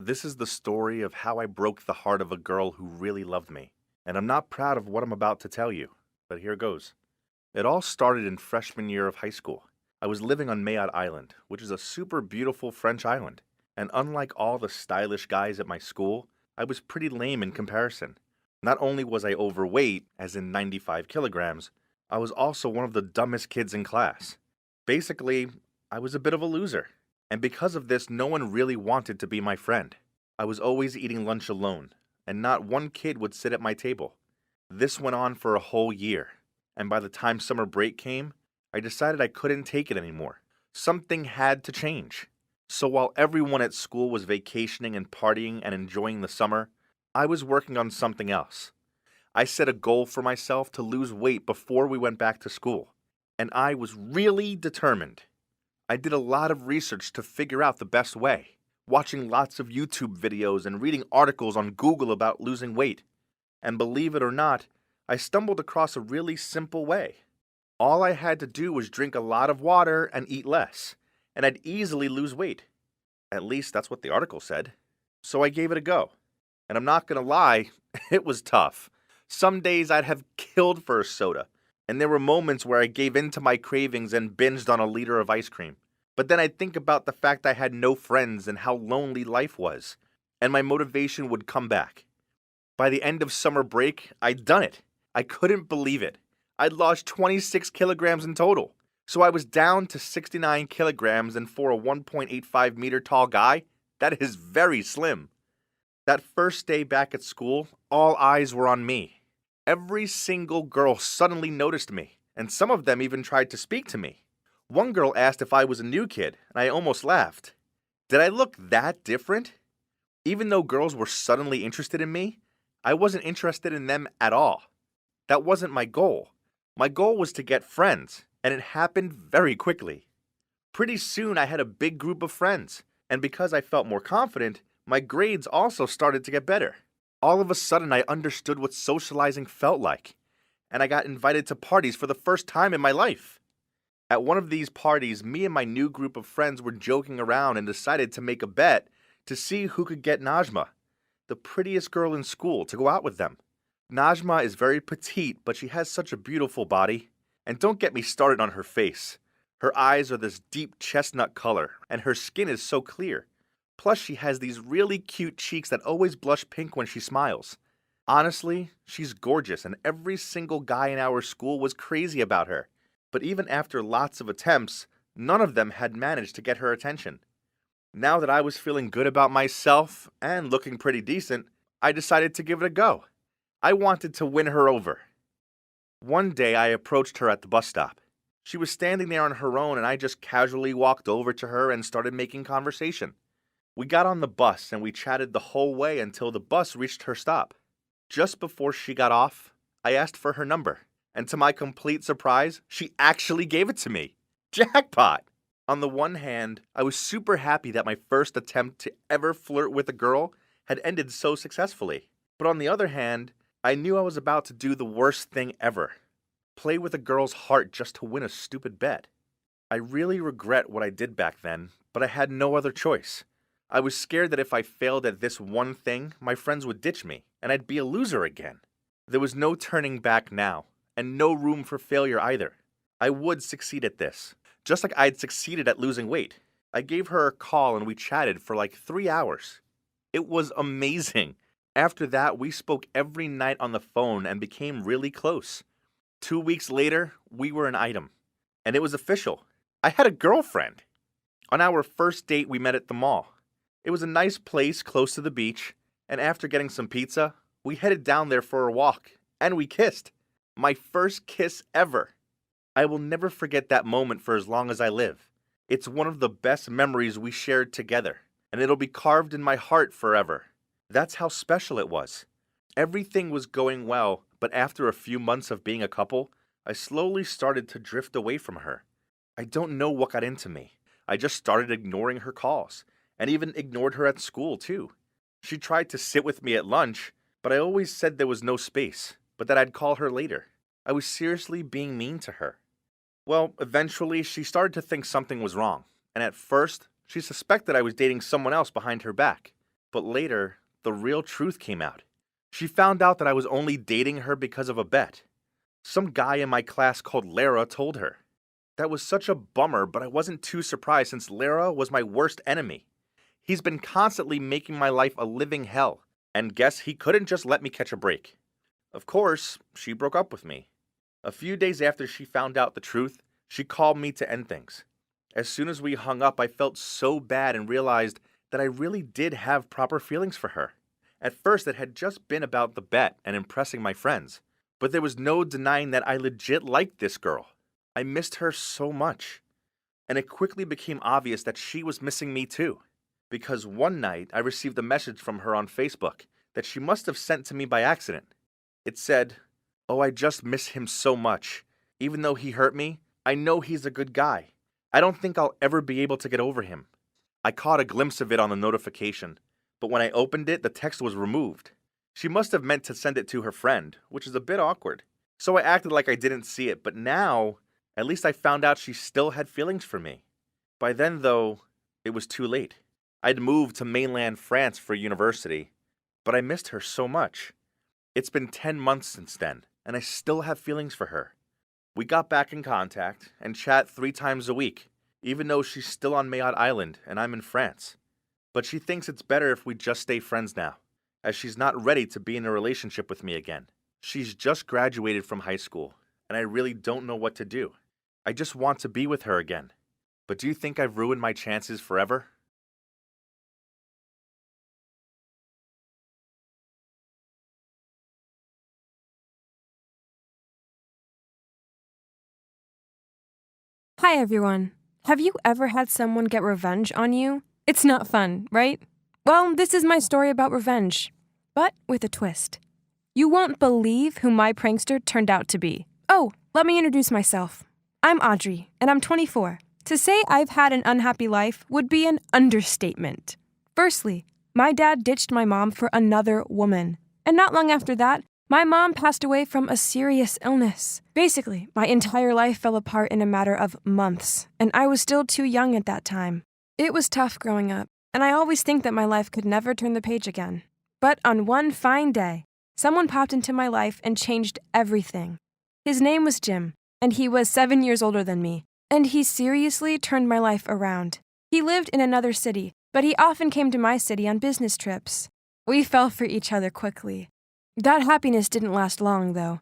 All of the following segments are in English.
This is the story of how I broke the heart of a girl who really loved me. And I'm not proud of what I'm about to tell you, but here goes. It all started in freshman year of high school. I was living on Mayotte Island, which is a super beautiful French island. And unlike all the stylish guys at my school, I was pretty lame in comparison. Not only was I overweight, as in 95 kilograms, I was also one of the dumbest kids in class. Basically, I was a bit of a loser. And because of this, no one really wanted to be my friend. I was always eating lunch alone, and not one kid would sit at my table. This went on for a whole year, and by the time summer break came, I decided I couldn't take it anymore. Something had to change. So while everyone at school was vacationing and partying and enjoying the summer, I was working on something else. I set a goal for myself to lose weight before we went back to school, and I was really determined. I did a lot of research to figure out the best way, watching lots of YouTube videos and reading articles on Google about losing weight. And believe it or not, I stumbled across a really simple way. All I had to do was drink a lot of water and eat less, and I'd easily lose weight. At least that's what the article said. So I gave it a go. And I'm not gonna lie, it was tough. Some days I'd have killed for a soda, and there were moments where I gave in to my cravings and binged on a liter of ice cream. But then I'd think about the fact I had no friends and how lonely life was, and my motivation would come back. By the end of summer break, I'd done it. I couldn't believe it. I'd lost 26 kilograms in total. So I was down to 69 kilograms, and for a 1.85 meter tall guy, that is very slim. That first day back at school, all eyes were on me. Every single girl suddenly noticed me, and some of them even tried to speak to me. One girl asked if I was a new kid, and I almost laughed. Did I look that different? Even though girls were suddenly interested in me, I wasn't interested in them at all. That wasn't my goal. My goal was to get friends, and it happened very quickly. Pretty soon I had a big group of friends, and because I felt more confident, my grades also started to get better. All of a sudden I understood what socializing felt like, and I got invited to parties for the first time in my life. At one of these parties, me and my new group of friends were joking around and decided to make a bet to see who could get Najma, the prettiest girl in school, to go out with them. Najma is very petite, but she has such a beautiful body. And don't get me started on her face. Her eyes are this deep chestnut color, and her skin is so clear. Plus, she has these really cute cheeks that always blush pink when she smiles. Honestly, she's gorgeous, and every single guy in our school was crazy about her. But even after lots of attempts, none of them had managed to get her attention. Now that I was feeling good about myself and looking pretty decent, I decided to give it a go. I wanted to win her over. One day I approached her at the bus stop. She was standing there on her own, and I just casually walked over to her and started making conversation. We got on the bus and we chatted the whole way until the bus reached her stop. Just before she got off, I asked for her number. And to my complete surprise, she actually gave it to me. Jackpot! On the one hand, I was super happy that my first attempt to ever flirt with a girl had ended so successfully. But on the other hand, I knew I was about to do the worst thing ever. Play with a girl's heart just to win a stupid bet. I really regret what I did back then, but I had no other choice. I was scared that if I failed at this one thing, my friends would ditch me, and I'd be a loser again. There was no turning back now. And no room for failure either. I would succeed at this, just like I'd succeeded at losing weight. I gave her a call and we chatted for like 3 hours. It was amazing. After that, we spoke every night on the phone and became really close. 2 weeks later, we were an item. And it was official. I had a girlfriend. On our first date, we met at the mall. It was a nice place close to the beach, and after getting some pizza, we headed down there for a walk, and we kissed. My first kiss ever. I will never forget that moment for as long as I live. It's one of the best memories we shared together, and it'll be carved in my heart forever. That's how special it was. Everything was going well, but after a few months of being a couple, I slowly started to drift away from her. I don't know what got into me. I just started ignoring her calls, and even ignored her at school too. She tried to sit with me at lunch, but I always said there was no space, but that I'd call her later. I was seriously being mean to her. Well, eventually she started to think something was wrong, and at first, she suspected I was dating someone else behind her back. But later, the real truth came out. She found out that I was only dating her because of a bet. Some guy in my class called Lara told her. That was such a bummer, but I wasn't too surprised since Lara was my worst enemy. He's been constantly making my life a living hell, and guess he couldn't just let me catch a break. Of course, she broke up with me. A few days after she found out the truth, she called me to end things. As soon as we hung up, I felt so bad and realized that I really did have proper feelings for her. At first, it had just been about the bet and impressing my friends, but there was no denying that I legit liked this girl. I missed her so much, and it quickly became obvious that she was missing me too, because one night I received a message from her on Facebook that she must have sent to me by accident. It said, "Oh, I just miss him so much. Even though he hurt me, I know he's a good guy. I don't think I'll ever be able to get over him." I caught a glimpse of it on the notification, but when I opened it, the text was removed. She must have meant to send it to her friend, which is a bit awkward. So I acted like I didn't see it, but now, at least I found out she still had feelings for me. By then, though, it was too late. I'd moved to mainland France for university, but I missed her so much. It's been 10 months since then, and I still have feelings for her. We got back in contact and chat 3 times a week, even though she's still on Mayotte Island and I'm in France. But she thinks it's better if we just stay friends now, as she's not ready to be in a relationship with me again. She's just graduated from high school, and I really don't know what to do. I just want to be with her again. But do you think I've ruined my chances forever? Hi everyone. Have you ever had someone get revenge on you? It's not fun, right? Well, this is my story about revenge, but with a twist. You won't believe who my prankster turned out to be. Oh, let me introduce myself. I'm Audrey, and I'm 24. To say I've had an unhappy life would be an understatement. Firstly, my dad ditched my mom for another woman. And not long after that, my mom passed away from a serious illness. Basically, my entire life fell apart in a matter of months, and I was still too young at that time. It was tough growing up, and I always think that my life could never turn the page again. But on one fine day, someone popped into my life and changed everything. His name was Jim, and he was 7 years older than me, and he seriously turned my life around. He lived in another city, but he often came to my city on business trips. We fell for each other quickly. That happiness didn't last long, though.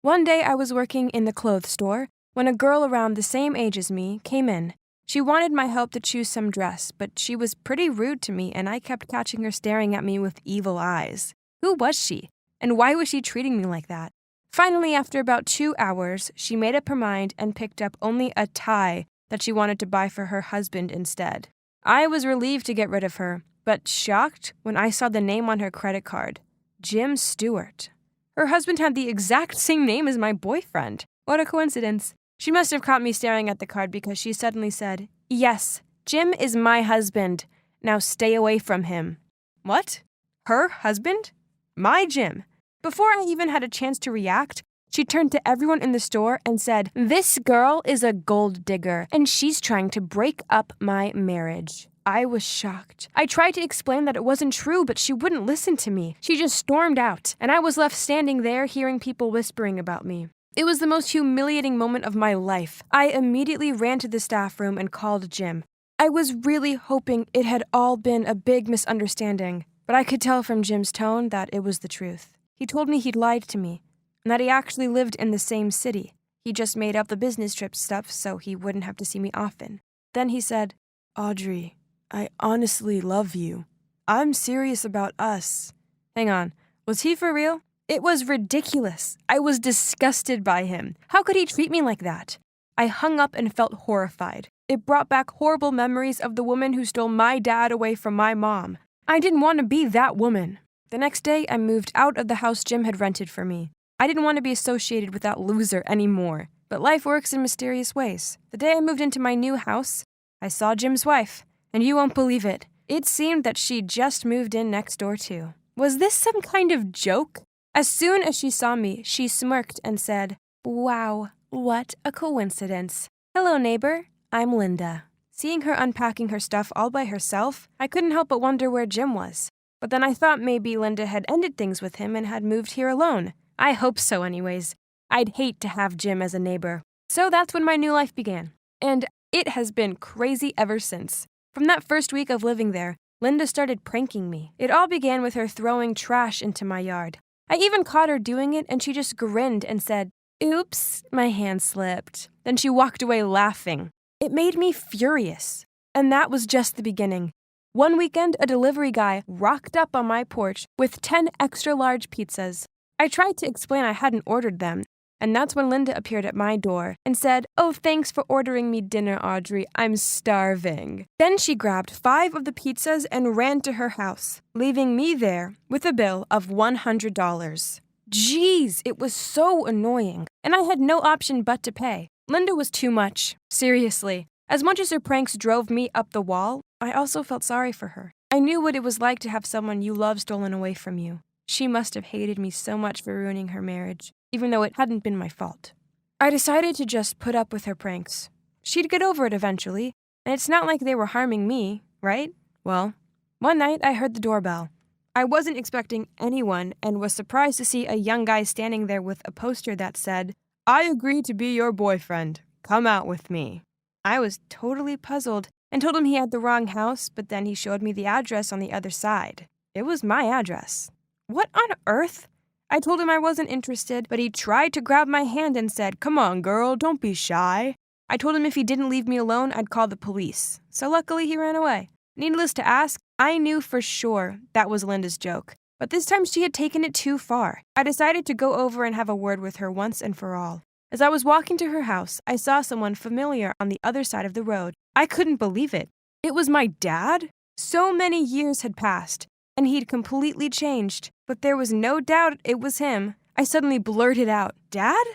One day I was working in the clothes store when a girl around the same age as me came in. She wanted my help to choose some dress, but she was pretty rude to me, and I kept catching her staring at me with evil eyes. Who was she? And why was she treating me like that? Finally, after about 2 hours, she made up her mind and picked up only a tie that she wanted to buy for her husband instead. I was relieved to get rid of her, but shocked when I saw the name on her credit card. Jim Stewart. Her husband had the exact same name as my boyfriend. What a coincidence. She must have caught me staring at the card because she suddenly said, "Yes, Jim is my husband. Now stay away from him." What? Her husband? My Jim. Before I even had a chance to react, she turned to everyone in the store and said, "This girl is a gold digger, and she's trying to break up my marriage." I was shocked. I tried to explain that it wasn't true, but she wouldn't listen to me. She just stormed out, and I was left standing there hearing people whispering about me. It was the most humiliating moment of my life. I immediately ran to the staff room and called Jim. I was really hoping it had all been a big misunderstanding, but I could tell from Jim's tone that it was the truth. He told me he'd lied to me, and that he actually lived in the same city. He just made up the business trip stuff so he wouldn't have to see me often. Then he said, "Audrey, I honestly love you. I'm serious about us." Hang on, was he for real? It was ridiculous. I was disgusted by him. How could he treat me like that? I hung up and felt horrified. It brought back horrible memories of the woman who stole my dad away from my mom. I didn't want to be that woman. The next day, I moved out of the house Jim had rented for me. I didn't want to be associated with that loser anymore. But life works in mysterious ways. The day I moved into my new house, I saw Jim's wife. And you won't believe it. It seemed that she just moved in next door too. Was this some kind of joke? As soon as she saw me, she smirked and said, "Wow, what a coincidence. Hello, neighbor. I'm Linda." Seeing her unpacking her stuff all by herself, I couldn't help but wonder where Jim was. But then I thought maybe Linda had ended things with him and had moved here alone. I hope so anyways. I'd hate to have Jim as a neighbor. So that's when my new life began. And it has been crazy ever since. From that first week of living there, Linda started pranking me. It all began with her throwing trash into my yard. I even caught her doing it and she just grinned and said, "Oops, my hand slipped." Then she walked away laughing. It made me furious. And that was just the beginning. One weekend, a delivery guy rocked up on my porch with 10 extra large pizzas. I tried to explain I hadn't ordered them, and that's when Linda appeared at my door and said, "Oh, thanks for ordering me dinner, Audrey. I'm starving." Then she grabbed 5 of the pizzas and ran to her house, leaving me there with a bill of $100. Jeez, it was so annoying, and I had no option but to pay. Linda was too much. Seriously. As much as her pranks drove me up the wall, I also felt sorry for her. I knew what it was like to have someone you love stolen away from you. She must have hated me so much for ruining her marriage, even though it hadn't been my fault. I decided to just put up with her pranks. She'd get over it eventually, and it's not like they were harming me, right? Well, one night I heard the doorbell. I wasn't expecting anyone and was surprised to see a young guy standing there with a poster that said, "I agree to be your boyfriend. Come out with me." I was totally puzzled and told him he had the wrong house, but then he showed me the address on the other side. It was my address. What on earth? I told him I wasn't interested, but he tried to grab my hand and said, "Come on, girl, don't be shy." I told him if he didn't leave me alone, I'd call the police. So luckily he ran away. Needless to ask, I knew for sure that was Linda's joke. But this time she had taken it too far. I decided to go over and have a word with her once and for all. As I was walking to her house, I saw someone familiar on the other side of the road. I couldn't believe it. It was my dad? So many years had passed, and he'd completely changed, but there was no doubt it was him. I suddenly blurted out, "Dad?"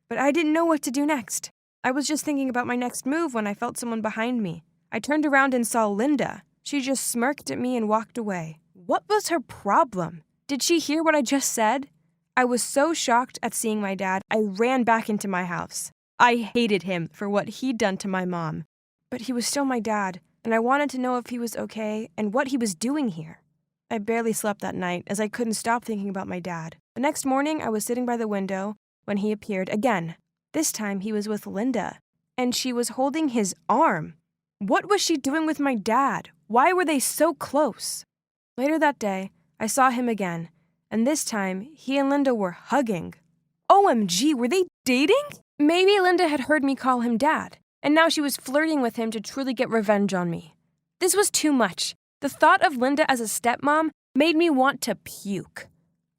But I didn't know what to do next. I was just thinking about my next move when I felt someone behind me. I turned around and saw Linda. She just smirked at me and walked away. What was her problem? Did she hear what I just said? I was so shocked at seeing my dad, I ran back into my house. I hated him for what he'd done to my mom. But he was still my dad, and I wanted to know if he was okay and what he was doing here. I barely slept that night as I couldn't stop thinking about my dad. The next morning, I was sitting by the window when he appeared again. This time, he was with Linda, and she was holding his arm. What was she doing with my dad? Why were they so close? Later that day, I saw him again, and this time, he and Linda were hugging. OMG, were they dating? Maybe Linda had heard me call him dad, and now she was flirting with him to truly get revenge on me. This was too much. The thought of Linda as a stepmom made me want to puke.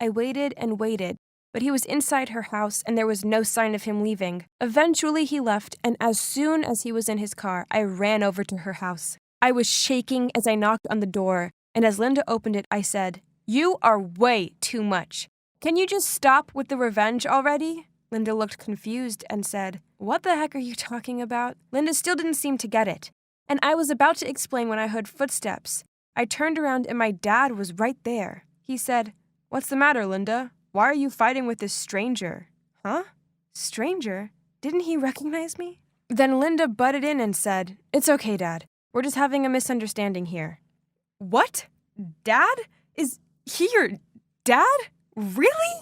I waited and waited, but he was inside her house and there was no sign of him leaving. Eventually he left, and as soon as he was in his car, I ran over to her house. I was shaking as I knocked on the door, and as Linda opened it, I said, "You are way too much. Can you just stop with the revenge already?" Linda looked confused and said, "What the heck are you talking about?" Linda still didn't seem to get it, and I was about to explain when I heard footsteps. I turned around and my dad was right there. He said, "What's the matter, Linda? Why are you fighting with this stranger?" Huh? Stranger? Didn't he recognize me? Then Linda butted in and said, "It's okay, Dad. We're just having a misunderstanding here." What? Dad? Is he your dad? Really?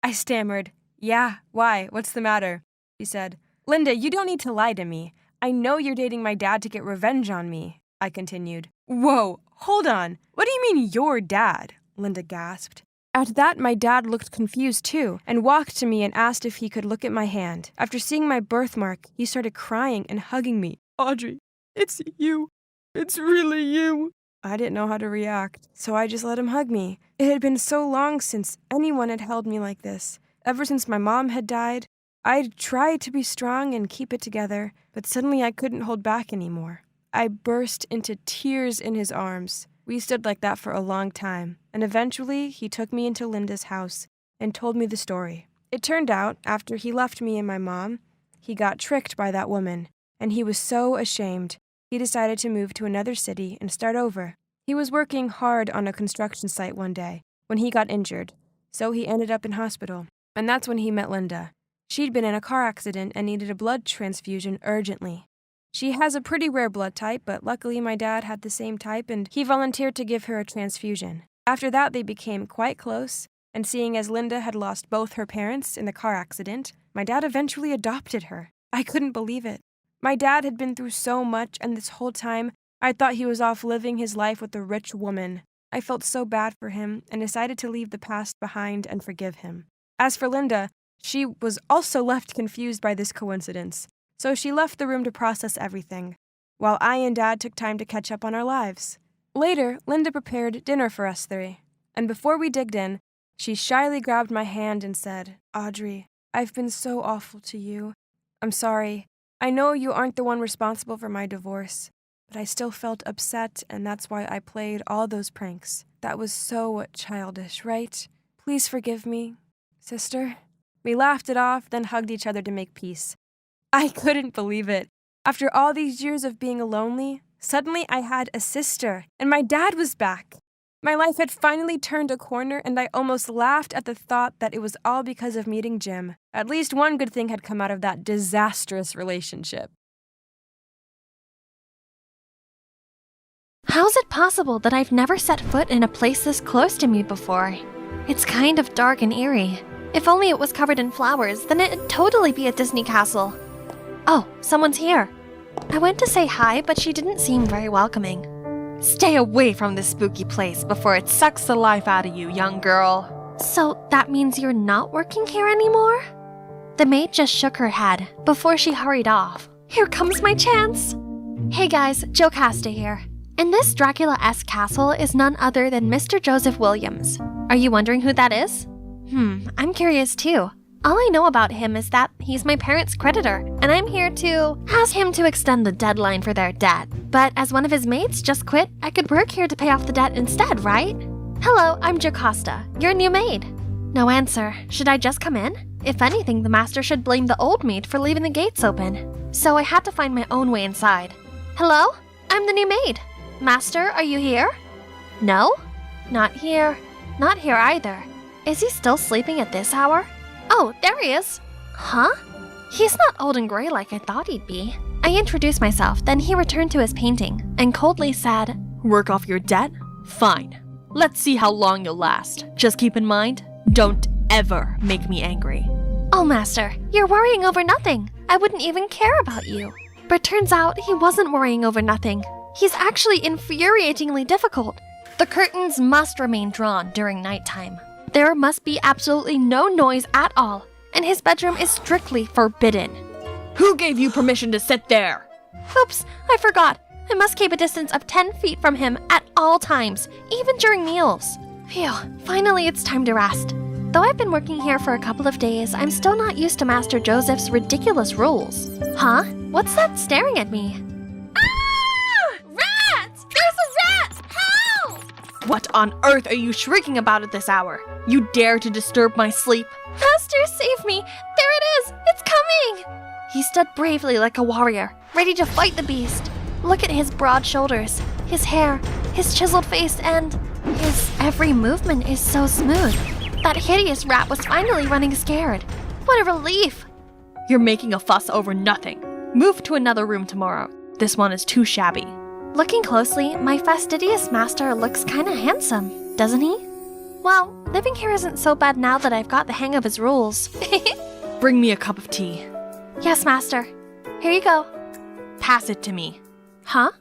I stammered. "Yeah, why? What's the matter?" She said, "Linda, you don't need to lie to me. I know you're dating my dad to get revenge on me," I continued. "Whoa, hold on. What do you mean your dad?" Linda gasped. At that, my dad looked confused too and walked to me and asked if he could look at my hand. After seeing my birthmark, he started crying and hugging me. "Audrey, it's you. It's really you." I didn't know how to react, so I just let him hug me. It had been so long since anyone had held me like this. Ever since my mom had died, I'd tried to be strong and keep it together, but suddenly I couldn't hold back anymore. I burst into tears in his arms. We stood like that for a long time, and eventually he took me into Linda's house and told me the story. It turned out, after he left me and my mom, he got tricked by that woman, and he was so ashamed, he decided to move to another city and start over. He was working hard on a construction site one day when he got injured, so he ended up in hospital. And that's when he met Linda. She'd been in a car accident and needed a blood transfusion urgently. She has a pretty rare blood type, but luckily my dad had the same type and he volunteered to give her a transfusion. After that, they became quite close, and seeing as Linda had lost both her parents in the car accident, my dad eventually adopted her. I couldn't believe it. My dad had been through so much, and this whole time, I thought he was off living his life with a rich woman. I felt so bad for him and decided to leave the past behind and forgive him. As for Linda, she was also left confused by this coincidence, so she left the room to process everything, while I and Dad took time to catch up on our lives. Later, Linda prepared dinner for us three, and before we digged in, she shyly grabbed my hand and said, "Audrey, I've been so awful to you. I'm sorry. I know you aren't the one responsible for my divorce, but I still felt upset, and that's why I played all those pranks. That was so childish, right? Please forgive me, sister." We laughed it off, then hugged each other to make peace. I couldn't believe it. After all these years of being lonely, suddenly I had a sister, and my dad was back. My life had finally turned a corner, and I almost laughed at the thought that it was all because of meeting Jim. At least one good thing had come out of that disastrous relationship. How's it possible that I've never set foot in a place this close to me before? It's kind of dark and eerie. If only it was covered in flowers, then it'd totally be a Disney castle. Oh, someone's here. I went to say hi, but she didn't seem very welcoming. Stay away from this spooky place before it sucks the life out of you, young girl. So that means you're not working here anymore? The maid just shook her head before she hurried off. Here comes my chance. Hey guys, Jocasta here. And this Dracula-esque castle is none other than Mr. Joseph Williams. Are you wondering who that is? I'm curious too. All I know about him is that he's my parents' creditor, and I'm here to ask him to extend the deadline for their debt. But as one of his mates just quit, I could work here to pay off the debt instead, right? Hello, I'm Jocasta, your new maid. No answer. Should I just come in? If anything, the master should blame the old maid for leaving the gates open. So I had to find my own way inside. Hello? I'm the new maid. Master, are you here? No? Not here. Not here either. Is he still sleeping at this hour? Oh, there he is. Huh? He's not old and gray like I thought he'd be. I introduced myself, then he returned to his painting and coldly said, "Work off your debt? Fine. Let's see how long you'll last. Just keep in mind, don't ever make me angry." Oh, master, you're worrying over nothing. I wouldn't even care about you. But turns out he wasn't worrying over nothing. He's actually infuriatingly difficult. The curtains must remain drawn during nighttime. There must be absolutely no noise at all, and his bedroom is strictly forbidden. Who gave you permission to sit there? Oops, I forgot. I must keep a distance of 10 feet from him at all times, even during meals. Phew, finally it's time to rest. Though I've been working here for a couple of days, I'm still not used to Master Joseph's ridiculous rules. Huh? What's that staring at me? What on earth are you shrieking about at this hour? You dare to disturb my sleep? Master, save me! There it is! It's coming! He stood bravely like a warrior, ready to fight the beast. Look at his broad shoulders, his hair, his chiseled face, and his every movement is so smooth. That hideous rat was finally running scared. What a relief! You're making a fuss over nothing. Move to another room tomorrow. This one is too shabby. Looking closely, my fastidious master looks kinda handsome, doesn't he? Well, living here isn't so bad now that I've got the hang of his rules. Bring me a cup of tea. Yes, master. Here you go. Pass it to me. Huh?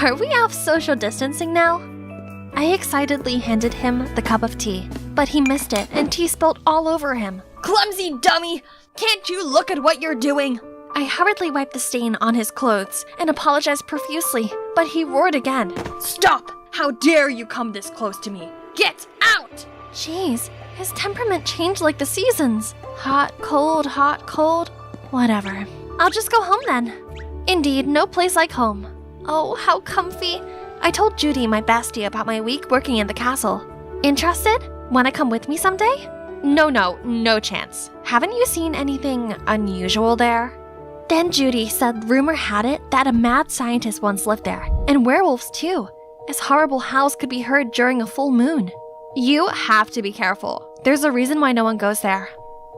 Are we off social distancing now? I excitedly handed him the cup of tea, but he missed it and tea spilled all over him. Clumsy dummy! Can't you look at what you're doing? I hurriedly wiped the stain on his clothes and apologized profusely, but he roared again. Stop! How dare you come this close to me? Get out! Jeez, his temperament changed like the seasons. Hot, cold. Whatever. I'll just go home then. Indeed, no place like home. Oh, how comfy. I told Judy, my bestie, about my week working in the castle. Interested? Wanna come with me someday? No chance. Haven't you seen anything unusual there? Then Judy said rumor had it that a mad scientist once lived there, and werewolves too, as horrible howls could be heard during a full moon. You have to be careful. There's a reason why no one goes there.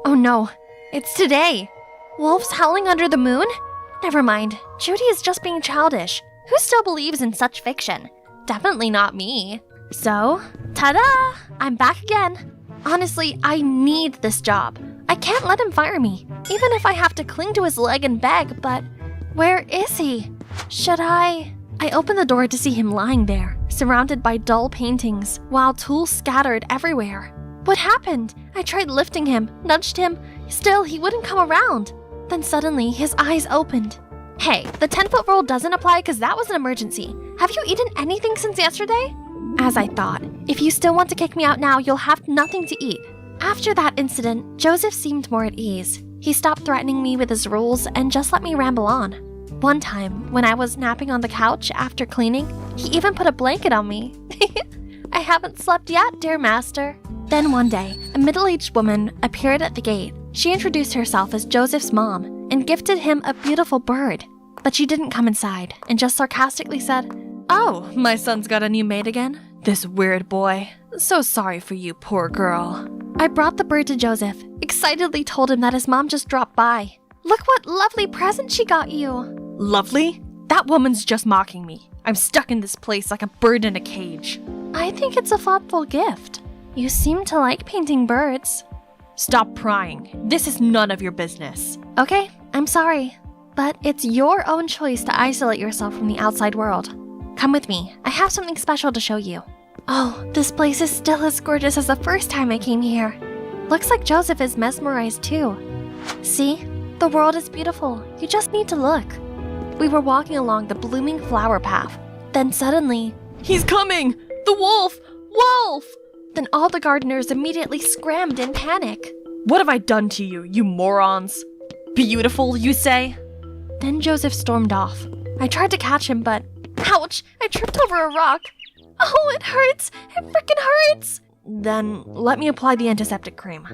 Oh no, it's today. Wolves howling under the moon? Never mind, Judy is just being childish. Who still believes in such fiction? Definitely not me. So, ta-da! I'm back again. Honestly, I need this job. I can't let him fire me, even if I have to cling to his leg and beg, but where is he? Should I opened the door to see him lying there, surrounded by dull paintings, while tools scattered everywhere. What happened? I tried lifting him, nudged him. Still, he wouldn't come around. Then suddenly, his eyes opened. Hey, the 10-foot rule doesn't apply because that was an emergency. Have you eaten anything since yesterday? As I thought, if you still want to kick me out now, you'll have nothing to eat. After that incident, Joseph seemed more at ease. He stopped threatening me with his rules and just let me ramble on. One time, when I was napping on the couch after cleaning, he even put a blanket on me. I haven't slept yet, dear master. Then one day, a middle-aged woman appeared at the gate. She introduced herself as Joseph's mom and gifted him a beautiful bird. But she didn't come inside and just sarcastically said, "Oh, my son's got a new mate again? This weird boy. So sorry for you, poor girl." I brought the bird to Joseph, excitedly told him that his mom just dropped by. "Look what lovely present she got you." Lovely? That woman's just mocking me. I'm stuck in this place like a bird in a cage. I think it's a thoughtful gift. You seem to like painting birds. Stop prying. This is none of your business. Okay, I'm sorry. But it's your own choice to isolate yourself from the outside world. Come with me. I have something special to show you. Oh, this place is still as gorgeous as the first time I came here. Looks like Joseph is mesmerized too. See? The world is beautiful. You just need to look. We were walking along the blooming flower path. Then suddenly, He's coming! The wolf! Wolf! then all the gardeners immediately scrammed in panic. What have I done to you, you morons? Beautiful, you say? Then Joseph stormed off. I tried to catch him, but ouch! I tripped over a rock. Oh, it hurts! It freaking hurts! Then let me apply the antiseptic cream.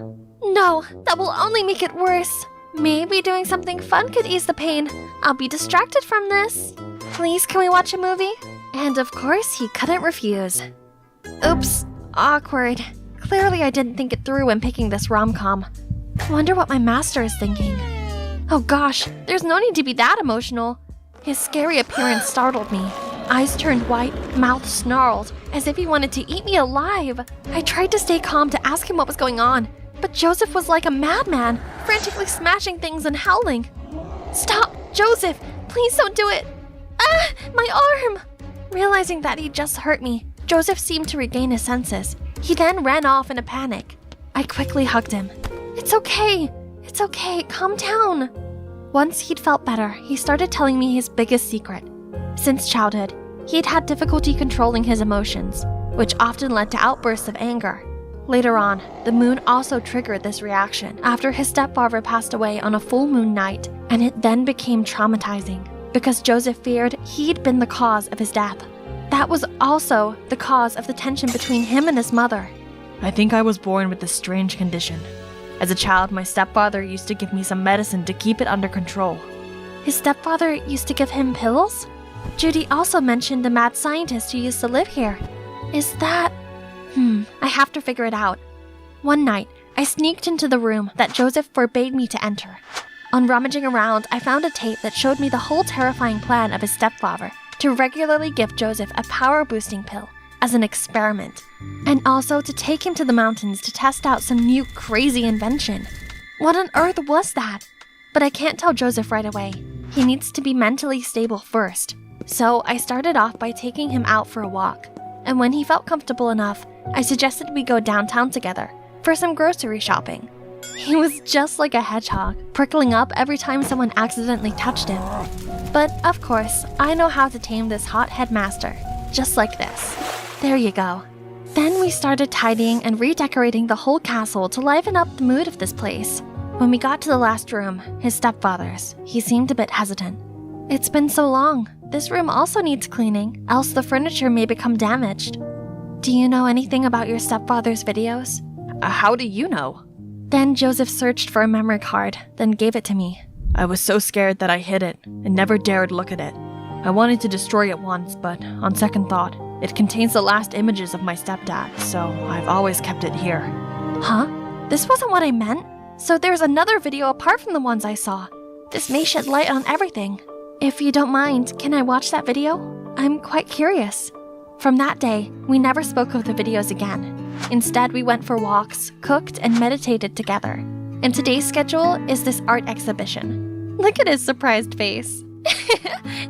No, that will only make it worse. Maybe doing something fun could ease the pain. I'll be distracted from this. Please, can we watch a movie? And of course, he couldn't refuse. Oops, awkward. Clearly I didn't think it through when picking this rom-com. Wonder what my master is thinking. Oh gosh, there's no need to be that emotional. His scary appearance startled me. Eyes turned white, mouth snarled, as if he wanted to eat me alive. I tried to stay calm to ask him what was going on, but Joseph was like a madman, frantically smashing things and howling. Stop, Joseph! Please don't do it! Ah, my arm! Realizing that he just hurt me, Joseph seemed to regain his senses. He then ran off in a panic. I quickly hugged him. It's okay, calm down. Once he'd felt better, he started telling me his biggest secret. Since childhood, he'd had difficulty controlling his emotions, which often led to outbursts of anger. Later on, the moon also triggered this reaction after his stepfather passed away on a full moon night, and it then became traumatizing because Joseph feared he'd been the cause of his death. That was also the cause of the tension between him and his mother. I think I was born with this strange condition. As a child, my stepfather used to give me some medicine to keep it under control. His stepfather used to give him pills? Judy also mentioned the mad scientist who used to live here. Is that... I have to figure it out. One night, I sneaked into the room that Joseph forbade me to enter. On rummaging around, I found a tape that showed me the whole terrifying plan of his stepfather to regularly give Joseph a power-boosting pill as an experiment, and also to take him to the mountains to test out some new crazy invention. What on earth was that? But I can't tell Joseph right away. He needs to be mentally stable first. So I started off by taking him out for a walk, and when he felt comfortable enough, I suggested we go downtown together for some grocery shopping. He was just like a hedgehog, prickling up every time someone accidentally touched him. But of course, I know how to tame this hot headmaster, just like this. There you go. Then we started tidying and redecorating the whole castle to liven up the mood of this place. When we got to the last room, his stepfather's, he seemed a bit hesitant. It's been so long. This room also needs cleaning, else the furniture may become damaged. Do you know anything about your stepfather's videos? How do you know? Then Joseph searched for a memory card, then gave it to me. I was so scared that I hid it and never dared look at it. I wanted to destroy it once, but on second thought, it contains the last images of my stepdad, so I've always kept it here. Huh? This wasn't what I meant. So there's another video apart from the ones I saw. This may shed light on everything. If you don't mind, can I watch that video? I'm quite curious. From that day, we never spoke of the videos again. Instead, we went for walks, cooked, and meditated together. And today's schedule is this art exhibition. Look at his surprised face.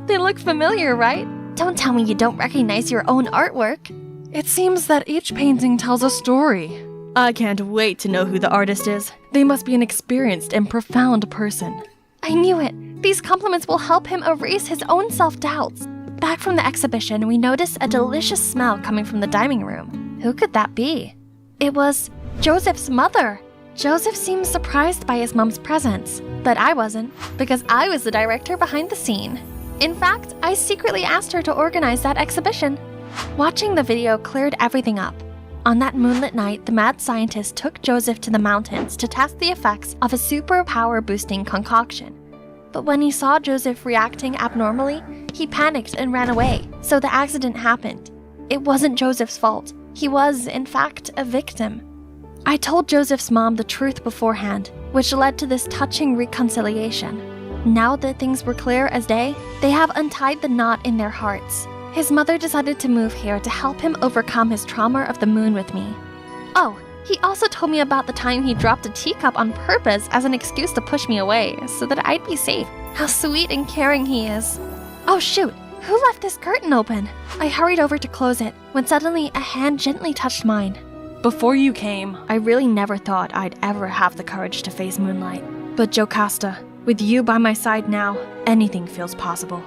They look familiar, right? Don't tell me you don't recognize your own artwork. It seems that each painting tells a story. I can't wait to know who the artist is. They must be an experienced and profound person. I knew it. These compliments will help him erase his own self-doubts. Back from the exhibition, we noticed a delicious smell coming from the dining room. Who could that be? It was Joseph's mother. Joseph seemed surprised by his mom's presence, but I wasn't, because I was the director behind the scene. In fact, I secretly asked her to organize that exhibition. Watching the video cleared everything up. On that moonlit night, the mad scientist took Joseph to the mountains to test the effects of a superpower-boosting concoction. But when he saw Joseph reacting abnormally, he panicked and ran away, so the accident happened. It wasn't Joseph's fault. He was, in fact, a victim. I told Joseph's mom the truth beforehand, which led to this touching reconciliation. Now that things were clear as day, they have untied the knot in their hearts. His mother decided to move here to help him overcome his trauma of the moon with me. Oh, he also told me about the time he dropped a teacup on purpose as an excuse to push me away so that I'd be safe. How sweet and caring he is. Oh shoot, who left this curtain open? I hurried over to close it when suddenly a hand gently touched mine. Before you came, I really never thought I'd ever have the courage to face moonlight. But Jocasta, with you by my side now, anything feels possible.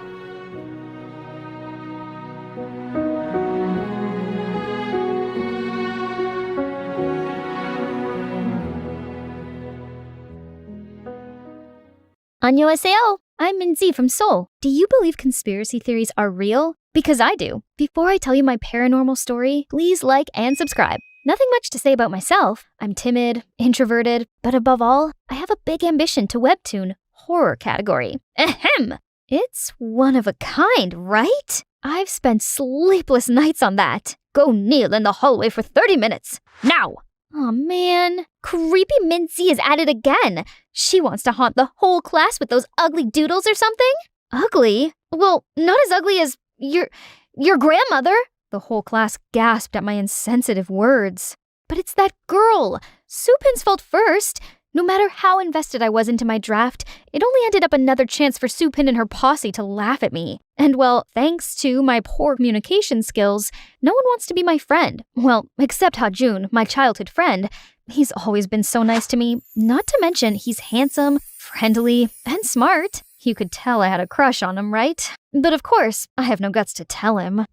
Annyeonghaseyo! I'm Minzy from Seoul. Do you believe conspiracy theories are real? Because I do. Before I tell you my paranormal story, please like and subscribe. Nothing much to say about myself. I'm timid, introverted, but above all, I have a big ambition to webtoon horror category. Ahem! It's one of a kind, right? I've spent sleepless nights on that. Go kneel in the hallway for 30 minutes. Now! Aw, man. Creepy Minzy is at it again. She wants to haunt the whole class with those ugly doodles or something? Ugly? Well, not as ugly as your grandmother. The whole class gasped at my insensitive words. But it's that girl. Supin's fault first. No matter how invested I was into my draft, it only ended up another chance for Supin and her posse to laugh at me. And well, thanks to my poor communication skills, no one wants to be my friend. Well, except Hajun, my childhood friend. He's always been so nice to me. Not to mention, he's handsome, friendly, and smart. You could tell I had a crush on him, right? But of course, I have no guts to tell him.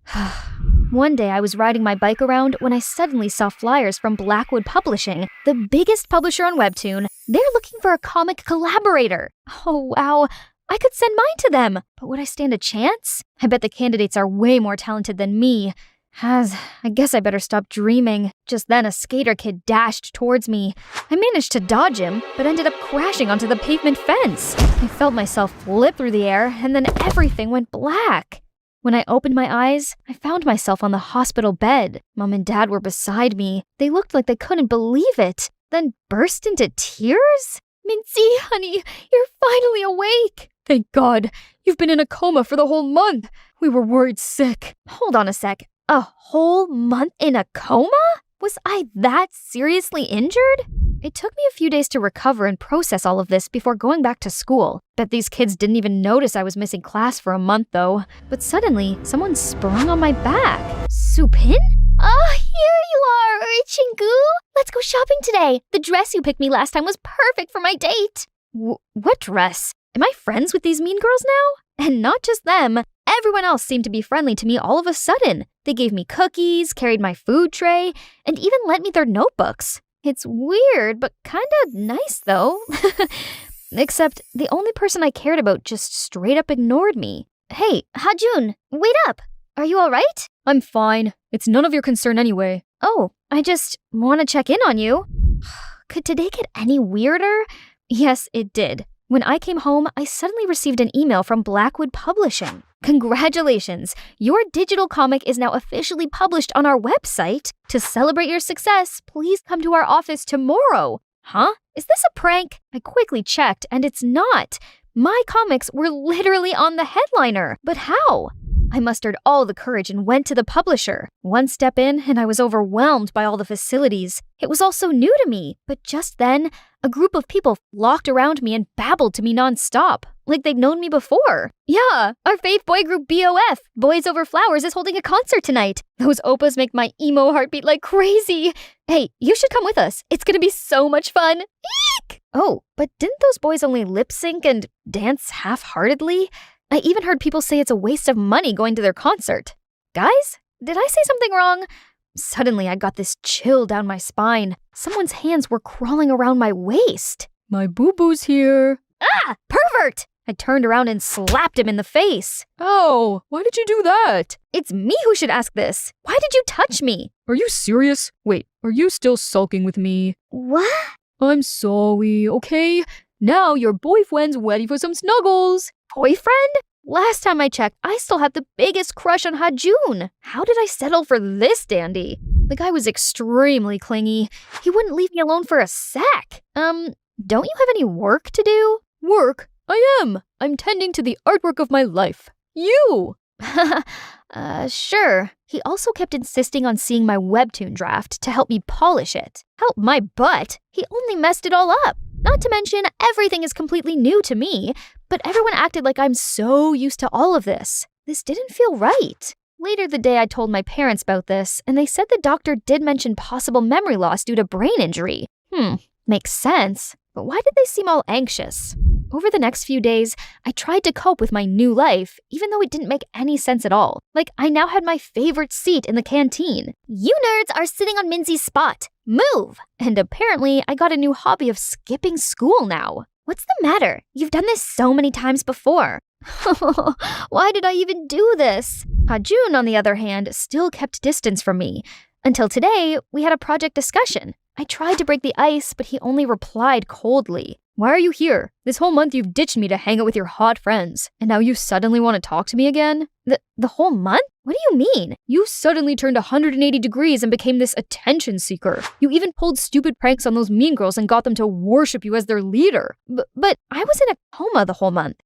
One day I was riding my bike around when I suddenly saw flyers from Blackwood Publishing, the biggest publisher on Webtoon. They're looking for a comic collaborator. Oh wow, I could send mine to them. But would I stand a chance? I bet the candidates are way more talented than me. I guess I better stop dreaming. Just then a skater kid dashed towards me. I managed to dodge him, but ended up crashing onto the pavement fence. I felt myself flip through the air, and then everything went black. When I opened my eyes, I found myself on the hospital bed. Mom and Dad were beside me. They looked like they couldn't believe it, then burst into tears? Minzy, honey, you're finally awake. Thank God. You've been in a coma for the whole month. We were worried sick. Hold on a sec. A whole month in a coma? Was I that seriously injured? It took me a few days to recover and process all of this before going back to school. Bet these kids didn't even notice I was missing class for a month though. But suddenly, someone sprung on my back. Supin? Ah, here you are, Chingu. Let's go shopping today. The dress you picked me last time was perfect for my date. What dress? Am I friends with these mean girls now? And not just them. Everyone else seemed to be friendly to me all of a sudden. They gave me cookies, carried my food tray, and even lent me their notebooks. It's weird, but kinda nice though. Except the only person I cared about just straight up ignored me. Hey, Hajun, wait up. Are you alright? I'm fine. It's none of your concern anyway. Oh, I just want to check in on you. Could today get any weirder? Yes, it did. When I came home, I suddenly received an email from Blackwood Publishing. Congratulations! Your digital comic is now officially published on our website. To celebrate your success, please come to our office tomorrow. Huh? Is this a prank? I quickly checked, and it's not. My comics were literally on the headliner. But how? I mustered all the courage and went to the publisher. One step in, and I was overwhelmed by all the facilities. It was all so new to me, but just then, a group of people flocked around me and babbled to me nonstop, like they'd known me before. Yeah, our fave boy group BOF, Boys Over Flowers, is holding a concert tonight. Those opas make my emo heart beat like crazy. Hey, you should come with us. It's gonna be so much fun. Eek! Oh, but didn't those boys only lip sync and dance half-heartedly? I even heard people say it's a waste of money going to their concert. Guys, did I say something wrong? Suddenly, I got this chill down my spine. Someone's hands were crawling around my waist. My boo-boo's here. Ah! Pervert! I turned around and slapped him in the face. Oh, why did you do that? It's me who should ask this. Why did you touch me? Are you serious? Wait, are you still sulking with me? What? I'm sorry, okay? Now your boyfriend's ready for some snuggles. Boyfriend? Last time I checked, I still had the biggest crush on Hajun. How did I settle for this dandy? The guy was extremely clingy. He wouldn't leave me alone for a sec. Don't you have any work to do? Work? I am. I'm tending to the artwork of my life. You! Sure. He also kept insisting on seeing my webtoon draft to help me polish it. Help my butt. He only messed it all up. Not to mention, everything is completely new to me, but everyone acted like I'm so used to all of this. This didn't feel right. Later the day, I told my parents about this, and they said the doctor did mention possible memory loss due to brain injury. Makes sense. But why did they seem all anxious? Over the next few days, I tried to cope with my new life, even though it didn't make any sense at all. Like, I now had my favorite seat in the canteen. You nerds are sitting on Minzy's spot. Move! And apparently, I got a new hobby of skipping school now. What's the matter? You've done this so many times before. Why did I even do this? Hajun, on the other hand, still kept distance from me. Until today, we had a project discussion. I tried to break the ice, but he only replied coldly. Why are you here? This whole month you've ditched me to hang out with your hot friends, and now you suddenly want to talk to me again? The whole month? What do you mean? You suddenly turned 180 degrees and became this attention seeker. You even pulled stupid pranks on those mean girls and got them to worship you as their leader. But I was in a coma the whole month.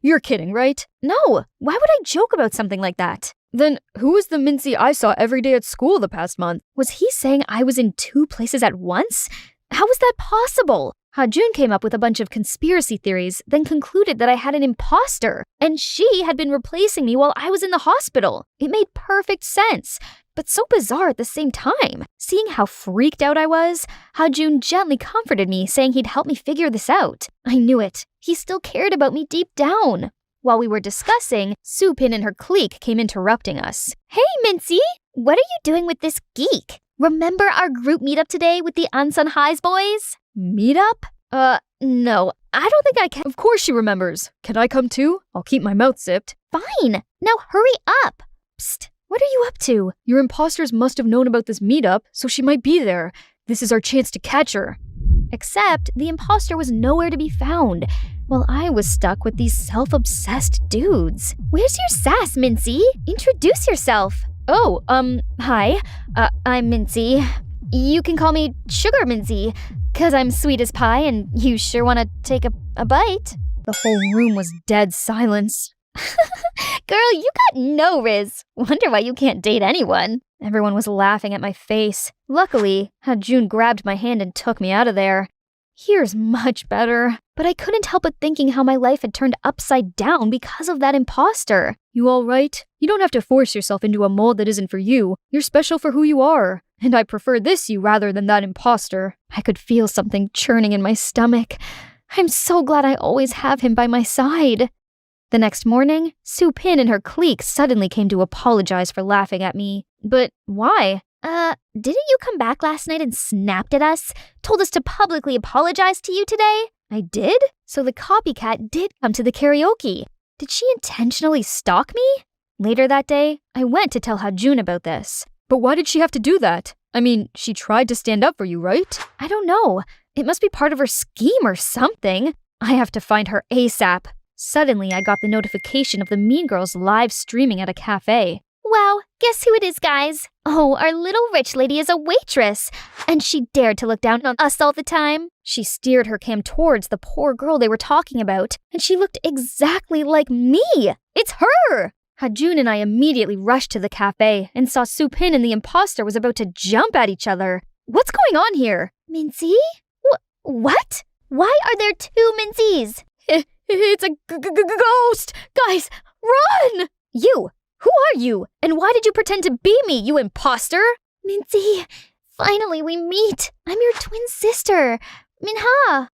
You're kidding, right? No, why would I joke about something like that? Then who was the Mincy I saw every day at school the past month? Was he saying I was in two places at once? How was that possible? Hajun came up with a bunch of conspiracy theories, then concluded that I had an imposter, and she had been replacing me while I was in the hospital. It made perfect sense, but so bizarre at the same time. Seeing how freaked out I was, Hajun gently comforted me, saying he'd help me figure this out. I knew it. He still cared about me deep down. While we were discussing, Supin and her clique came interrupting us. Hey, Mincy! What are you doing with this geek? Remember our group meetup today with the Ansun Highs boys? Meetup? No, I don't think I can. Of course she remembers. Can I come too? I'll keep my mouth zipped. Fine. Now hurry up. Psst, what are you up to? Your imposters must have known about this meetup, so she might be there. This is our chance to catch her. Except the imposter was nowhere to be found, while I was stuck with these self-obsessed dudes. Where's your sass, Mincy? Introduce yourself. Oh, hi. I'm Mincy. You can call me Sugar Mincy, 'cause I'm sweet as pie and you sure want to take a bite. The whole room was dead silence. Girl, you got no riz. Wonder why you can't date anyone. Everyone was laughing at my face. Luckily, Hajun grabbed my hand and took me out of there. Here's much better. But I couldn't help but thinking how my life had turned upside down because of that imposter. You all right? You don't have to force yourself into a mold that isn't for you. You're special for who you are. And I prefer this you rather than that imposter. I could feel something churning in my stomach. I'm so glad I always have him by my side. The next morning, Supin and her clique suddenly came to apologize for laughing at me. But why? Didn't you come back last night and snapped at us? Told us to publicly apologize to you today? I did? So the copycat did come to the karaoke. Did she intentionally stalk me? Later that day, I went to tell Hajun about this. But why did she have to do that? I mean, she tried to stand up for you, right? I don't know. It must be part of her scheme or something. I have to find her ASAP. Suddenly, I got the notification of the Mean Girls live streaming at a cafe. Wow, guess who it is, guys? Oh, our little rich lady is a waitress. And she dared to look down on us all the time. She steered her cam towards the poor girl they were talking about, and she looked exactly like me. It's her! Hajun and I immediately rushed to the cafe and saw Supin and the imposter was about to jump at each other. What's going on here? Minzy? What? Why are there two Minzys? It's a ghost! Guys, run! You! Who are you? And why did you pretend to be me, you imposter? Minzy, finally we meet. I'm your twin sister, Minha.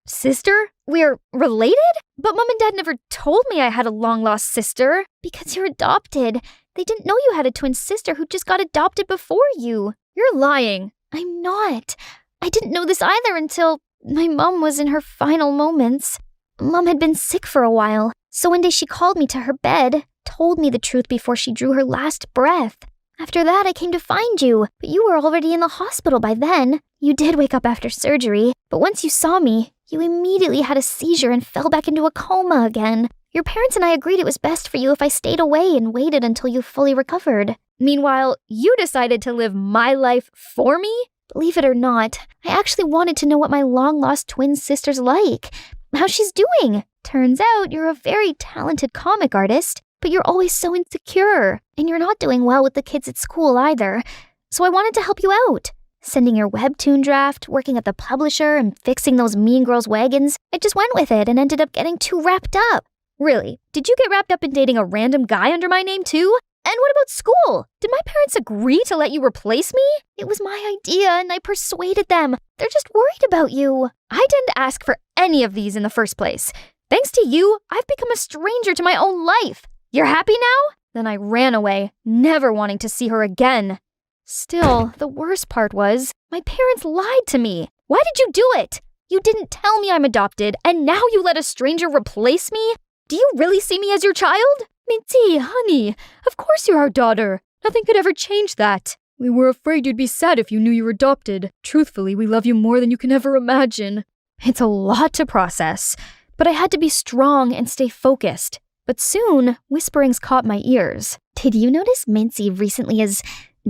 Sister? We're related? But Mom and Dad never told me I had a long-lost sister. Because you're adopted. They didn't know you had a twin sister who just got adopted before you. You're lying. I'm not. I didn't know this either until my mom was in her final moments. Mom had been sick for a while, so one day she called me to her bed, told me the truth before she drew her last breath. After that, I came to find you, but you were already in the hospital by then. You did wake up after surgery, but once you saw me, you immediately had a seizure and fell back into a coma again. Your parents and I agreed it was best for you if I stayed away and waited until you fully recovered. Meanwhile, you decided to live my life for me? Believe it or not, I actually wanted to know what my long-lost twin sister's like, how she's doing. Turns out you're a very talented comic artist, but you're always so insecure, and you're not doing well with the kids at school either. So I wanted to help you out. Sending your webtoon draft, working at the publisher, and fixing those mean girls' wagons, I just went with it and ended up getting too wrapped up. Really, did you get wrapped up in dating a random guy under my name too? And what about school? Did my parents agree to let you replace me? It was my idea and I persuaded them. They're just worried about you. I didn't ask for any of these in the first place. Thanks to you, I've become a stranger to my own life. You're happy now? Then I ran away, never wanting to see her again. Still, the worst part was, my parents lied to me. Why did you do it? You didn't tell me I'm adopted, and now you let a stranger replace me? Do you really see me as your child? Minty, honey, of course you're our daughter. Nothing could ever change that. We were afraid you'd be sad if you knew you were adopted. Truthfully, we love you more than you can ever imagine. It's a lot to process, but I had to be strong and stay focused. But soon, whisperings caught my ears. Did you notice Mincy recently is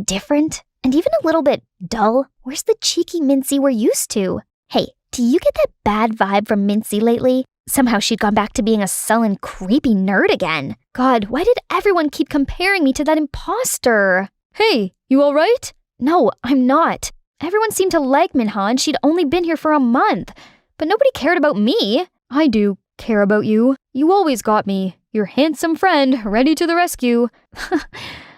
different? And even a little bit dull? Where's the cheeky Mincy we're used to? Hey, do you get that bad vibe from Mincy lately? Somehow she'd gone back to being a sullen, creepy nerd again. God, why did everyone keep comparing me to that imposter? Hey, you alright? No, I'm not. Everyone seemed to like Minha and she'd only been here for a month. But nobody cared about me. I do care about you. You always got me. Your handsome friend, ready to the rescue.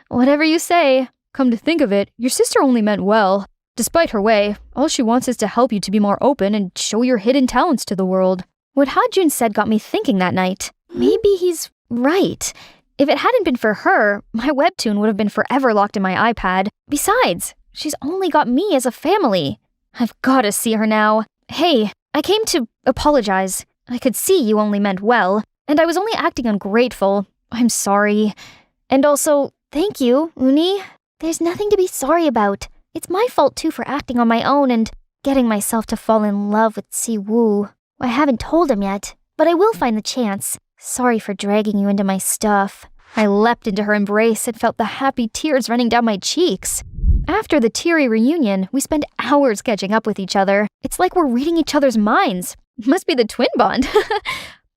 Whatever you say. Come to think of it, your sister only meant well. Despite her way, all she wants is to help you to be more open and show your hidden talents to the world. What Hajun said got me thinking that night. Maybe he's right. If it hadn't been for her, my webtoon would have been forever locked in my iPad. Besides, she's only got me as a family. I've gotta see her now. Hey, I came to apologize. I could see you only meant well, and I was only acting ungrateful. I'm sorry. And also, thank you, Uni. There's nothing to be sorry about. It's my fault too for acting on my own and getting myself to fall in love with Si-woo. I haven't told him yet, but I will find the chance. Sorry for dragging you into my stuff. I leapt into her embrace and felt the happy tears running down my cheeks. After the teary reunion, we spent hours catching up with each other. It's like we're reading each other's minds. Must be the twin bond.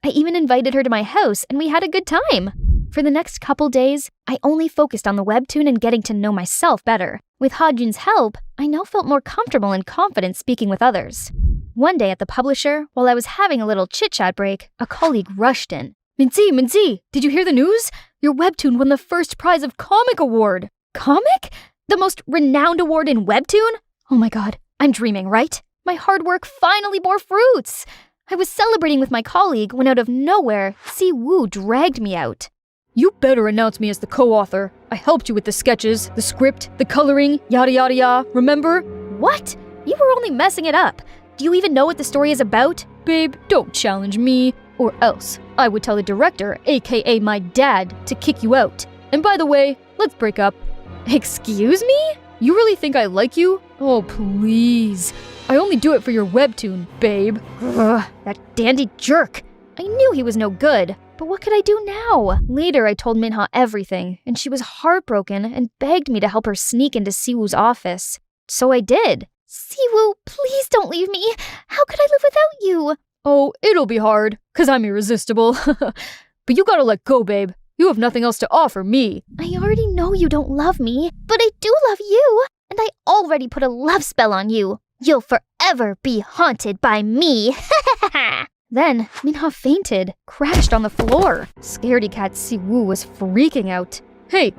I even invited her to my house and we had a good time. For the next couple days, I only focused on the webtoon and getting to know myself better. With Hajun's help, I now felt more comfortable and confident speaking with others. One day at the publisher, while I was having a little chit-chat break, a colleague rushed in. Minzy, did you hear the news? Your webtoon won the first prize of Comic Award. Comic? The most renowned award in webtoon? Oh my god, I'm dreaming, right? My hard work finally bore fruits. I was celebrating with my colleague when out of nowhere, Si-woo dragged me out. You better announce me as the co-author. I helped you with the sketches, the script, the coloring, yada yada yada, remember? What? You were only messing it up. Do you even know what the story is about? Babe, don't challenge me, or else I would tell the director, aka my dad, to kick you out. And by the way, let's break up. Excuse me? You really think I like you? Oh, please. I only do it for your webtoon, babe. Ugh, that dandy jerk. I knew he was no good, but what could I do now? Later, I told Minha everything, and she was heartbroken and begged me to help her sneak into Si-woo's office. So I did. Si-woo, please don't leave me. How could I live without you? Oh, it'll be hard, 'cause I'm irresistible. But you gotta let go, babe. You have nothing else to offer me. I already know you don't love me, but I do love you, and I already put a love spell on you. You'll forever be haunted by me. Then, Minha fainted, crashed on the floor. Scaredy cat Siwoo was freaking out. Hey,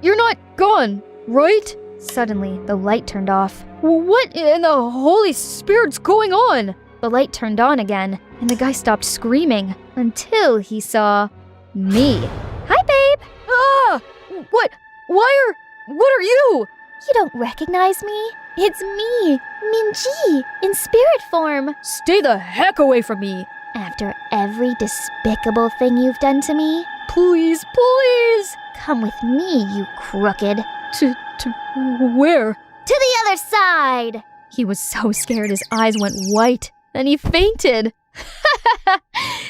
you're not gone, right? Suddenly, the light turned off. What in the Holy Spirit's going on? The light turned on again, and the guy stopped screaming until he saw me. Hi, babe. Ah! What are you? You don't recognize me? It's me, Minji, in spirit form. Stay the heck away from me. After every despicable thing you've done to me, Please. come with me, you crooked. To where? To the other side! He was so scared his eyes went white. Then he fainted.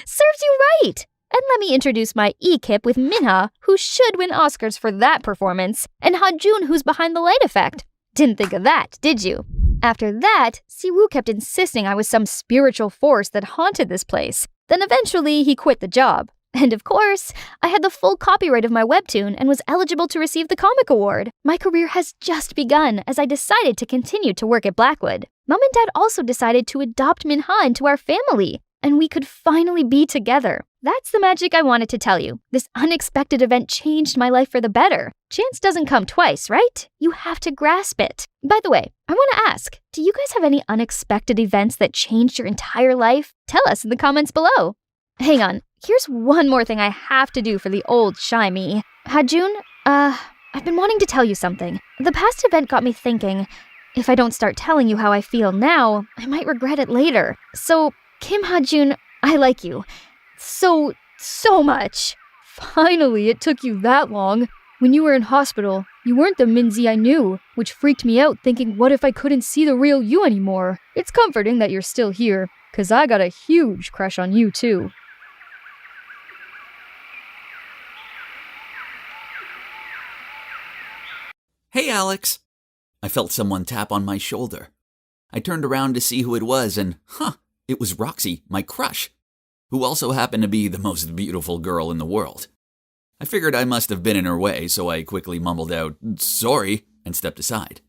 Serves you right! And let me introduce my E-Kip with Minha, who should win Oscars for that performance, and Hajun, who's behind the light effect. Didn't think of that, did you? After that, Siwoo kept insisting I was some spiritual force that haunted this place. Then eventually, he quit the job. And of course, I had the full copyright of my webtoon and was eligible to receive the Comic Award. My career has just begun as I decided to continue to work at Blackwood. Mom and Dad also decided to adopt Minha into our family, and we could finally be together. That's the magic I wanted to tell you. This unexpected event changed my life for the better. Chance doesn't come twice, right? You have to grasp it. By the way, I want to ask, do you guys have any unexpected events that changed your entire life? Tell us in the comments below. Hang on, here's one more thing I have to do for the old shy me. Hajun, I've been wanting to tell you something. The past event got me thinking, if I don't start telling you how I feel now, I might regret it later. So, Kim Hajun, I like you. So much. Finally, it took you that long. When you were in hospital, you weren't the Minzy I knew, which freaked me out thinking what if I couldn't see the real you anymore. It's comforting that you're still here, 'cause I got a huge crush on you too. Hey, Alex! I felt someone tap on my shoulder. I turned around to see who it was and, it was Roxy, my crush, who also happened to be the most beautiful girl in the world. I figured I must have been in her way, so I quickly mumbled out, "Sorry," and stepped aside.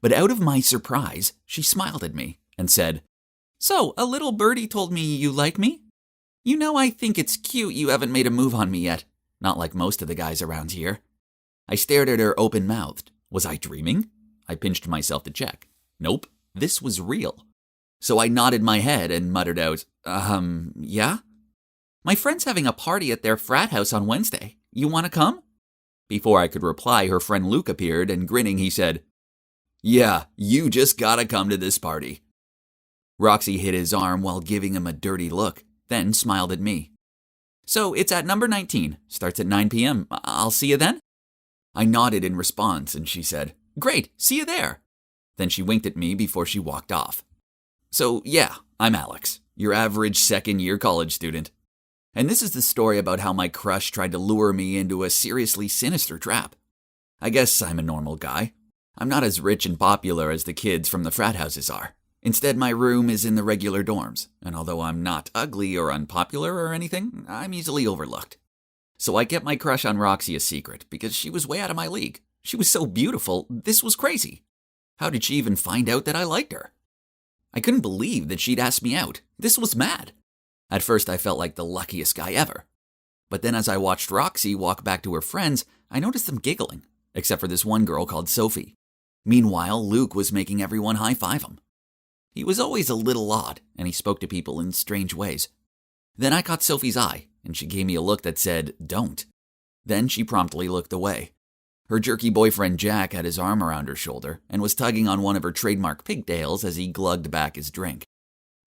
But out of my surprise, she smiled at me and said, "So, a little birdie told me you like me? You know, I think it's cute you haven't made a move on me yet, not like most of the guys around here." I stared at her open-mouthed. Was I dreaming? I pinched myself to check. Nope, this was real. So I nodded my head and muttered out, yeah? My friend's having a party at their frat house on Wednesday. You want to come? Before I could reply, her friend Luke appeared, and grinning, he said, "Yeah, you just gotta come to this party." Roxy hit his arm while giving him a dirty look, then smiled at me. "So it's at number 19, starts at 9 p.m. I'll see you then?" I nodded in response, and she said, "Great, see you there." Then she winked at me before she walked off. So yeah, I'm Alex, your average second-year college student. And this is the story about how my crush tried to lure me into a seriously sinister trap. I guess I'm a normal guy. I'm not as rich and popular as the kids from the frat houses are. Instead, my room is in the regular dorms, and although I'm not ugly or unpopular or anything, I'm easily overlooked. So I kept my crush on Roxy a secret because she was way out of my league. She was so beautiful, this was crazy. How did she even find out that I liked her? I couldn't believe that she'd asked me out. This was mad. At first, I felt like the luckiest guy ever. But then as I watched Roxy walk back to her friends, I noticed them giggling, except for this one girl called Sophie. Meanwhile, Luke was making everyone high-five him. He was always a little odd, and he spoke to people in strange ways. Then I caught Sophie's eye, and she gave me a look that said, "Don't." Then she promptly looked away. Her jerky boyfriend Jack had his arm around her shoulder and was tugging on one of her trademark pigtails as he glugged back his drink.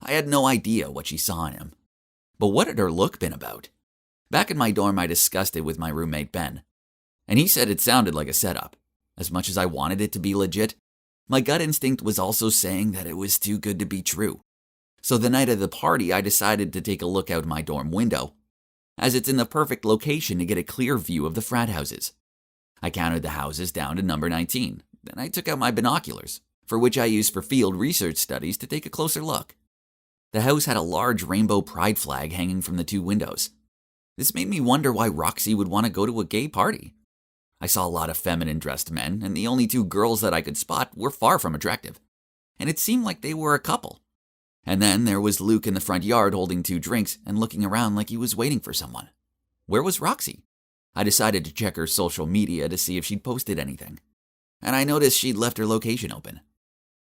I had no idea what she saw in him. But what had her look been about? Back in my dorm, I discussed it with my roommate Ben, and he said it sounded like a setup. As much as I wanted it to be legit, my gut instinct was also saying that it was too good to be true. So the night of the party, I decided to take a look out my dorm window, as it's in the perfect location to get a clear view of the frat houses. I counted the houses down to number 19. Then I took out my binoculars, for which I used for field research studies, to take a closer look. The house had a large rainbow pride flag hanging from the two windows. This made me wonder why Roxy would want to go to a gay party. I saw a lot of feminine-dressed men, and the only two girls that I could spot were far from attractive. And it seemed like they were a couple. And then there was Luke in the front yard holding 2 drinks and looking around like he was waiting for someone. Where was Roxy? I decided to check her social media to see if she'd posted anything. And I noticed she'd left her location open.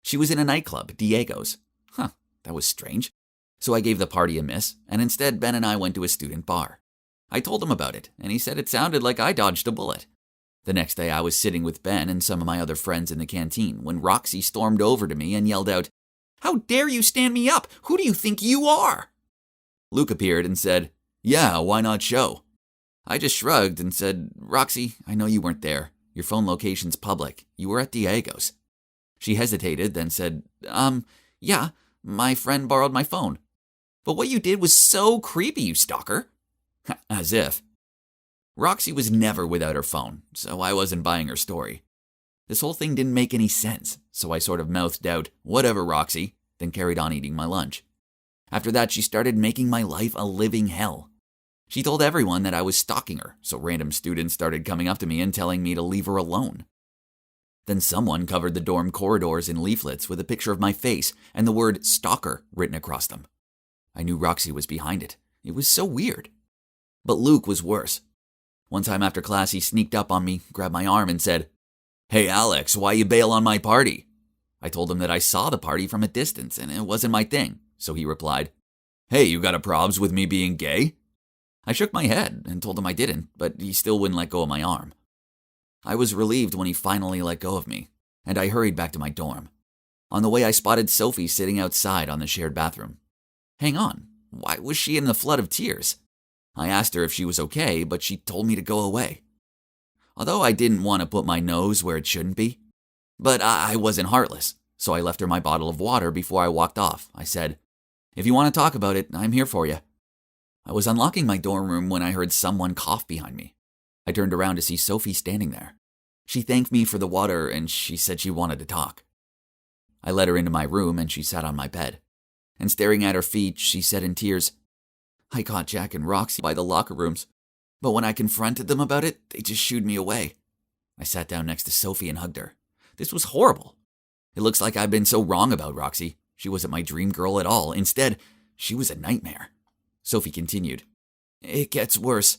She was in a nightclub, Diego's. That was strange. So I gave the party a miss, and instead Ben and I went to a student bar. I told him about it, and he said it sounded like I dodged a bullet. The next day I was sitting with Ben and some of my other friends in the canteen when Roxy stormed over to me and yelled out, "How dare you stand me up? Who do you think you are?" Luke appeared and said, "Yeah, why not show?" I just shrugged and said, "Roxy, I know you weren't there. Your phone location's public. You were at Diego's." She hesitated, then said, Yeah, my friend borrowed my phone. But what you did was so creepy, you stalker." As if. Roxy was never without her phone, so I wasn't buying her story. This whole thing didn't make any sense, so I sort of mouthed out, "Whatever, Roxy," then carried on eating my lunch. After that, she started making my life a living hell. She told everyone that I was stalking her, so random students started coming up to me and telling me to leave her alone. Then someone covered the dorm corridors in leaflets with a picture of my face and the word stalker written across them. I knew Roxy was behind it. It was so weird. But Luke was worse. One time after class, he sneaked up on me, grabbed my arm, and said, "Hey Alex, why you bail on my party?" I told him that I saw the party from a distance and it wasn't my thing, so he replied, "Hey, you got a probs with me being gay?" I shook my head and told him I didn't, but he still wouldn't let go of my arm. I was relieved when he finally let go of me, and I hurried back to my dorm. On the way, I spotted Sophie sitting outside on the shared bathroom. Hang on, why was she in a flood of tears? I asked her if she was okay, but she told me to go away. Although I didn't want to put my nose where it shouldn't be. But I wasn't heartless, so I left her my bottle of water before I walked off. I said, "If you want to talk about it, I'm here for you." I was unlocking my dorm room when I heard someone cough behind me. I turned around to see Sophie standing there. She thanked me for the water and she said she wanted to talk. I led her into my room and she sat on my bed. And staring at her feet, she said in tears, "I caught Jack and Roxy by the locker rooms, but when I confronted them about it, they just shooed me away." I sat down next to Sophie and hugged her. This was horrible. It looks like I've been so wrong about Roxy. She wasn't my dream girl at all. Instead, she was a nightmare. Sophie continued, "It gets worse.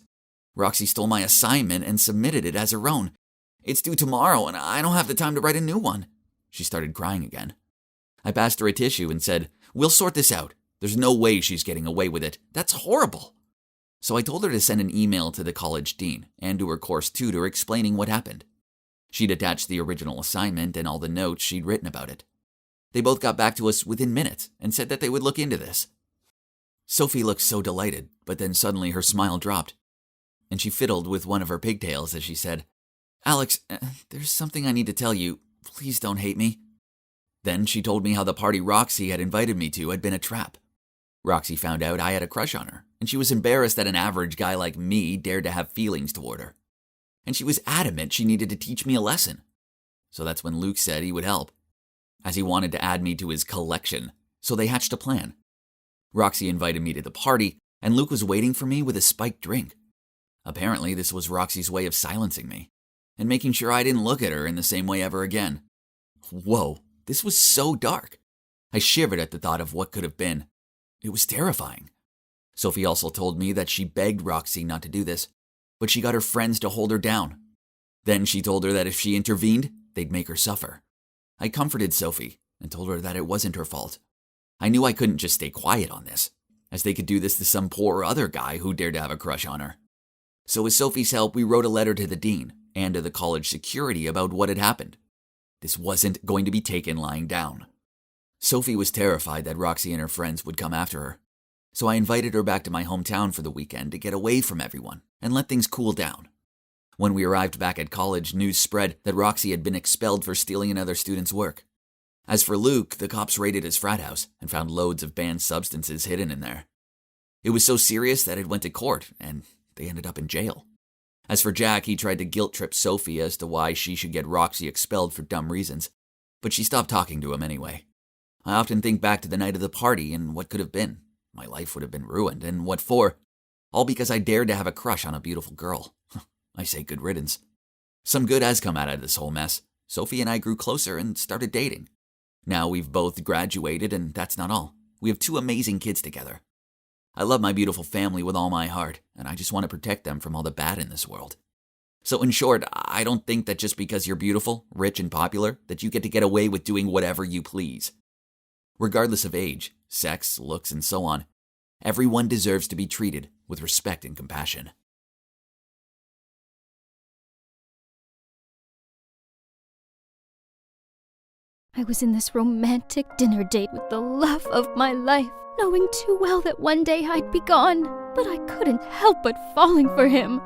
Roxy stole my assignment and submitted it as her own. It's due tomorrow and I don't have the time to write a new one." She started crying again. I passed her a tissue and said, "We'll sort this out. There's no way she's getting away with it. That's horrible." So I told her to send an email to the college dean and to her course tutor explaining what happened. She'd attached the original assignment and all the notes she'd written about it. They both got back to us within minutes and said that they would look into this. Sophie looked so delighted, but then suddenly her smile dropped, and she fiddled with one of her pigtails as she said, "Alex, there's something I need to tell you. Please don't hate me." Then she told me how the party Roxy had invited me to had been a trap. Roxy found out I had a crush on her, and she was embarrassed that an average guy like me dared to have feelings toward her. And she was adamant she needed to teach me a lesson. So that's when Luke said he would help, as he wanted to add me to his collection, so they hatched a plan. Roxy invited me to the party, and Luke was waiting for me with a spiked drink. Apparently, this was Roxy's way of silencing me, and making sure I didn't look at her in the same way ever again. Whoa, this was so dark. I shivered at the thought of what could have been. It was terrifying. Sophie also told me that she begged Roxy not to do this, but she got her friends to hold her down. Then she told her that if she intervened, they'd make her suffer. I comforted Sophie and told her that it wasn't her fault. I knew I couldn't just stay quiet on this, as they could do this to some poor other guy who dared to have a crush on her. So with Sophie's help, we wrote a letter to the dean and to the college security about what had happened. This wasn't going to be taken lying down. Sophie was terrified that Roxy and her friends would come after her, so I invited her back to my hometown for the weekend to get away from everyone and let things cool down. When we arrived back at college, news spread that Roxy had been expelled for stealing another student's work. As for Luke, the cops raided his frat house and found loads of banned substances hidden in there. It was so serious that it went to court, and they ended up in jail. As for Jack, he tried to guilt-trip Sophie as to why she should get Roxy expelled for dumb reasons, but she stopped talking to him anyway. I often think back to the night of the party and what could have been. My life would have been ruined, and what for? All because I dared to have a crush on a beautiful girl. I say good riddance. Some good has come out of this whole mess. Sophie and I grew closer and started dating. Now we've both graduated, and that's not all. We have 2 amazing kids together. I love my beautiful family with all my heart, and I just want to protect them from all the bad in this world. So in short, I don't think that just because you're beautiful, rich, and popular, that you get to get away with doing whatever you please. Regardless of age, sex, looks, and so on, everyone deserves to be treated with respect and compassion. I was in this romantic dinner date with the love of my life, knowing too well that one day I'd be gone, but I couldn't help but falling for him.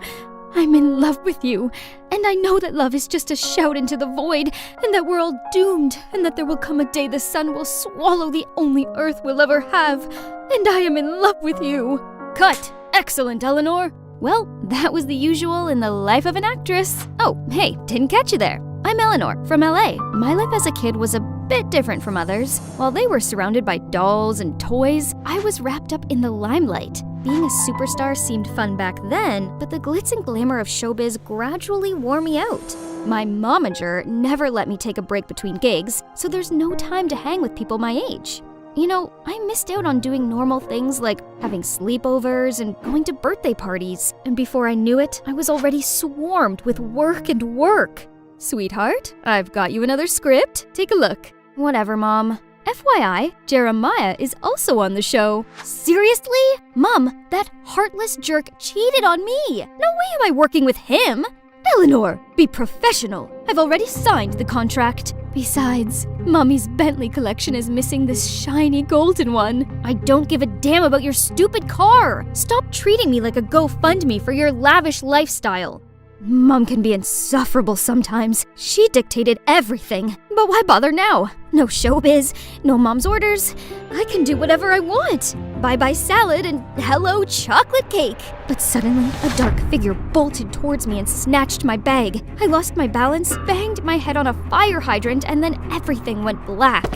I'm in love with you, and I know that love is just a shout into the void, and that we're all doomed, and that there will come a day the sun will swallow the only earth we'll ever have, and I am in love with you. Cut! Excellent, Eleanor! Well, that was the usual in the life of an actress. Oh, hey, didn't catch you there. I'm Eleanor, from LA. My life as a kid was a bit different from others. While they were surrounded by dolls and toys, I was wrapped up in the limelight. Being a superstar seemed fun back then, but the glitz and glamour of showbiz gradually wore me out. My momager never let me take a break between gigs, so there's no time to hang with people my age. You know, I missed out on doing normal things like having sleepovers and going to birthday parties, and before I knew it, I was already swarmed with work and work. Sweetheart, I've got you another script. Take a look. Whatever, Mom. FYI, Jeremiah is also on the show. Seriously? Mom, that heartless jerk cheated on me. No way am I working with him. Eleanor, be professional. I've already signed the contract. Besides, Mommy's Bentley collection is missing this shiny golden one. I don't give a damn about your stupid car. Stop treating me like a GoFundMe for your lavish lifestyle. Mom can be insufferable sometimes. She dictated everything. But why bother now? No showbiz, no Mom's orders. I can do whatever I want. Bye-bye salad and hello chocolate cake. But suddenly, a dark figure bolted towards me and snatched my bag. I lost my balance, banged my head on a fire hydrant, and then everything went black.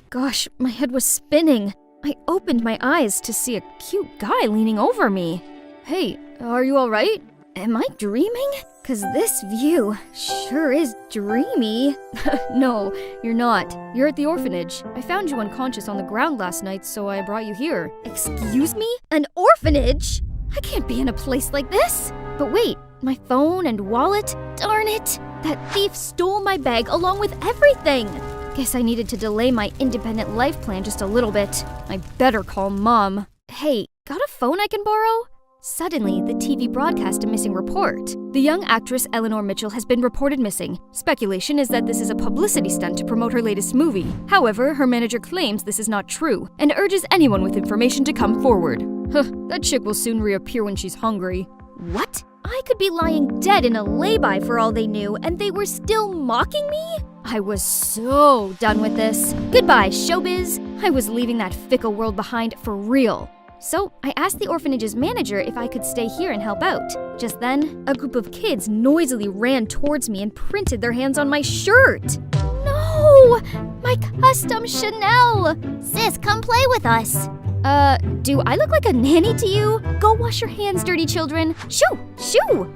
Gosh, my head was spinning. I opened my eyes to see a cute guy leaning over me. Hey, are you alright? Am I dreaming? 'Cause this view sure is dreamy. No, you're not. You're at the orphanage. I found you unconscious on the ground last night, so I brought you here. Excuse me? An orphanage? I can't be in a place like this. But wait, my phone and wallet? Darn it! That thief stole my bag along with everything. Guess I needed to delay my independent life plan just a little bit. I better call Mom. Hey, got a phone I can borrow? Suddenly, the TV broadcast a missing report. The young actress Eleanor Mitchell has been reported missing. Speculation is that this is a publicity stunt to promote her latest movie. However, her manager claims this is not true and urges anyone with information to come forward. That chick will soon reappear when she's hungry. What? I could be lying dead in a lay-by for all they knew, and they were still mocking me? I was so done with this. Goodbye, showbiz. I was leaving that fickle world behind for real. So I asked the orphanage's manager if I could stay here and help out. Just then, a group of kids noisily ran towards me and printed their hands on my shirt. No! My custom Chanel! Sis, come play with us. Do I look like a nanny to you? Go wash your hands, dirty children. Shoo! Shoo!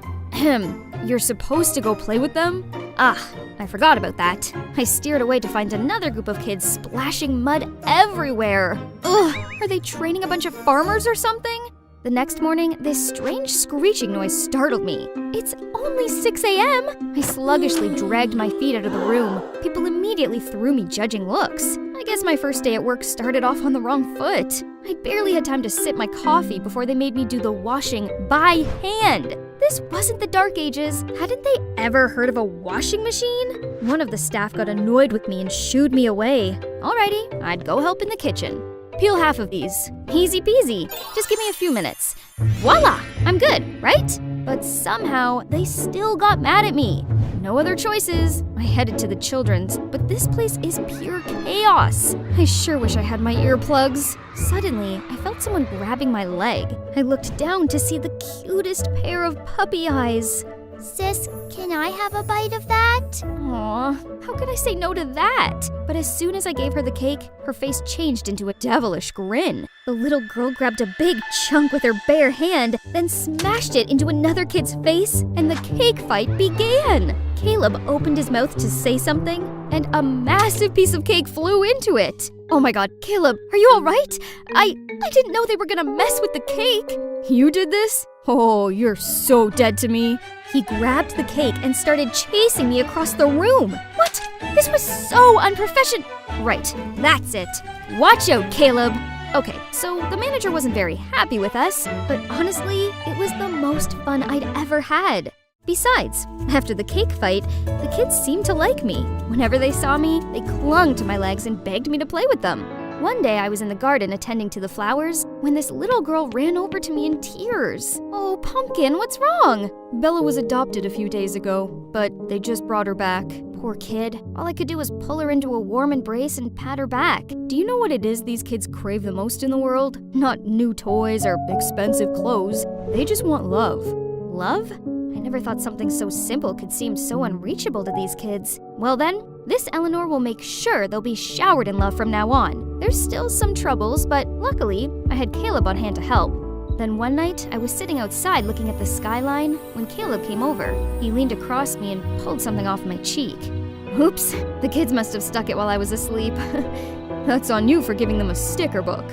You're supposed to go play with them? Ah, I forgot about that. I steered away to find another group of kids splashing mud everywhere. Ugh, are they training a bunch of farmers or something? The next morning, this strange screeching noise startled me. It's only 6 a.m. I sluggishly dragged my feet out of the room. People immediately threw me judging looks. I guess my first day at work started off on the wrong foot. I barely had time to sip my coffee before they made me do the washing by hand. This wasn't the Dark Ages. Hadn't they ever heard of a washing machine? One of the staff got annoyed with me and shooed me away. Alrighty, I'd go help in the kitchen. Peel half of these. Easy peasy. Just give me a few minutes. Voila! I'm good, right? But somehow, they still got mad at me. No other choices. I headed to the children's, but this place is pure chaos. I sure wish I had my earplugs. Suddenly, I felt someone grabbing my leg. I looked down to see the cutest pair of puppy eyes. Sis, can I have a bite of that? Aw, how could I say no to that? But as soon as I gave her the cake, her face changed into a devilish grin. The little girl grabbed a big chunk with her bare hand, then smashed it into another kid's face, and the cake fight began. Caleb opened his mouth to say something, and a massive piece of cake flew into it. Oh my god, Caleb, are you alright? I didn't know they were gonna mess with the cake. You did this? Oh, you're so dead to me. He grabbed the cake and started chasing me across the room. What? This was so unprofessional. Right, that's it. Watch out, Caleb. Okay, so the manager wasn't very happy with us, but honestly, it was the most fun I'd ever had. Besides, after the cake fight, the kids seemed to like me. Whenever they saw me, they clung to my legs and begged me to play with them. One day I was in the garden attending to the flowers when this little girl ran over to me in tears. Oh, Pumpkin, what's wrong? Bella was adopted a few days ago, but they just brought her back. Poor kid. All I could do was pull her into a warm embrace and pat her back. Do you know what it is these kids crave the most in the world? Not new toys or expensive clothes. They just want love. Love? I never thought something so simple could seem so unreachable to these kids. Well then, this Eleanor will make sure they'll be showered in love from now on. There's still some troubles, but luckily, I had Caleb on hand to help. Then one night, I was sitting outside looking at the skyline when Caleb came over. He leaned across me and pulled something off my cheek. Oops, the kids must have stuck it while I was asleep. That's on you for giving them a sticker book.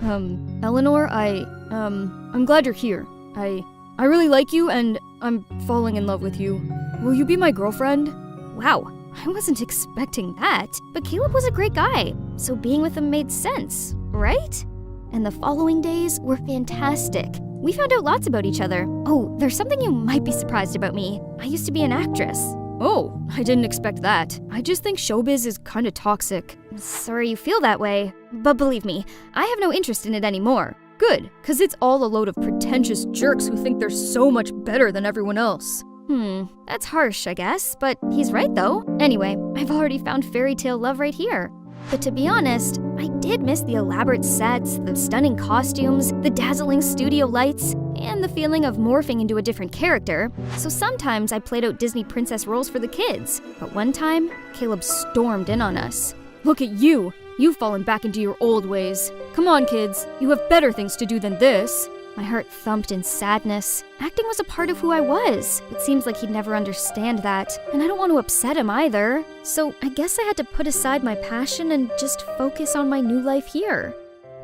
Eleanor, I'm glad you're here. I really like you and I'm falling in love with you. Will you be my girlfriend? Wow, I wasn't expecting that, but Caleb was a great guy, so being with him made sense, right? And the following days were fantastic. We found out lots about each other. Oh, there's something you might be surprised about me. I used to be an actress. Oh, I didn't expect that. I just think showbiz is kinda toxic. Sorry you feel that way, but believe me, I have no interest in it anymore. Good, 'cause it's all a load of pretentious jerks who think they're so much better than everyone else. That's harsh, I guess, but he's right though. Anyway, I've already found fairy tale love right here. But to be honest, I did miss the elaborate sets, the stunning costumes, the dazzling studio lights, and the feeling of morphing into a different character. So sometimes I played out Disney princess roles for the kids. But one time, Caleb stormed in on us. Look at you! You've fallen back into your old ways. Come on, kids. You have better things to do than this. My heart thumped in sadness. Acting was a part of who I was. It seems like he'd never understand that, and I don't want to upset him either. So I guess I had to put aside my passion and just focus on my new life here.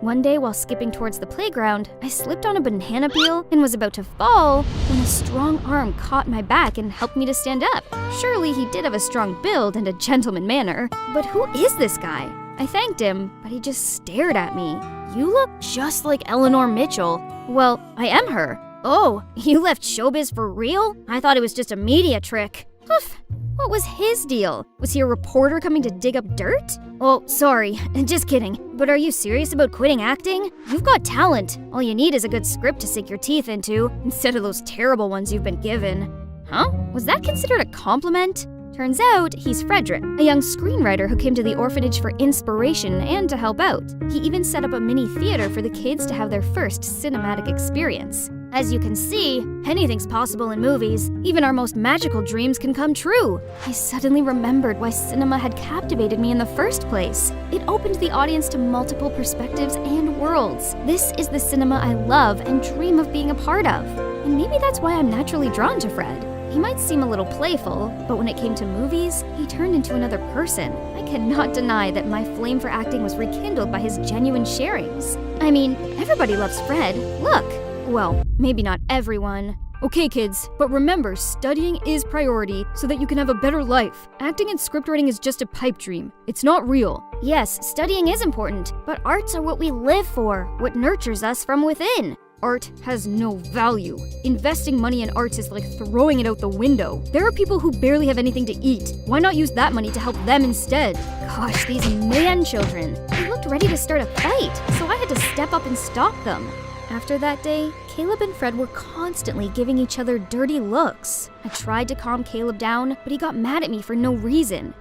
One day while skipping towards the playground, I slipped on a banana peel and was about to fall when a strong arm caught my back and helped me to stand up. Surely he did have a strong build and a gentleman manner, but who is this guy? I thanked him, but he just stared at me. You look just like Eleanor Mitchell. Well, I am her. Oh, you left showbiz for real? I thought it was just a media trick. Oof. What was his deal? Was he a reporter coming to dig up dirt? Oh, sorry, just kidding. But are you serious about quitting acting? You've got talent. All you need is a good script to sink your teeth into, instead of those terrible ones you've been given. Huh? Was that considered a compliment? Turns out, he's Frederick, a young screenwriter who came to the orphanage for inspiration and to help out. He even set up a mini theater for the kids to have their first cinematic experience. As you can see, anything's possible in movies. Even our most magical dreams can come true. I suddenly remembered why cinema had captivated me in the first place. It opened the audience to multiple perspectives and worlds. This is the cinema I love and dream of being a part of. And maybe that's why I'm naturally drawn to Fred. He might seem a little playful, but when it came to movies, he turned into another person. I cannot deny that my flame for acting was rekindled by his genuine sharings. I mean, everybody loves Fred. Look. Well, maybe not everyone. Okay, kids, but remember, studying is priority so that you can have a better life. Acting and scriptwriting is just a pipe dream. It's not real. Yes, studying is important, but arts are what we live for, what nurtures us from within. Art has no value. Investing money in arts is like throwing it out the window. There are people who barely have anything to eat. Why not use that money to help them instead? Gosh, these man children. They looked ready to start a fight, so I had to step up and stop them. After that day, Caleb and Fred were constantly giving each other dirty looks. I tried to calm Caleb down, but he got mad at me for no reason.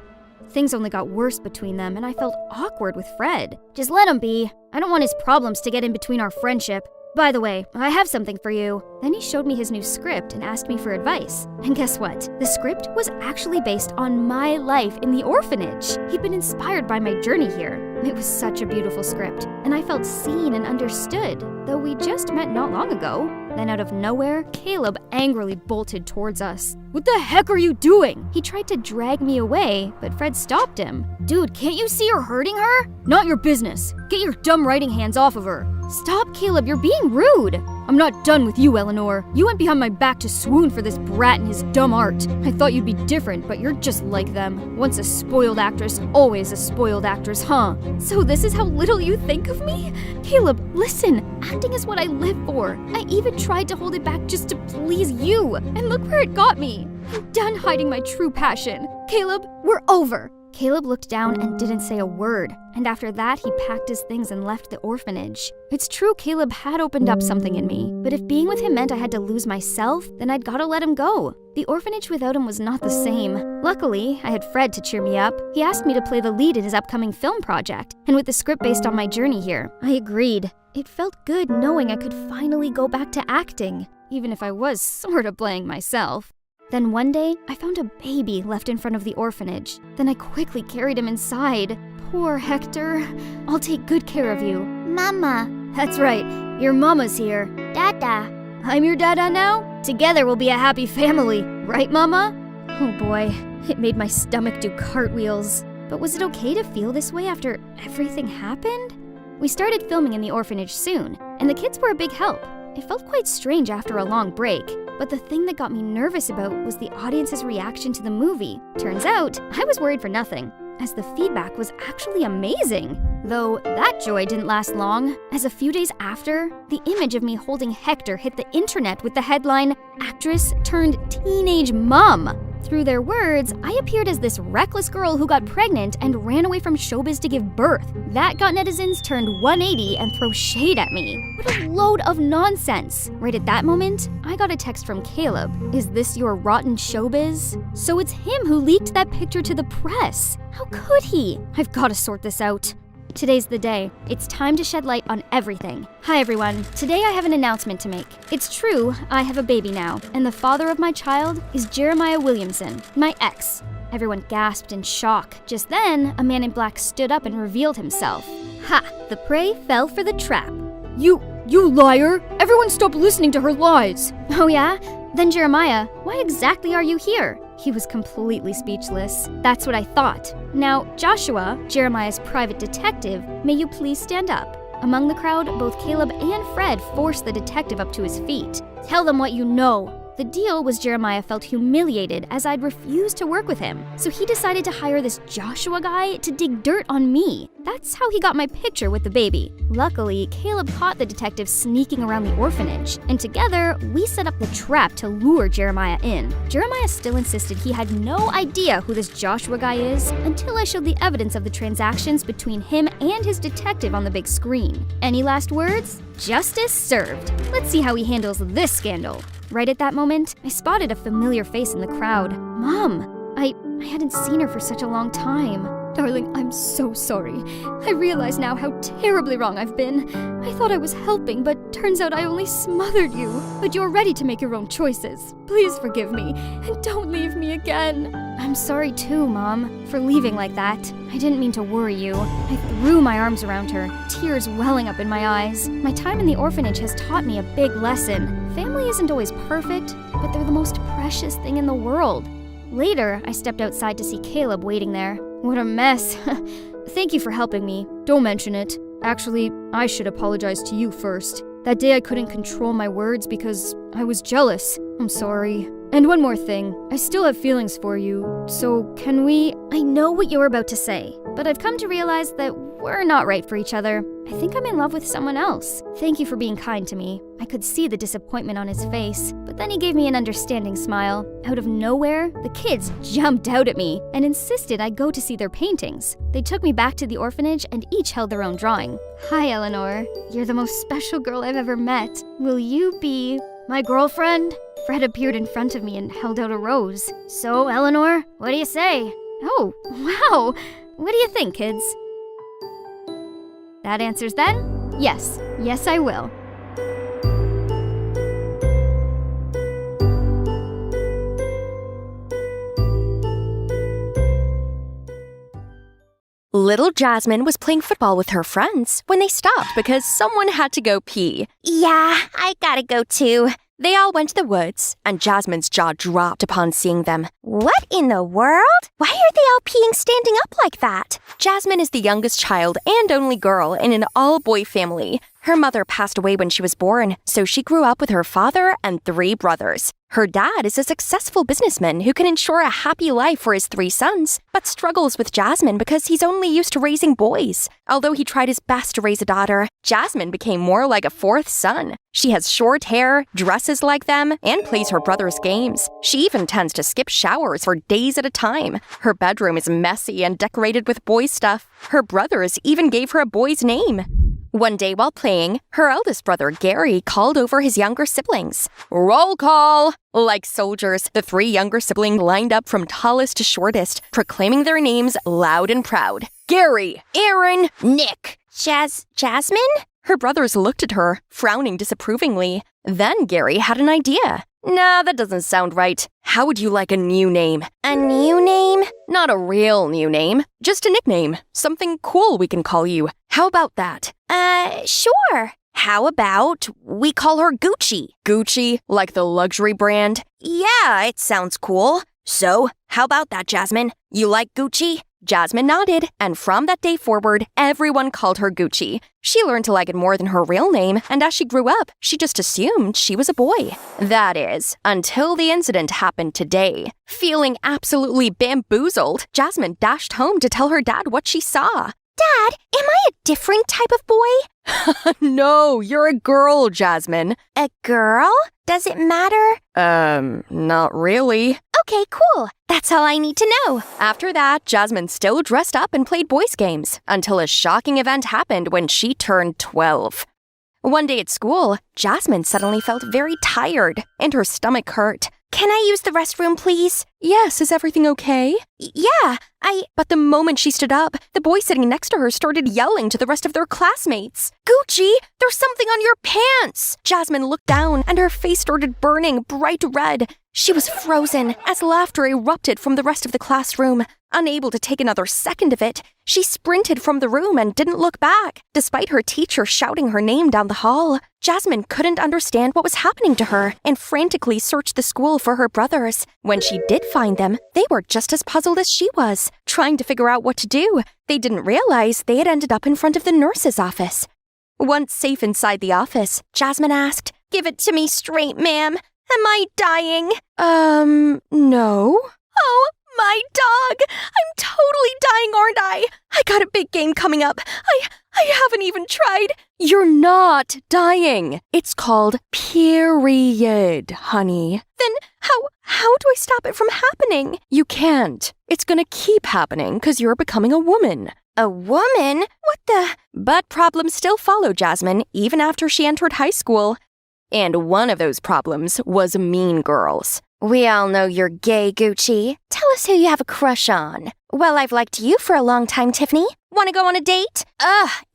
Things only got worse between them, and I felt awkward with Fred. Just let him be. I don't want his problems to get in between our friendship. By the way, I have something for you. Then he showed me his new script and asked me for advice. And guess what? The script was actually based on my life in the orphanage. He'd been inspired by my journey here. It was such a beautiful script, and I felt seen and understood, though we just met not long ago. Then out of nowhere, Caleb angrily bolted towards us. What the heck are you doing? He tried to drag me away, but Fred stopped him. Dude, can't you see you're hurting her? Not your business. Get your dumb writing hands off of her. Stop, Caleb, you're being rude. I'm not done with you, Eleanor. You went behind my back to swoon for this brat and his dumb art. I thought you'd be different, but you're just like them. Once a spoiled actress, always a spoiled actress, huh? So this is how little you think of me? Caleb, listen, acting is what I live for. I even tried to hold it back just to please you, and look where it got me. I'm done hiding my true passion. Caleb, we're over. Caleb looked down and didn't say a word, and after that he packed his things and left the orphanage. It's true Caleb had opened up something in me, but if being with him meant I had to lose myself, then I'd gotta let him go. The orphanage without him was not the same. Luckily, I had Fred to cheer me up. He asked me to play the lead in his upcoming film project, and with the script based on my journey here, I agreed. It felt good knowing I could finally go back to acting, even if I was sorta playing myself. Then one day, I found a baby left in front of the orphanage. Then I quickly carried him inside. Poor Hector. I'll take good care of you. Mama. That's right, your mama's here. Dada. I'm your dada now? Together we'll be a happy family, right, Mama? Oh boy, it made my stomach do cartwheels. But was it okay to feel this way after everything happened? We started filming in the orphanage soon, and the kids were a big help. It felt quite strange after a long break, but the thing that got me nervous about was the audience's reaction to the movie. Turns out, I was worried for nothing, as the feedback was actually amazing. Though that joy didn't last long, as a few days after, the image of me holding Hector hit the internet with the headline, "Actress turned teenage mom." Through their words, I appeared as this reckless girl who got pregnant and ran away from showbiz to give birth. That got netizens turned 180 and throw shade at me. What a load of nonsense. Right at that moment, I got a text from Caleb. Is this your rotten showbiz? So it's him who leaked that picture to the press. How could he? I've got to sort this out. Today's the day. It's time to shed light on everything. Hi everyone. Today I have an announcement to make. It's true, I have a baby now, and the father of my child is Jeremiah Williamson, my ex. Everyone gasped in shock. Just then, a man in black stood up and revealed himself. Ha! The prey fell for the trap. You liar! Everyone stop listening to her lies! Oh yeah? Then Jeremiah, why exactly are you here? He was completely speechless. That's what I thought. Now, Joshua, Jeremiah's private detective, may you please stand up? Among the crowd, both Caleb and Fred forced the detective up to his feet. Tell them what you know. The deal was Jeremiah felt humiliated as I'd refused to work with him, so he decided to hire this Joshua guy to dig dirt on me. That's how he got my picture with the baby. Luckily, Caleb caught the detective sneaking around the orphanage, and together, we set up the trap to lure Jeremiah in. Jeremiah still insisted he had no idea who this Joshua guy is until I showed the evidence of the transactions between him and his detective on the big screen. Any last words? Justice served. Let's see how he handles this scandal. Right at that moment, I spotted a familiar face in the crowd. Mom! I hadn't seen her for such a long time. Darling, I'm so sorry. I realize now how terribly wrong I've been. I thought I was helping, but turns out I only smothered you. But you're ready to make your own choices. Please forgive me, and don't leave me again. I'm sorry too, Mom, for leaving like that. I didn't mean to worry you. I threw my arms around her, tears welling up in my eyes. My time in the orphanage has taught me a big lesson. Family isn't always perfect, but they're the most precious thing in the world. Later, I stepped outside to see Caleb waiting there. What a mess. Thank you for helping me. Don't mention it. Actually, I should apologize to you first. That day I couldn't control my words because I was jealous. I'm sorry. And one more thing. I still have feelings for you, so can we... I know what you're about to say, but I've come to realize that we're not right for each other. I think I'm in love with someone else. Thank you for being kind to me. I could see the disappointment on his face, but then he gave me an understanding smile. Out of nowhere, the kids jumped out at me and insisted I go to see their paintings. They took me back to the orphanage and each held their own drawing. Hi, Eleanor. You're the most special girl I've ever met. Will you be my girlfriend? Fred appeared in front of me and held out a rose. So, Eleanor, what do you say? Oh, wow. What do you think, kids? That answers then? Yes. Yes, I will. Little Jasmine was playing football with her friends when they stopped because someone had to go pee. Yeah, I gotta go too. They all went to the woods, and Jasmine's jaw dropped upon seeing them. What in the world? Why are they all peeing standing up like that? Jasmine is the youngest child and only girl in an all-boy family. Her mother passed away when she was born, so she grew up with her father and 3 brothers. Her dad is a successful businessman who can ensure a happy life for his 3 sons, but struggles with Jasmine because he's only used to raising boys. Although he tried his best to raise a daughter, Jasmine became more like a 4th son. She has short hair, dresses like them, and plays her brother's games. She even tends to skip showers for days at a time. Her bedroom is messy and decorated with boy stuff. Her brothers even gave her a boy's name. One day while playing, her eldest brother, Gary, called over his younger siblings. Roll call! Like soldiers, the 3 younger siblings lined up from tallest to shortest, proclaiming their names loud and proud. Gary, Aaron, Nick. Jasmine? Her brothers looked at her, frowning disapprovingly. Then Gary had an idea. Nah, that doesn't sound right. How would you like a new name? A new name? Not a real new name, just a nickname. Something cool we can call you. How about that? Sure. How about we call her Gucci? Gucci, like the luxury brand? Yeah, it sounds cool. So, how about that, Jasmine? You like Gucci? Jasmine nodded, and from that day forward, everyone called her Gucci. She learned to like it more than her real name, and as she grew up, she just assumed she was a boy. That is, until the incident happened today. Feeling absolutely bamboozled, Jasmine dashed home to tell her dad what she saw. Dad, am I a different type of boy? No, you're a girl, Jasmine. A girl? Does it matter? Not really. Okay, cool. That's all I need to know. After that, Jasmine still dressed up and played boys' games until a shocking event happened when she turned 12. One day at school, Jasmine suddenly felt very tired and her stomach hurt. Can I use the restroom, please? Yes, is everything okay? Yeah, But the moment she stood up, the boy sitting next to her started yelling to the rest of their classmates. Gucci, there's something on your pants! Jasmine looked down and her face started burning bright red. She was frozen as laughter erupted from the rest of the classroom. Unable to take another second of it, she sprinted from the room and didn't look back, despite her teacher shouting her name down the hall. Jasmine couldn't understand what was happening to her and frantically searched the school for her brothers. When she did find them, they were just as puzzled as she was, trying to figure out what to do. They didn't realize they had ended up in front of the nurse's office. Once safe inside the office, Jasmine asked, give it to me straight, ma'am. Am I dying? No. Oh, my dog! I'm totally dying, aren't I? I got a big game coming up. I haven't even tried. You're not dying. It's called period, honey. Then how do I stop it from happening? You can't. It's gonna keep happening because you're becoming a woman. A woman? What the? But problems still followed Jasmine even after she entered high school. And one of those problems was mean girls. We all know you're gay, Gucci. Tell us who you have a crush on. Well, I've liked you for a long time, Tiffany. Want to go on a date?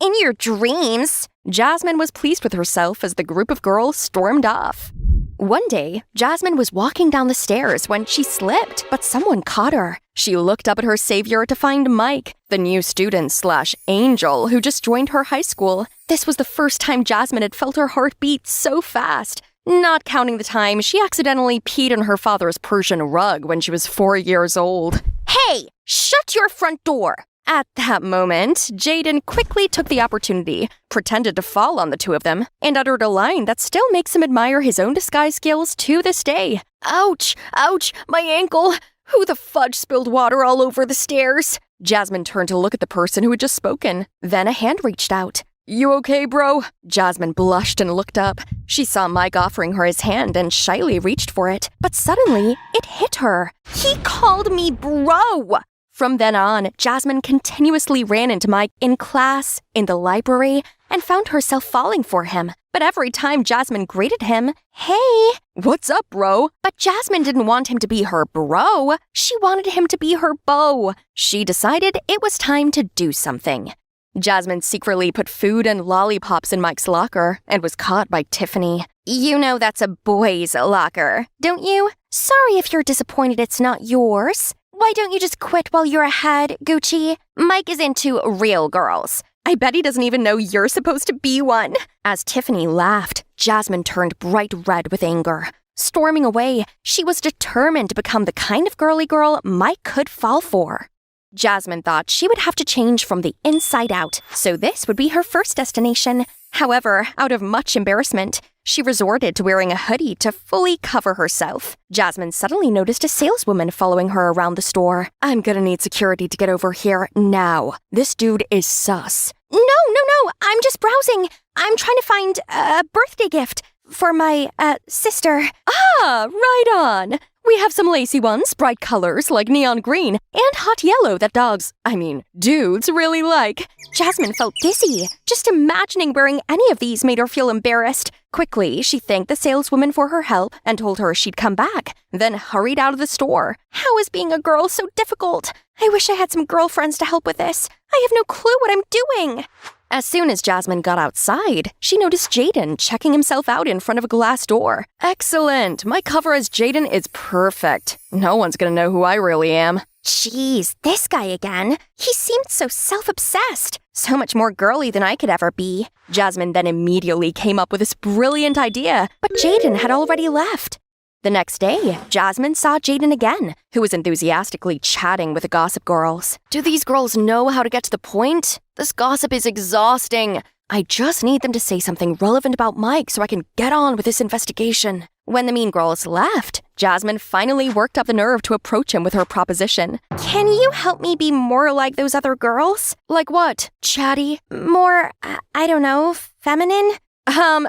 In your dreams. Jasmine was pleased with herself as the group of girls stormed off. One day, Jasmine was walking down the stairs when she slipped, but someone caught her. She looked up at her savior to find Mike, the new student/angel who just joined her high school. This was the first time Jasmine had felt her heart beat so fast. Not counting the time she accidentally peed on her father's Persian rug when she was 4 years old. Hey, shut your front door! At that moment, Jaden quickly took the opportunity, pretended to fall on the two of them, and uttered a line that still makes him admire his own disguise skills to this day. Ouch! Ouch! My ankle! Who the fudge spilled water all over the stairs? Jasmine turned to look at the person who had just spoken. Then a hand reached out. You okay, bro? Jasmine blushed and looked up. She saw Mike offering her his hand and shyly reached for it. But suddenly, it hit her. He called me bro! From then on, Jasmine continuously ran into Mike in class, in the library, and found herself falling for him. But every time Jasmine greeted him, hey, what's up, bro? But Jasmine didn't want him to be her bro. She wanted him to be her beau. She decided it was time to do something. Jasmine secretly put food and lollipops in Mike's locker and was caught by Tiffany. You know that's a boy's locker, don't you? Sorry if you're disappointed it's not yours. Why don't you just quit while you're ahead, Gucci? Mike is into real girls. I bet he doesn't even know you're supposed to be one. As Tiffany laughed, Jasmine turned bright red with anger. Storming away, she was determined to become the kind of girly girl Mike could fall for. Jasmine thought she would have to change from the inside out, so this would be her first destination. However, out of much embarrassment, she resorted to wearing a hoodie to fully cover herself. Jasmine suddenly noticed a saleswoman following her around the store. I'm gonna need security to get over here now. This dude is sus. No, I'm just browsing. I'm trying to find a birthday gift for my, sister. Ah, right on. We have some lacy ones, bright colors like neon green, and hot yellow that dudes really like. Jasmine felt dizzy. Just imagining wearing any of these made her feel embarrassed. Quickly, she thanked the saleswoman for her help and told her she'd come back, then hurried out of the store. How is being a girl so difficult? I wish I had some girlfriends to help with this. I have no clue what I'm doing. As soon as Jasmine got outside, she noticed Jaden checking himself out in front of a glass door. Excellent! My cover as Jaden is perfect. No one's gonna know who I really am. Jeez, this guy again. He seemed so self-obsessed. So much more girly than I could ever be. Jasmine then immediately came up with this brilliant idea, but Jaden had already left. The next day, Jasmine saw Jaden again, who was enthusiastically chatting with the gossip girls. Do these girls know how to get to the point? This gossip is exhausting. I just need them to say something relevant about Mike so I can get on with this investigation. When the mean girls left, Jasmine finally worked up the nerve to approach him with her proposition. Can you help me be more like those other girls? Like what? Chatty? More, I don't know, feminine?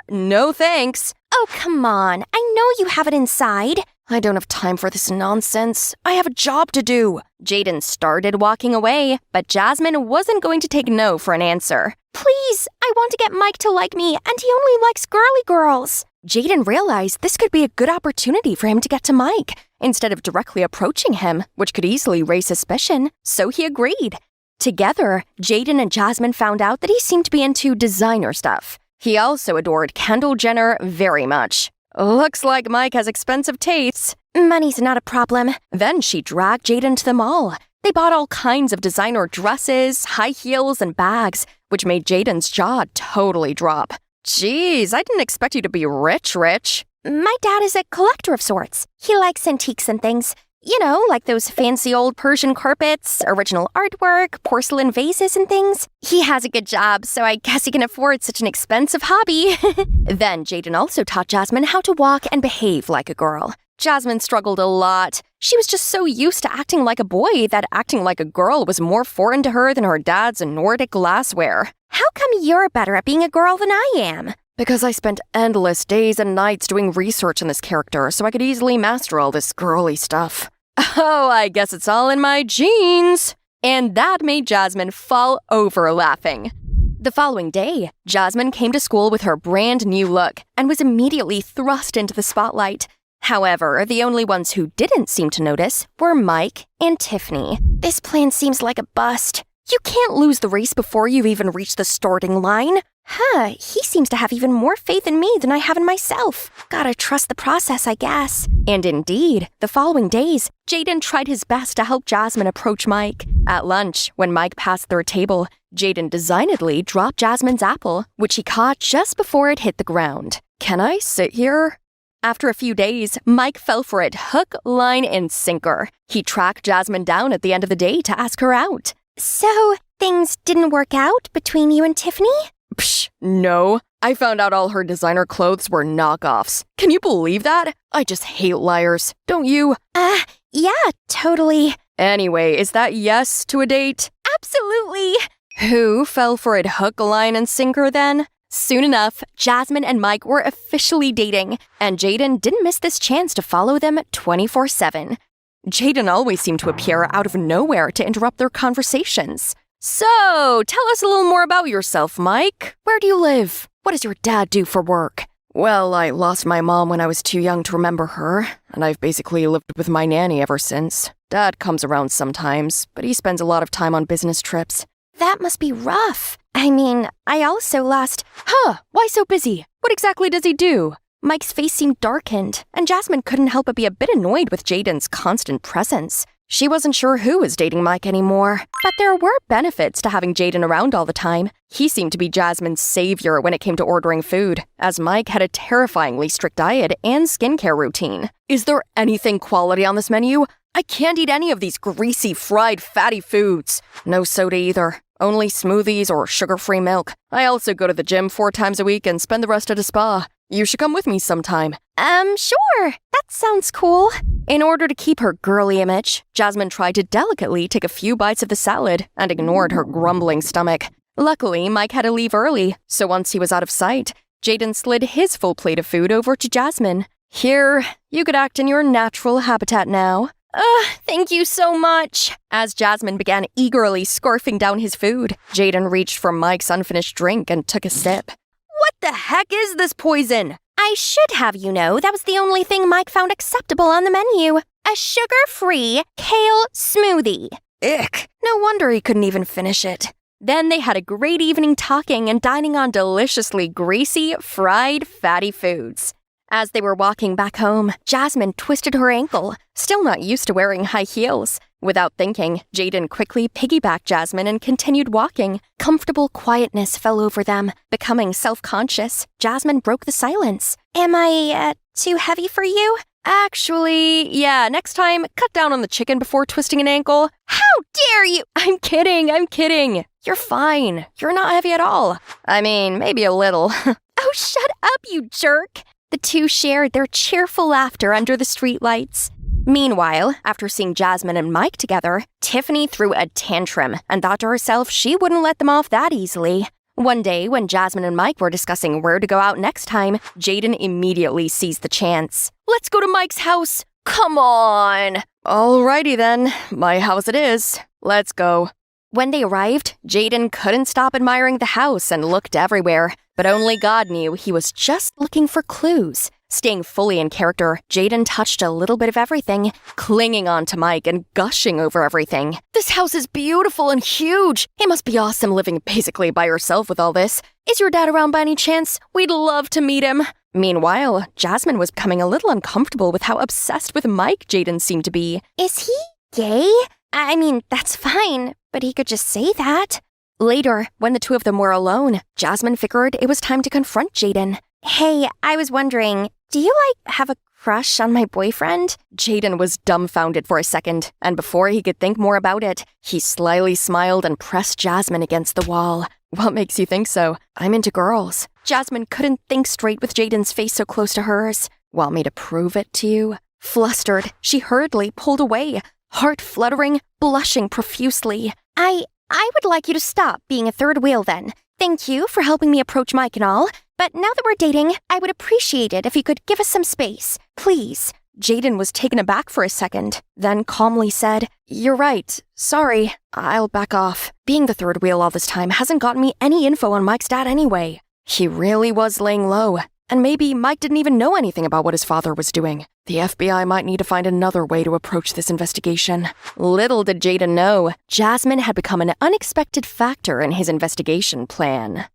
No thanks. Oh, come on. I know you have it inside. I don't have time for this nonsense. I have a job to do. Jaden started walking away, but Jasmine wasn't going to take no for an answer. Please, I want to get Mike to like me, and he only likes girly girls. Jaden realized this could be a good opportunity for him to get to Mike, instead of directly approaching him, which could easily raise suspicion, so he agreed. Together, Jaden and Jasmine found out that he seemed to be into designer stuff. He also adored Kendall Jenner very much. Looks like Mike has expensive tastes. Money's not a problem. Then she dragged Jaden to the mall. They bought all kinds of designer dresses, high heels, and bags, which made Jaden's jaw totally drop. Jeez, I didn't expect you to be rich. My dad is a collector of sorts. He likes antiques and things. You know, like those fancy old Persian carpets, original artwork, porcelain vases and things. He has a good job, so I guess he can afford such an expensive hobby. Then Jaden also taught Jasmine how to walk and behave like a girl. Jasmine struggled a lot. She was just so used to acting like a boy that acting like a girl was more foreign to her than her dad's Nordic glassware. How come you're better at being a girl than I am? Because I spent endless days and nights doing research on this character so I could easily master all this girly stuff. Oh, I guess it's all in my genes. And that made Jasmine fall over laughing. The following day, Jasmine came to school with her brand new look and was immediately thrust into the spotlight. However, the only ones who didn't seem to notice were Mike and Tiffany. This plan seems like a bust. You can't lose the race before you've even reached the starting line. He seems to have even more faith in me than I have in myself. Gotta trust the process, I guess. And indeed, the following days, Jaden tried his best to help Jasmine approach Mike. At lunch, when Mike passed their table, Jaden designedly dropped Jasmine's apple, which he caught just before it hit the ground. Can I sit here? After a few days, Mike fell for it hook, line, and sinker. He tracked Jasmine down at the end of the day to ask her out. So, things didn't work out between you and Tiffany? Psh, no. I found out all her designer clothes were knockoffs. Can you believe that? I just hate liars. Don't you? Yeah, totally. Anyway, is that yes to a date? Absolutely. Who fell for it hook, line, and sinker then? Soon enough, Jasmine and Mike were officially dating, and Jaden didn't miss this chance to follow them 24/7. Jaden always seemed to appear out of nowhere to interrupt their conversations. So, tell us a little more about yourself, Mike. Where do you live? What does your dad do for work? Well, I lost my mom when I was too young to remember her, and I've basically lived with my nanny ever since. Dad comes around sometimes, but he spends a lot of time on business trips. That must be rough. I mean, I also lost... Why so busy? What exactly does he do? Mike's face seemed darkened, and Jasmine couldn't help but be a bit annoyed with Jaden's constant presence. She wasn't sure who was dating Mike anymore, but there were benefits to having Jaden around all the time. He seemed to be Jasmine's savior when it came to ordering food, as Mike had a terrifyingly strict diet and skincare routine. Is there anything quality on this menu? I can't eat any of these greasy, fried, fatty foods. No soda either. Only smoothies or sugar-free milk. I also go to the gym 4 times a week and spend the rest at a spa. You should come with me sometime. Sure. That sounds cool. In order to keep her girly image, Jasmine tried to delicately take a few bites of the salad and ignored her grumbling stomach. Luckily, Mike had to leave early, so once he was out of sight, Jaden slid his full plate of food over to Jasmine. Here, you could act in your natural habitat now. Thank you so much. As Jasmine began eagerly scarfing down his food, Jaden reached for Mike's unfinished drink and took a sip. What the heck is this poison? I should have you know that was the only thing Mike found acceptable on the menu. A sugar-free kale smoothie. Ick. No wonder he couldn't even finish it. Then they had a great evening talking and dining on deliciously greasy, fried, fatty foods. As they were walking back home, Jasmine twisted her ankle, still not used to wearing high heels. Without thinking, Jaden quickly piggybacked Jasmine and continued walking. Comfortable quietness fell over them. Becoming self-conscious, Jasmine broke the silence. Am I, too heavy for you? Actually, yeah, next time, cut down on the chicken before twisting an ankle. How dare you? I'm kidding. You're fine. You're not heavy at all. I mean, maybe a little. Oh, shut up, you jerk. The two shared their cheerful laughter under the streetlights. Meanwhile, after seeing Jasmine and Mike together, Tiffany threw a tantrum and thought to herself she wouldn't let them off that easily. One day, when Jasmine and Mike were discussing where to go out next time, Jaden immediately seized the chance. Let's go to Mike's house. Come on. Alrighty then, my house it is. Let's go. When they arrived, Jaden couldn't stop admiring the house and looked everywhere, but only God knew he was just looking for clues. Staying fully in character, Jaden touched a little bit of everything, clinging on to Mike and gushing over everything. This house is beautiful and huge. It must be awesome living basically by yourself with all this. Is your dad around by any chance? We'd love to meet him. Meanwhile, Jasmine was becoming a little uncomfortable with how obsessed with Mike Jaden seemed to be. Is he gay? I mean, that's fine, but he could just say that. Later, when the two of them were alone, Jasmine figured it was time to confront Jaden. Hey, I was wondering, do you, have a crush on my boyfriend? Jaden was dumbfounded for a second, and before he could think more about it, he slyly smiled and pressed Jasmine against the wall. What makes you think so? I'm into girls. Jasmine couldn't think straight with Jaden's face so close to hers. Want me to prove it to you? Flustered, she hurriedly pulled away, heart fluttering, blushing profusely. I would like you to stop being a third wheel then. Thank you for helping me approach Mike and all, but now that we're dating, I would appreciate it if you could give us some space. Please. Jaden was taken aback for a second, then calmly said, You're right. Sorry. I'll back off. Being the third wheel all this time hasn't gotten me any info on Mike's dad anyway. He really was laying low, and maybe Mike didn't even know anything about what his father was doing. The FBI might need to find another way to approach this investigation. Little did Jaden know, Jasmine had become an unexpected factor in his investigation plan.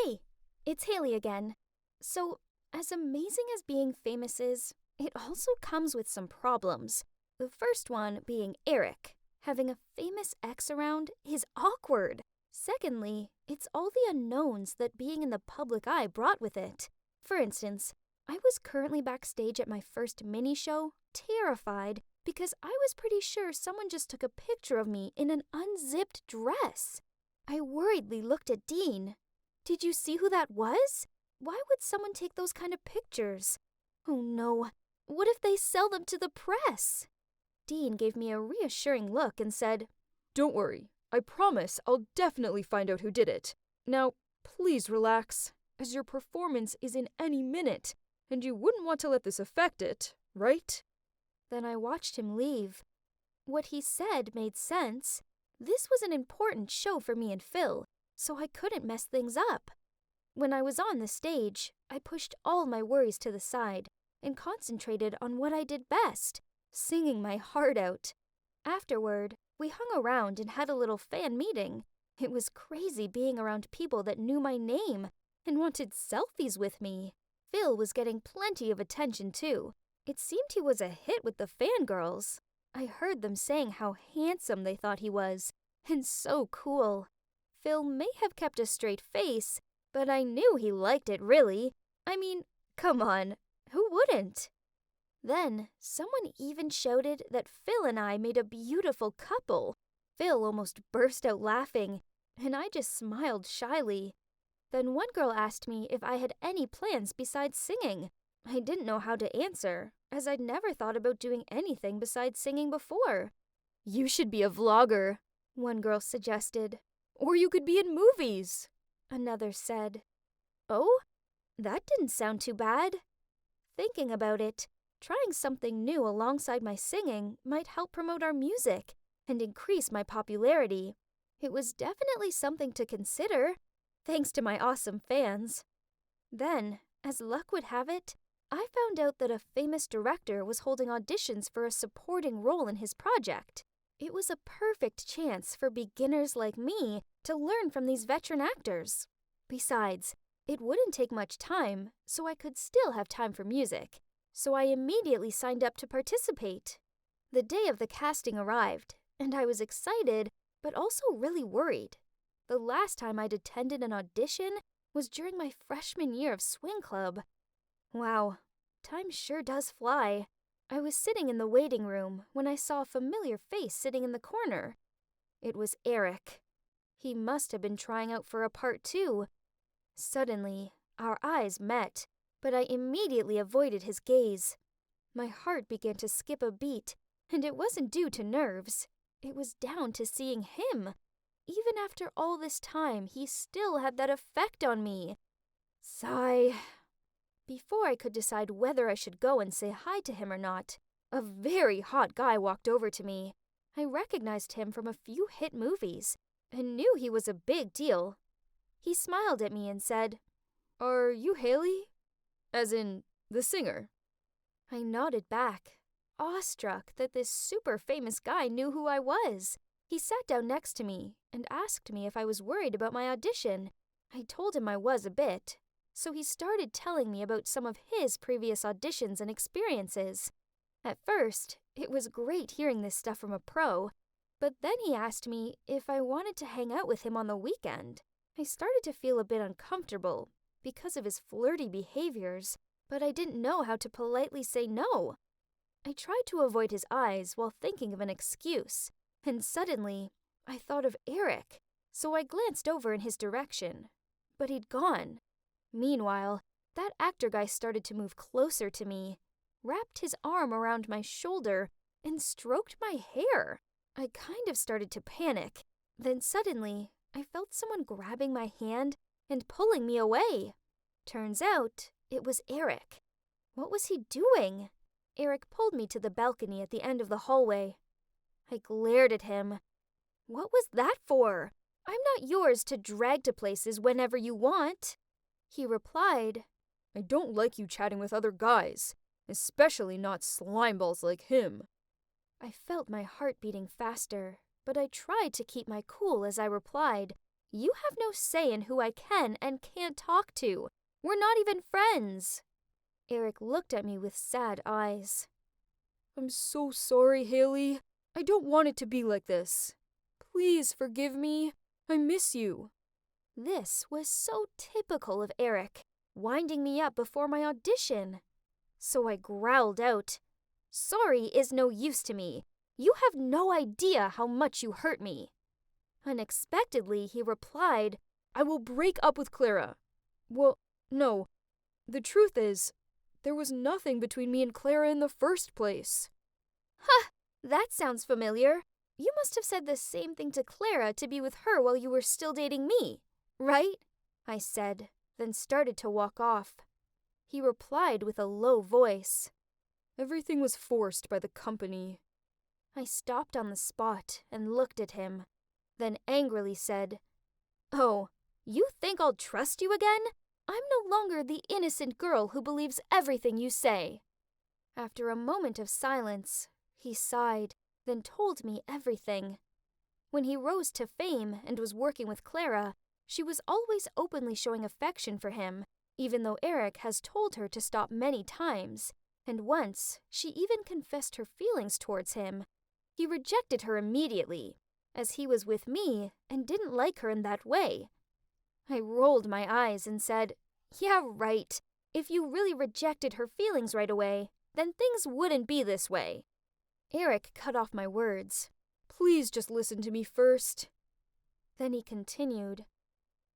Hey, it's Haley again. So, as amazing as being famous is, it also comes with some problems. The first one being Eric. Having a famous ex around is awkward. Secondly, it's all the unknowns that being in the public eye brought with it. For instance, I was currently backstage at my first mini show, terrified, because I was pretty sure someone just took a picture of me in an unzipped dress. I worriedly looked at Dean. Did you see who that was? Why would someone take those kind of pictures? Oh no, what if they sell them to the press? Dean gave me a reassuring look and said, Don't worry. I promise I'll definitely find out who did it. Now, please relax, as your performance is in any minute, and you wouldn't want to let this affect it, right? Then I watched him leave. What he said made sense. This was an important show for me and Phil, so I couldn't mess things up. When I was on the stage, I pushed all my worries to the side and concentrated on what I did best, singing my heart out. Afterward, we hung around and had a little fan meeting. It was crazy being around people that knew my name. and wanted selfies with me. Phil was getting plenty of attention too. It seemed he was a hit with the fangirls. I heard them saying how handsome they thought he was, and so cool. Phil may have kept a straight face, but I knew he liked it really. I mean, come on, who wouldn't? Then, someone even shouted that Phil and I made a beautiful couple. Phil almost burst out laughing, and I just smiled shyly. Then one girl asked me if I had any plans besides singing. I didn't know how to answer, as I'd never thought about doing anything besides singing before. "You should be a vlogger," one girl suggested. "Or you could be in movies," another said. Oh, that didn't sound too bad. Thinking about it, trying something new alongside my singing might help promote our music and increase my popularity. It was definitely something to consider, thanks to my awesome fans. Then, as luck would have it, I found out that a famous director was holding auditions for a supporting role in his project. It was a perfect chance for beginners like me to learn from these veteran actors. Besides, it wouldn't take much time, so I could still have time for music. So I immediately signed up to participate. The day of the casting arrived, and I was excited, but also really worried. The last time I'd attended an audition was during my freshman year of swing club. Wow, time sure does fly. I was sitting in the waiting room when I saw a familiar face sitting in the corner. It was Eric. He must have been trying out for a part too. Suddenly, our eyes met, but I immediately avoided his gaze. My heart began to skip a beat, and it wasn't due to nerves. It was down to seeing him. Even after all this time, he still had that effect on me. Sigh. Before I could decide whether I should go and say hi to him or not, a very hot guy walked over to me. I recognized him from a few hit movies and knew he was a big deal. He smiled at me and said, "Are you Haley? As in, the singer?" I nodded back, awestruck that this super famous guy knew who I was. He sat down next to me and asked me if I was worried about my audition. I told him I was a bit. So he started telling me about some of his previous auditions and experiences. At first, it was great hearing this stuff from a pro, but then he asked me if I wanted to hang out with him on the weekend. I started to feel a bit uncomfortable because of his flirty behaviors, but I didn't know how to politely say no. I tried to avoid his eyes while thinking of an excuse, and suddenly, I thought of Eric, so I glanced over in his direction. But he'd gone. Meanwhile, that actor guy started to move closer to me, wrapped his arm around my shoulder, and stroked my hair. I kind of started to panic. Then suddenly, I felt someone grabbing my hand and pulling me away. Turns out, it was Eric. What was he doing? Eric pulled me to the balcony at the end of the hallway. I glared at him. What was that for? I'm not yours to drag to places whenever you want. He replied, "I don't like you chatting with other guys, especially not slimeballs like him." I felt my heart beating faster, but I tried to keep my cool as I replied, "You have no say in who I can and can't talk to. We're not even friends." Eric looked at me with sad eyes. "I'm so sorry, Haley. I don't want it to be like this. Please forgive me. I miss you." This was so typical of Eric, winding me up before my audition. So I growled out, "Sorry is no use to me. You have no idea how much you hurt me." Unexpectedly, he replied, "I will break up with Clara. Well, no. The truth is, there was nothing between me and Clara in the first place." "Ha! That sounds familiar. You must have said the same thing to Clara to be with her while you were still dating me, right?" I said, then started to walk off. He replied with a low voice, "Everything was forced by the company." I stopped on the spot and looked at him, then angrily said, "Oh, you think I'll trust you again? I'm no longer the innocent girl who believes everything you say." After a moment of silence, he sighed, then told me everything. When he rose to fame and was working with Clara, She was always openly showing affection for him, even though Eric has told her to stop many times, and once she even confessed her feelings towards him. He rejected her immediately, as he was with me and didn't like her in that way. I rolled my eyes and said, "Yeah, right. If you really rejected her feelings right away, then things wouldn't be this way." Eric cut off my words. "Please just listen to me first." Then he continued,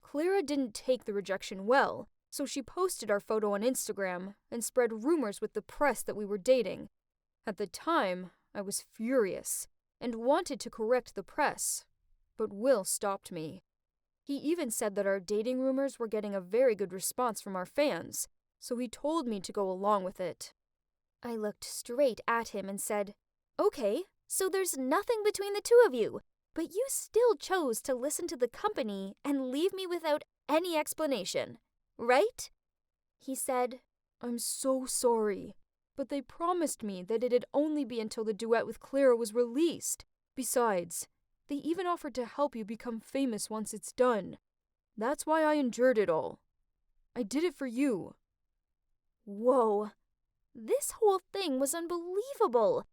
"Clara didn't take the rejection well, so she posted our photo on Instagram and spread rumors with the press that we were dating. At the time, I was furious and wanted to correct the press, but Will stopped me. He even said that our dating rumors were getting a very good response from our fans, so he told me to go along with it." I looked straight at him and said, "Okay, so there's nothing between the two of you, but you still chose to listen to the company and leave me without any explanation, right?" He said, "I'm so sorry, but they promised me that it'd only be until the duet with Clara was released. Besides, they even offered to help you become famous once it's done. That's why I endured it all. I did it for you." Whoa. This whole thing was unbelievable.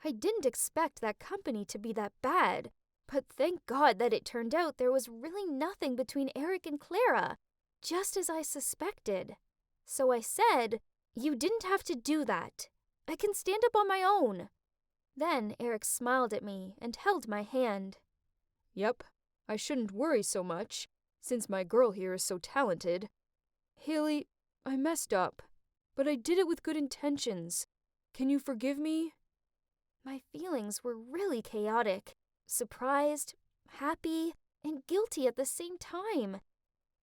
I didn't expect that company to be that bad, but thank God that it turned out there was really nothing between Eric and Clara, just as I suspected. So I said, "You didn't have to do that. I can stand up on my own." Then Eric smiled at me and held my hand. "Yep, I shouldn't worry so much, since my girl here is so talented. Haley, I messed up, but I did it with good intentions. Can you forgive me?" My feelings were really chaotic, surprised, happy, and guilty at the same time.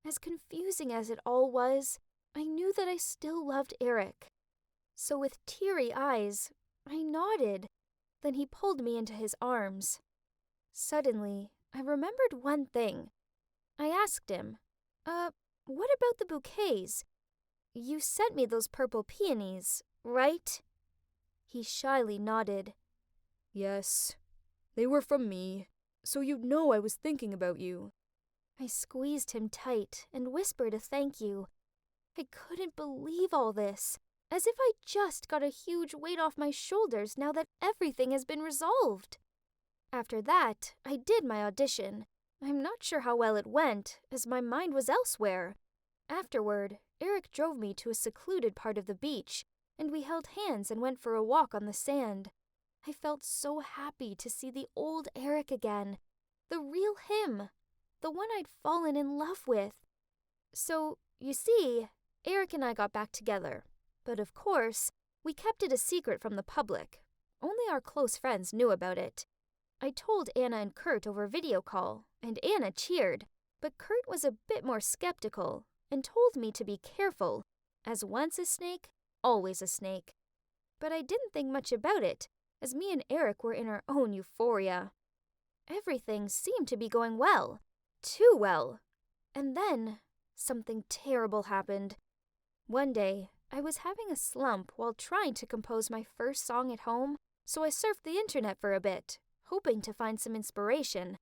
As confusing as it all was, I knew that I still loved Eric. So with teary eyes, I nodded. Then he pulled me into his arms. Suddenly, I remembered one thing. I asked him, what about the bouquets? You sent me those purple peonies, right?" He shyly nodded. "Yes, they were from me, so you'd know I was thinking about you." I squeezed him tight and whispered a thank you. I couldn't believe all this, as if I just got a huge weight off my shoulders now that everything has been resolved. After that, I did my audition. I'm not sure how well it went, as my mind was elsewhere. Afterward, Eric drove me to a secluded part of the beach, and we held hands and went for a walk on the sand. I felt so happy to see the old Eric again, the real him, the one I'd fallen in love with. So, you see, Eric and I got back together, but of course, we kept it a secret from the public. Only our close friends knew about it. I told Anna and Kurt over video call, and Anna cheered, but Kurt was a bit more skeptical and told me to be careful, as once a snake, always a snake. But I didn't think much about it, as me and Eric were in our own euphoria. Everything seemed to be going well, too well. And then, something terrible happened. One day, I was having a slump while trying to compose my first song at home, so I surfed the internet for a bit, hoping to find some inspiration.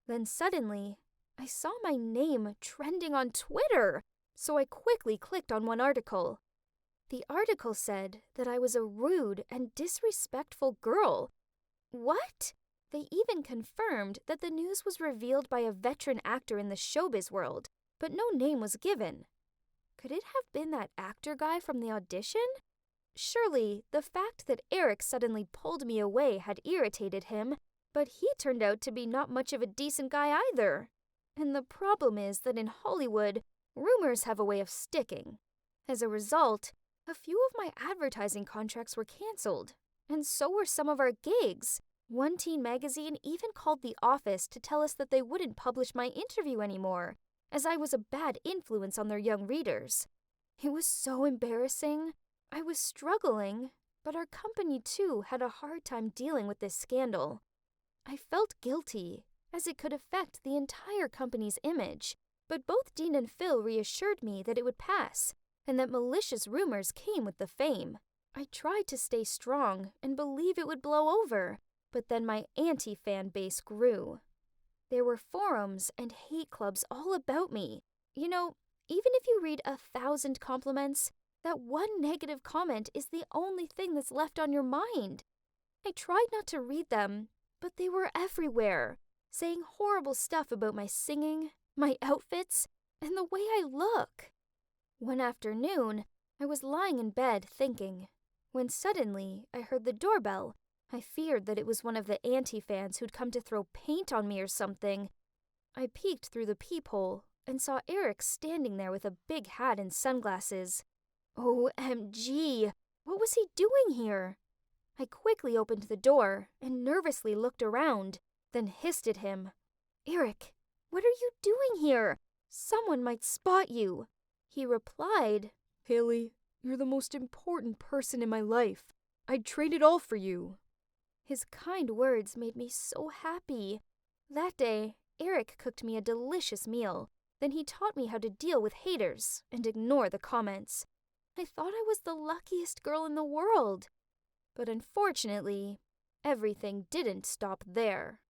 Then suddenly, I saw my name trending on Twitter, so I quickly clicked on one article. The article said that I was a rude and disrespectful girl. What? They even confirmed that the news was revealed by a veteran actor in the showbiz world, but no name was given. Could it have been that actor guy from the audition? Surely, the fact that Eric suddenly pulled me away had irritated him, but he turned out to be not much of a decent guy either. And the problem is that in Hollywood, rumors have a way of sticking. As a result, a few of my advertising contracts were canceled, and so were some of our gigs. One teen magazine even called the office to tell us that they wouldn't publish my interview anymore, as I was a bad influence on their young readers. It was so embarrassing. I was struggling, but our company too had a hard time dealing with this scandal. I felt guilty, as it could affect the entire company's image, but both Dean and Phil reassured me that it would pass, and that malicious rumors came with the fame. I tried to stay strong and believe it would blow over, but then my anti-fan base grew. There were forums and hate clubs all about me. You know, even if you read 1,000 compliments, that one negative comment is the only thing that's left on your mind. I tried not to read them, but they were everywhere, saying horrible stuff about my singing, my outfits, and the way I look. One afternoon, I was lying in bed thinking, when suddenly I heard the doorbell. I feared that it was one of the anti-fans who'd come to throw paint on me or something. I peeked through the peephole and saw Eric standing there with a big hat and sunglasses. OMG! What was he doing here? I quickly opened the door and nervously looked around, then hissed at him. Eric, what are you doing here? Someone might spot you. He replied, Haley, you're the most important person in my life. I'd trade it all for you. His kind words made me so happy. That day, Eric cooked me a delicious meal. Then he taught me how to deal with haters and ignore the comments. I thought I was the luckiest girl in the world. But unfortunately, everything didn't stop there.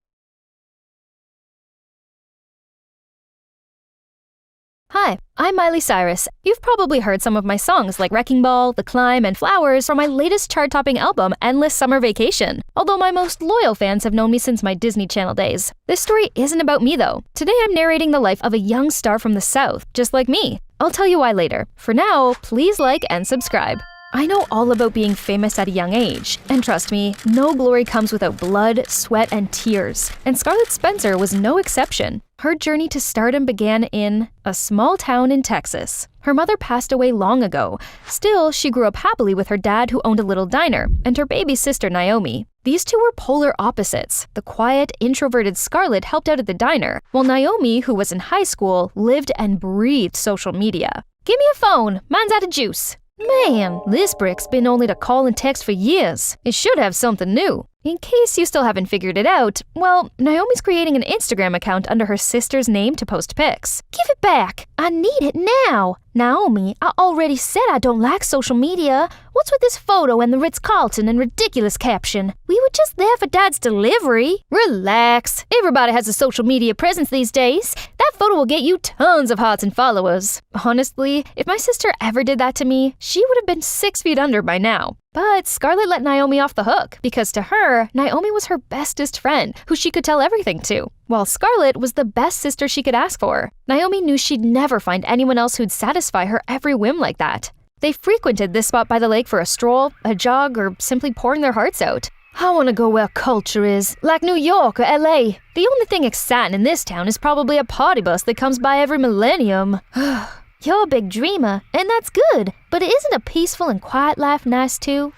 Hi, I'm Miley Cyrus. You've probably heard some of my songs like Wrecking Ball, The Climb, and Flowers from my latest chart-topping album, Endless Summer Vacation. Although my most loyal fans have known me since my Disney Channel days. This story isn't about me though. Today I'm narrating the life of a young star from the South, just like me. I'll tell you why later. For now, please like and subscribe. I know all about being famous at a young age, and trust me, no glory comes without blood, sweat, and tears. And Scarlett Spencer was no exception. Her journey to stardom began in a small town in Texas. Her mother passed away long ago. Still, she grew up happily with her dad who owned a little diner, and her baby sister Naomi. These two were polar opposites. The quiet, introverted Scarlett helped out at the diner, while Naomi, who was in high school, lived and breathed social media. Give me a phone, mine's out of juice. Man, this brick's been only to call and text for years. It should have something new. In case you still haven't figured it out, well, Naomi's creating an Instagram account under her sister's name to post pics. Give it back! I need it now! Naomi, I already said I don't like social media. What's with this photo and the Ritz-Carlton and ridiculous caption? We were just there for Dad's delivery. Relax. Everybody has a social media presence these days. That photo will get you tons of hearts and followers. Honestly, if my sister ever did that to me, she would have been 6 feet under by now. But Scarlett let Naomi off the hook, because to her, Naomi was her bestest friend, who she could tell everything to, while Scarlett was the best sister she could ask for. Naomi knew she'd never find anyone else who'd satisfy her every whim like that. They frequented this spot by the lake for a stroll, a jog, or simply pouring their hearts out. I want to go where culture is, like New York or LA. The only thing exciting in this town is probably a party bus that comes by every millennium. You're a big dreamer, and that's good, but isn't a peaceful and quiet life nice too?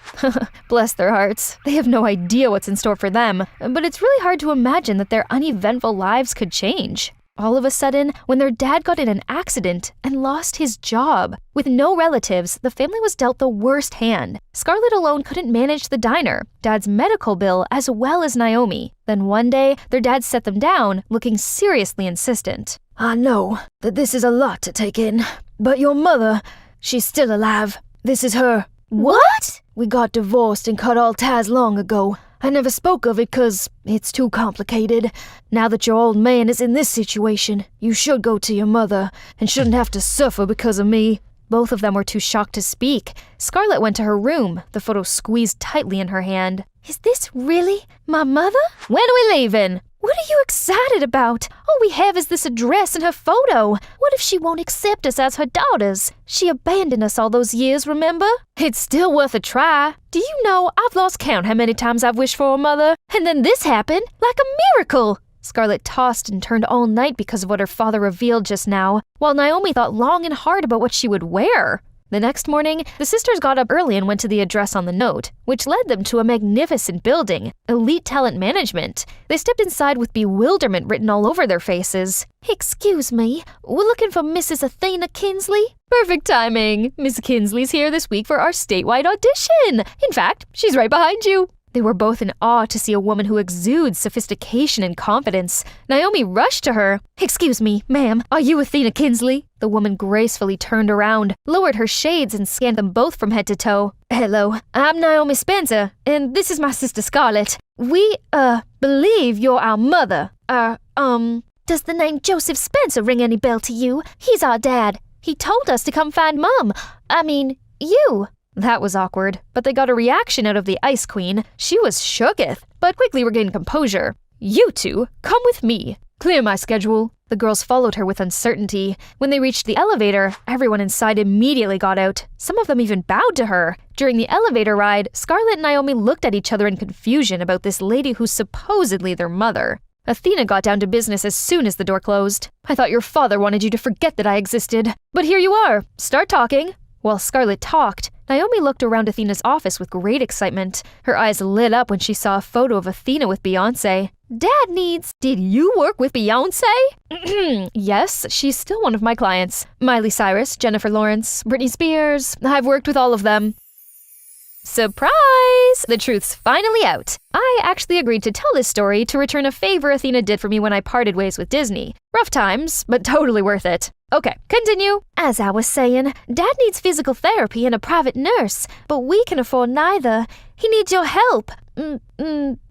Bless their hearts. They have no idea what's in store for them, but it's really hard to imagine that their uneventful lives could change. All of a sudden, when their dad got in an accident and lost his job. With no relatives, the family was dealt the worst hand. Scarlett alone couldn't manage the diner, Dad's medical bill, as well as Naomi. Then one day, their dad set them down, looking seriously insistent. I know that this is a lot to take in, but your mother, she's still alive. This is her. What? We got divorced and cut all ties long ago. I never spoke of it 'cause it's too complicated. Now that your old man is in this situation, you should go to your mother and shouldn't have to suffer because of me. Both of them were too shocked to speak. Scarlett went to her room, the photo squeezed tightly in her hand. Is this really my mother? When are we leaving? What are you excited about? All we have is this address and her photo. What if she won't accept us as her daughters? She abandoned us all those years, remember? It's still worth a try. Do you know, I've lost count how many times I've wished for a mother. And then this happened, like a miracle. Scarlett tossed and turned all night because of what her father revealed just now, while Naomi thought long and hard about what she would wear. The next morning, the sisters got up early and went to the address on the note, which led them to a magnificent building, Elite Talent Management. They stepped inside with bewilderment written all over their faces. Excuse me, we're looking for Mrs. Athena Kinsley? Perfect timing. Miss Kinsley's here this week for our statewide audition. In fact, she's right behind you. They were both in awe to see a woman who exudes sophistication and confidence. Naomi rushed to her. Excuse me, ma'am, are you Athena Kinsley? The woman gracefully turned around, lowered her shades, and scanned them both from head to toe. Hello, I'm Naomi Spencer, and this is my sister Scarlett. We, believe you're our mother. Our Does the name Joseph Spencer ring any bell to you? He's our dad. He told us to come find Mom. You. That was awkward, but they got a reaction out of the Ice Queen. She was shooketh, but quickly regained composure. You two, come with me. Clear my schedule. The girls followed her with uncertainty. When they reached the elevator, everyone inside immediately got out. Some of them even bowed to her. During the elevator ride, Scarlett and Naomi looked at each other in confusion about this lady who's supposedly their mother. Athena got down to business as soon as the door closed. I thought your father wanted you to forget that I existed. But here you are. Start talking. While Scarlett talked, Naomi looked around Athena's office with great excitement. Her eyes lit up when she saw a photo of Athena with Beyoncé. Did you work with Beyoncé? Yes, she's still one of my clients. Miley Cyrus, Jennifer Lawrence, Britney Spears. I've worked with all of them. Surprise! The truth's finally out. I actually agreed to tell this story to return a favor Athena did for me when I parted ways with Disney. Rough times, but totally worth it. Okay, continue. As I was saying, Dad needs physical therapy and a private nurse, but we can afford neither. He needs your help.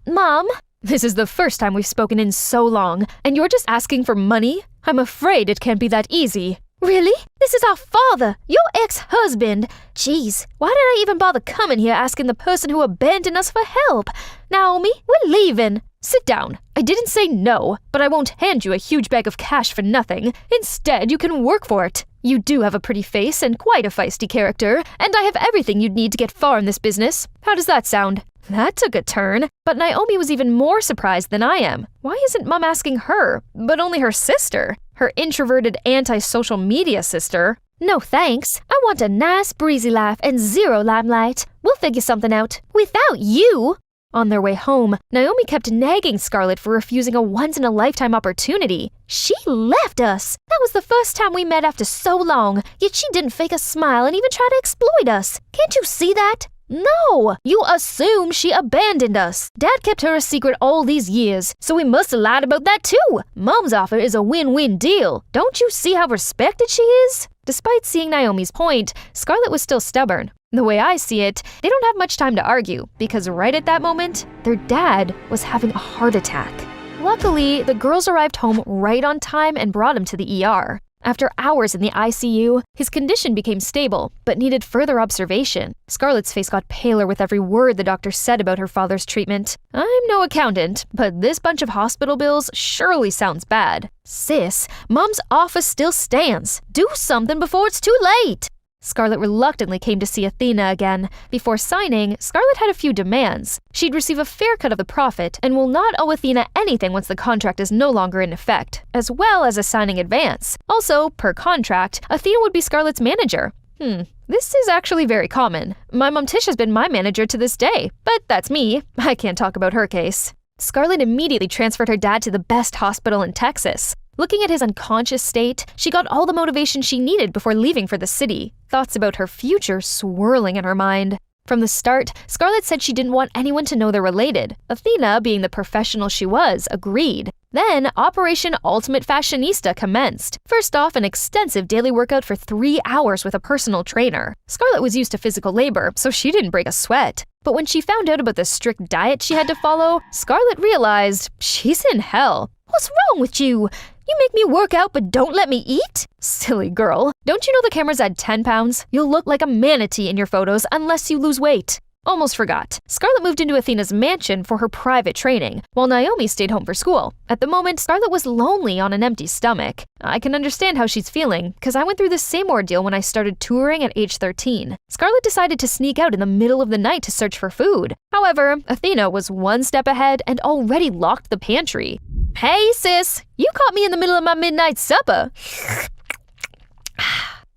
Mom? This is the first time we've spoken in so long, and you're just asking for money? I'm afraid it can't be that easy. Really? This is our father, your ex-husband. Jeez, why did I even bother coming here asking the person who abandoned us for help? Naomi, we're leaving. Sit down. I didn't say no, but I won't hand you a huge bag of cash for nothing. Instead, you can work for it. You do have a pretty face and quite a feisty character, and I have everything you'd need to get far in this business. How does that sound? That took a turn, but Naomi was even more surprised than I am. Why isn't Mom asking her, but only her sister? Her introverted anti-social media sister? No thanks. I want a nice breezy life and zero limelight. We'll figure something out. Without you! On their way home, Naomi kept nagging Scarlett for refusing a once-in-a-lifetime opportunity. She left us. That was the first time we met after so long, yet she didn't fake a smile and even try to exploit us. Can't you see that? No! You assume she abandoned us. Dad kept her a secret all these years, so we must have lied about that too. Mom's offer is a win-win deal. Don't you see how respected she is? Despite seeing Naomi's point, Scarlett was still stubborn. The way I see it, they don't have much time to argue, because right at that moment, their dad was having a heart attack. Luckily, the girls arrived home right on time and brought him to the ER. After hours in the ICU, his condition became stable, but needed further observation. Scarlett's face got paler with every word the doctor said about her father's treatment. I'm no accountant, but this bunch of hospital bills surely sounds bad. Sis, Mom's offer still stands. Do something before it's too late. Scarlett reluctantly came to see Athena again. Before signing, Scarlett had a few demands. She'd receive a fair cut of the profit and will not owe Athena anything once the contract is no longer in effect, as well as a signing advance. Also, per contract, Athena would be Scarlett's manager. This is actually very common. My mom Tish has been my manager to this day, but that's me. I can't talk about her case. Scarlett immediately transferred her dad to the best hospital in Texas. Looking at his unconscious state, she got all the motivation she needed before leaving for the city, thoughts about her future swirling in her mind. From the start, Scarlett said she didn't want anyone to know they're related. Athena, being the professional she was, agreed. Then, Operation Ultimate Fashionista commenced. First off, an extensive daily workout for 3 hours with a personal trainer. Scarlett was used to physical labor, so she didn't break a sweat. But when she found out about the strict diet she had to follow, Scarlett realized she's in hell. What's wrong with you? You make me work out but don't let me eat? Silly girl. Don't you know the camera's at 10 pounds? You'll look like a manatee in your photos unless you lose weight. Almost forgot. Scarlett moved into Athena's mansion for her private training, while Naomi stayed home for school. At the moment, Scarlett was lonely on an empty stomach. I can understand how she's feeling, because I went through the same ordeal when I started touring at age 13. Scarlett decided to sneak out in the middle of the night to search for food. However, Athena was one step ahead and already locked the pantry. Hey sis, you caught me in the middle of my midnight supper.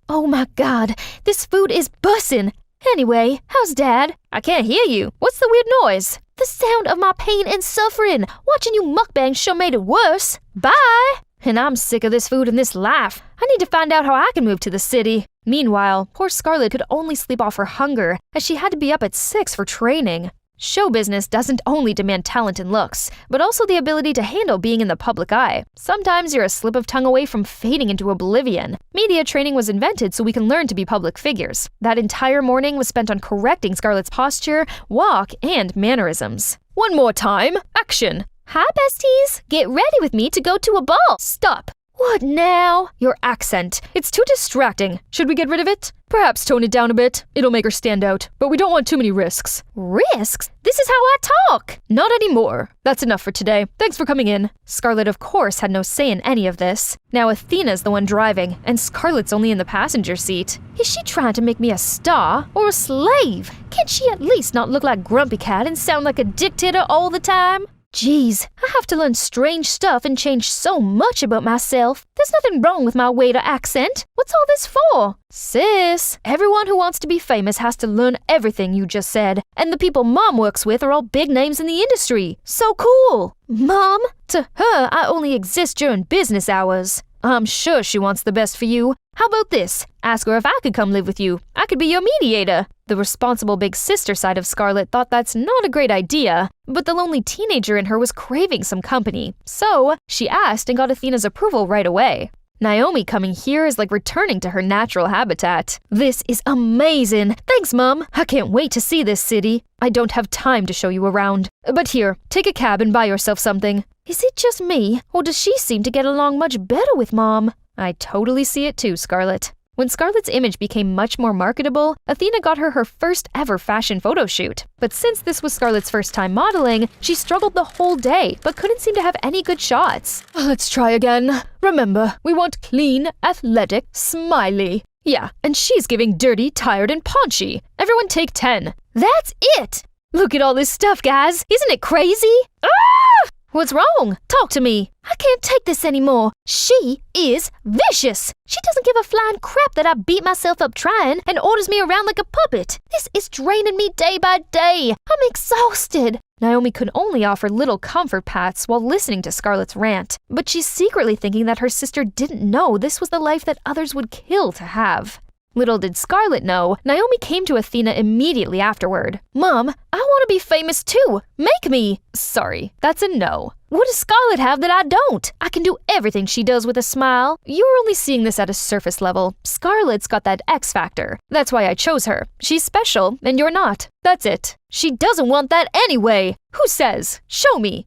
Oh my god, this food is bussin'. Anyway, how's Dad? I can't hear you. What's the weird noise? The sound of my pain and suffering. Watching you mukbang sure made it worse. Bye! And I'm sick of this food and this life. I need to find out how I can move to the city. Meanwhile, poor Scarlett could only sleep off her hunger, as she had to be up at 6 for training. Show business doesn't only demand talent and looks, but also the ability to handle being in the public eye. Sometimes you're a slip of tongue away from fading into oblivion. Media training was invented so we can learn to be public figures. That entire morning was spent on correcting Scarlett's posture, walk, and mannerisms. One more time, action! Hi, besties. Get ready with me to go to a ball. Stop. What now? Your accent. It's too distracting. Should we get rid of it? Perhaps tone it down a bit. It'll make her stand out. But we don't want too many risks. Risks? This is how I talk. Not anymore. That's enough for today. Thanks for coming in. Scarlet, of course, had no say in any of this. Now Athena's the one driving, and Scarlet's only in the passenger seat. Is she trying to make me a star or a slave? Can't she at least not look like Grumpy Cat and sound like a dictator all the time? Geez, I have to learn strange stuff and change so much about myself. There's nothing wrong with my waiter accent. What's all this for? Sis, everyone who wants to be famous has to learn everything you just said. And the people Mom works with are all big names in the industry. So cool. Mom? To her, I only exist during business hours. I'm sure she wants the best for you. How about this? Ask her if I could come live with you. I could be your mediator. The responsible big sister side of Scarlet thought that's not a great idea, but the lonely teenager in her was craving some company. So she asked and got Athena's approval right away. Naomi coming here is like returning to her natural habitat. This is amazing. Thanks, Mom. I can't wait to see this city. I don't have time to show you around. But here, take a cab and buy yourself something. Is it just me, or does she seem to get along much better with Mom? I totally see it too, Scarlet. When Scarlet's image became much more marketable, Athena got her first ever fashion photo shoot. But since this was Scarlet's first time modeling, she struggled the whole day, but couldn't seem to have any good shots. Let's try again. Remember, we want clean, athletic, smiley. Yeah, and she's giving dirty, tired, and paunchy. Everyone take 10. That's it! Look at all this stuff, guys. Isn't it crazy? Ah! What's wrong? Talk to me. I can't take this anymore. She is vicious. She doesn't give a flying crap that I beat myself up trying and orders me around like a puppet. This is draining me day by day. I'm exhausted. Naomi could only offer little comfort pats while listening to Scarlet's rant, but she's secretly thinking that her sister didn't know this was the life that others would kill to have. Little did Scarlet know, Naomi came to Athena immediately afterward. Mom, I want to be famous too. Make me. Sorry, that's a no. What does Scarlet have that I don't? I can do everything she does with a smile. You're only seeing this at a surface level. Scarlet's got that X factor. That's why I chose her. She's special, and you're not. That's it. She doesn't want that anyway. Who says? Show me.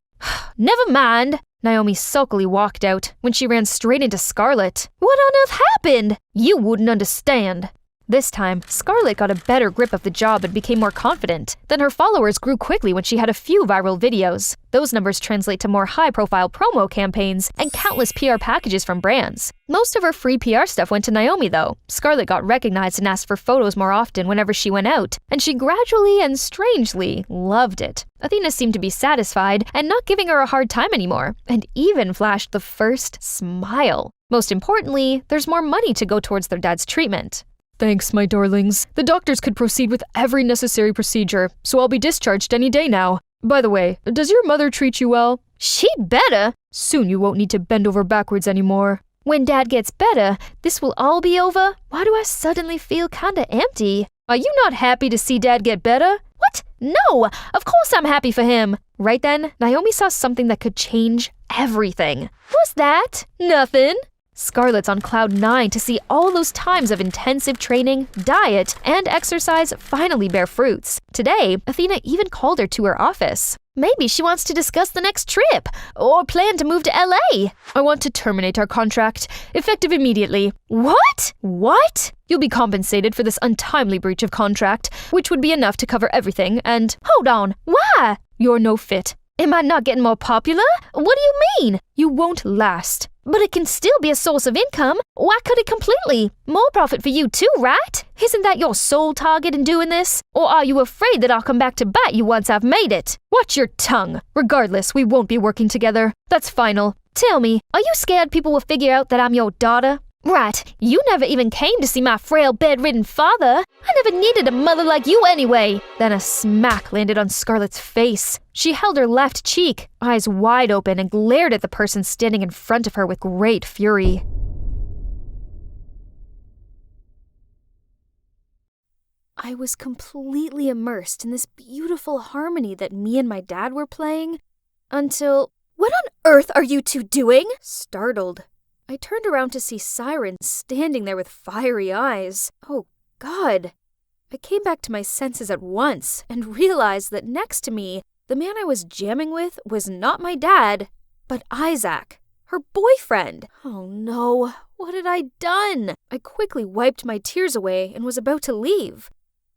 Never mind. Naomi sulkily walked out when she ran straight into Scarlet. What on earth happened? You wouldn't understand. This time, Scarlet got a better grip of the job and became more confident. Then her followers grew quickly when she had a few viral videos. Those numbers translate to more high-profile promo campaigns and countless PR packages from brands. Most of her free PR stuff went to Naomi, though. Scarlet got recognized and asked for photos more often whenever she went out, and she gradually and strangely loved it. Athena seemed to be satisfied and not giving her a hard time anymore, and even flashed the first smile. Most importantly, there's more money to go towards their dad's treatment. Thanks, my darlings. The doctors could proceed with every necessary procedure, so I'll be discharged any day now. By the way, does your mother treat you well? She'd better. Soon you won't need to bend over backwards anymore. When Dad gets better, this will all be over? Why do I suddenly feel kinda empty? Are you not happy to see Dad get better? What? No! Of course I'm happy for him! Right then, Naomi saw something that could change everything. What's that? Nothing. Scarlet's on cloud 9 to see all those times of intensive training, diet, and exercise finally bear fruits. Today, Athena even called her to her office. Maybe she wants to discuss the next trip, or plan to move to LA. I want to terminate our contract, effective immediately. What? What? You'll be compensated for this untimely breach of contract, which would be enough to cover everything, and— Hold on, why? You're no fit. Am I not getting more popular? What do you mean? You won't last. But it can still be a source of income. Why cut it completely? More profit for you too, right? Isn't that your sole target in doing this? Or are you afraid that I'll come back to bite you once I've made it? Watch your tongue. Regardless, we won't be working together. That's final. Tell me, are you scared people will figure out that I'm your daughter? Right, you never even came to see my frail, bedridden father. I never needed a mother like you anyway. Then a smack landed on Scarlet's face. She held her left cheek, eyes wide open, and glared at the person standing in front of her with great fury. I was completely immersed in this beautiful harmony that me and my dad were playing until— What on earth are you two doing? Startled, I turned around to see Siren standing there with fiery eyes. Oh, God. I came back to my senses at once and realized that next to me The man I was jamming with was not my dad, but Isaac, her boyfriend. Oh no, what had I done? I quickly wiped my tears away and was about to leave.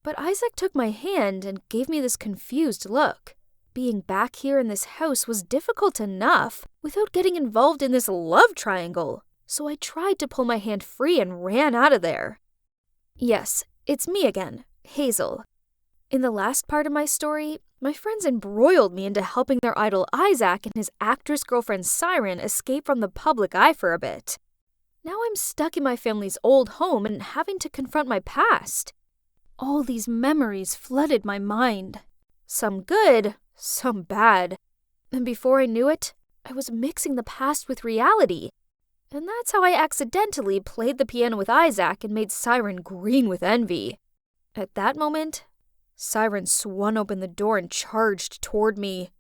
But Isaac took my hand and gave me this confused look. Being back here in this house was difficult enough without getting involved in this love triangle, so I tried to pull my hand free and ran out of there. Yes, it's me again, Hazel. In the last part of my story, my friends embroiled me into helping their idol Isaac and his actress girlfriend Siren escape from the public eye for a bit. Now I'm stuck in my family's old home and having to confront my past. All these memories flooded my mind. Some good, some bad. And before I knew it, I was mixing the past with reality. And that's how I accidentally played the piano with Isaac and made Siren green with envy. At that moment, Siren swung open the door and charged toward me.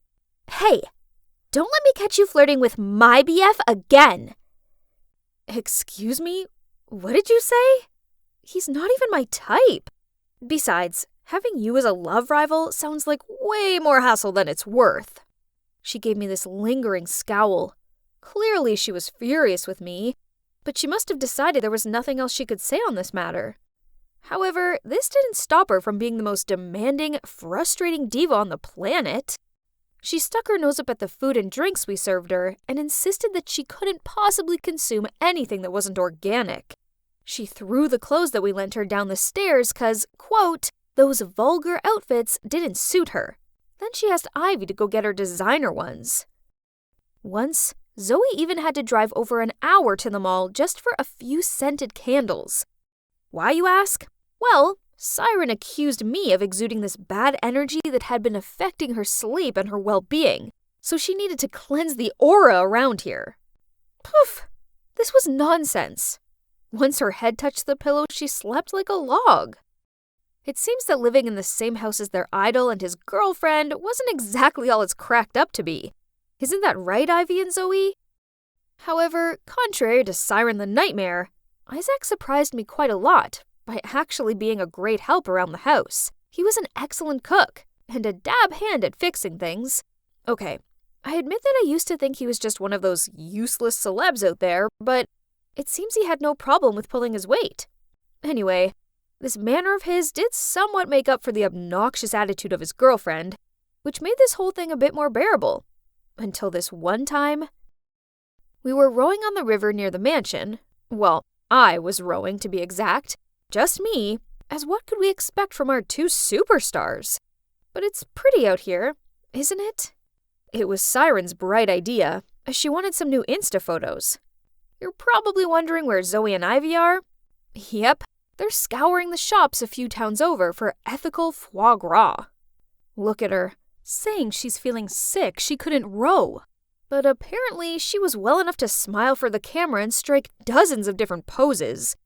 Hey, don't let me catch you flirting with my BF again. Excuse me? What did you say? He's not even my type. Besides, having you as a love rival sounds like way more hassle than it's worth. She gave me this lingering scowl. Clearly she was furious with me, but she must have decided there was nothing else she could say on this matter. However, this didn't stop her from being the most demanding, frustrating diva on the planet. She stuck her nose up at the food and drinks we served her and insisted that she couldn't possibly consume anything that wasn't organic. She threw the clothes that we lent her down the stairs because, quote, those vulgar outfits didn't suit her. Then she asked Ivy to go get her designer ones. Once, Zoe even had to drive over an hour to the mall just for a few scented candles. Why, you ask? Well, Siren accused me of exuding this bad energy that had been affecting her sleep and her well-being, so she needed to cleanse the aura around here. Poof! This was nonsense. Once her head touched the pillow, she slept like a log. It seems that living in the same house as their idol and his girlfriend wasn't exactly all it's cracked up to be. Isn't that right, Ivy and Zoe? However, contrary to Siren the Nightmare, Isaac surprised me quite a lot by actually being a great help around the house. He was an excellent cook and a dab hand at fixing things. Okay, I admit that I used to think he was just one of those useless celebs out there, but it seems he had no problem with pulling his weight. Anyway, this manner of his did somewhat make up for the obnoxious attitude of his girlfriend, which made this whole thing a bit more bearable. Until this one time, we were rowing on the river near the mansion. Well, I was rowing, to be exact. Just me, as what could we expect from our two superstars? But it's pretty out here, isn't it? It was Siren's bright idea, as she wanted some new Insta photos. You're probably wondering where Zoe and Ivy are? Yep, they're scouring the shops a few towns over for ethical foie gras. Look at her, saying she's feeling sick she couldn't row. But apparently she was well enough to smile for the camera and strike dozens of different poses.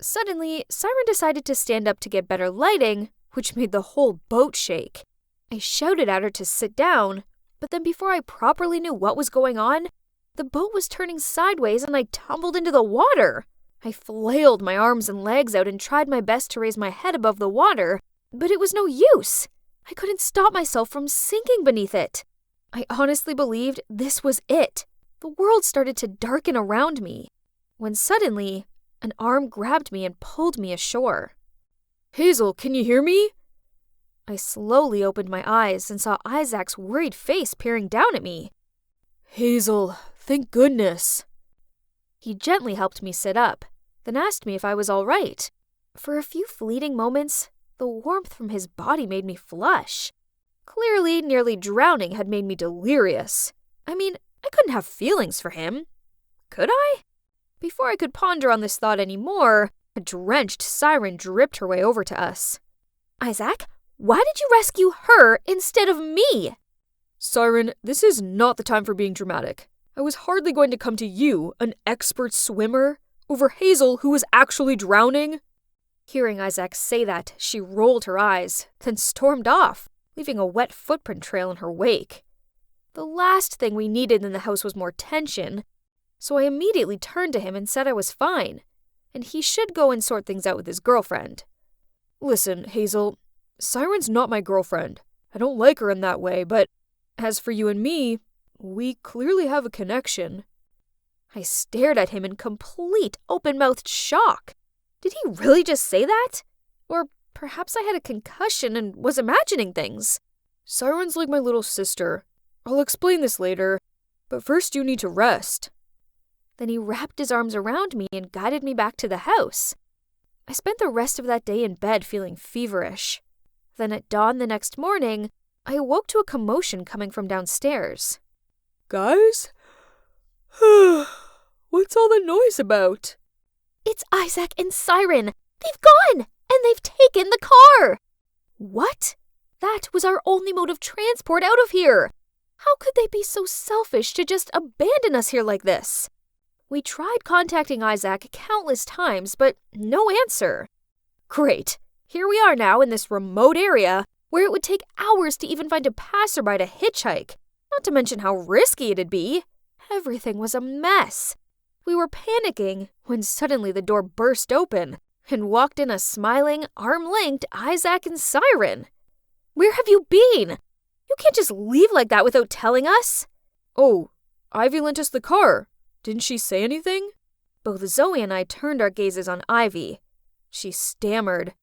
Suddenly, Siren decided to stand up to get better lighting, which made the whole boat shake. I shouted at her to sit down, but then before I properly knew what was going on, the boat was turning sideways and I tumbled into the water. I flailed my arms and legs out and tried my best to raise my head above the water, but it was no use. I couldn't stop myself from sinking beneath it. I honestly believed this was it. The world started to darken around me, when suddenly, an arm grabbed me and pulled me ashore. Hazel, can you hear me? I slowly opened my eyes and saw Isaac's worried face peering down at me. Hazel, thank goodness. He gently helped me sit up, then asked me if I was all right. For a few fleeting moments, the warmth from his body made me flush. Clearly, nearly drowning had made me delirious. I mean, I couldn't have feelings for him. Could I? Before I could ponder on this thought anymore, a drenched Siren dripped her way over to us. Isaac, why did you rescue her instead of me? Siren, this is not the time for being dramatic. I was hardly going to come to you, an expert swimmer, over Hazel who was actually drowning. Hearing Isaac say that, she rolled her eyes, then stormed off, leaving a wet footprint trail in her wake. The last thing we needed in the house was more tension, so I immediately turned to him and said I was fine, and he should go and sort things out with his girlfriend. Listen, Hazel, Siren's not my girlfriend. I don't like her in that way, but as for you and me, we clearly have a connection." I stared at him in complete open-mouthed shock. Did he really just say that? Or perhaps I had a concussion and was imagining things. "Siren's like my little sister. I'll explain this later, but first you need to rest." Then he wrapped his arms around me and guided me back to the house. I spent the rest of that day in bed feeling feverish. Then at dawn the next morning, I awoke to a commotion coming from downstairs. "Guys? What's all the noise about?" It's Isaac and Siren. They've gone, and they've taken the car. What? That was our only mode of transport out of here. How could they be so selfish to just abandon us here like this? We tried contacting Isaac countless times, but no answer. Great. Here we are now in this remote area where it would take hours to even find a passerby to hitchhike, not to mention how risky it'd be. Everything was a mess. We were panicking when suddenly the door burst open and walked in a smiling, arm-linked Isaac and Siren. "Where have you been? You can't just leave like that without telling us." "Oh, Ivy lent us the car. Didn't she say anything?" Both Zoe and I turned our gazes on Ivy. She stammered.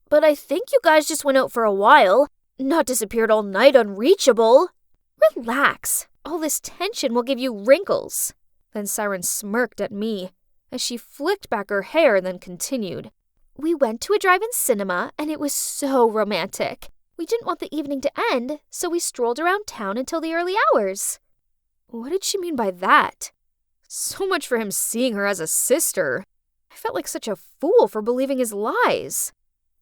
But I think you guys just went out for a while, not disappeared all night unreachable." "Relax. All this tension will give you wrinkles." Then Siren smirked at me as she flicked back her hair and then continued. "We went to a drive-in cinema, and it was so romantic. We didn't want the evening to end, so we strolled around town until the early hours." What did she mean by that? So much for him seeing her as a sister. I felt like such a fool for believing his lies.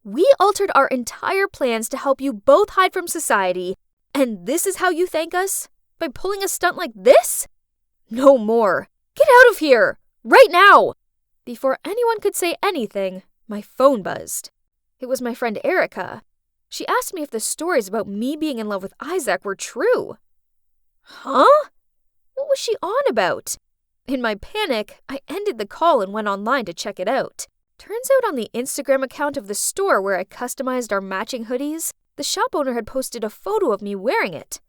"We altered our entire plans to help you both hide from society, and this is how you thank us? By pulling a stunt like this? No more. Get out of here! Right now!" Before anyone could say anything, my phone buzzed. It was my friend Erica. She asked me if the stories about me being in love with Isaac were true. Huh? What was she on about? In my panic, I ended the call and went online to check it out. Turns out on the Instagram account of the store where I customized our matching hoodies, the shop owner had posted a photo of me wearing it.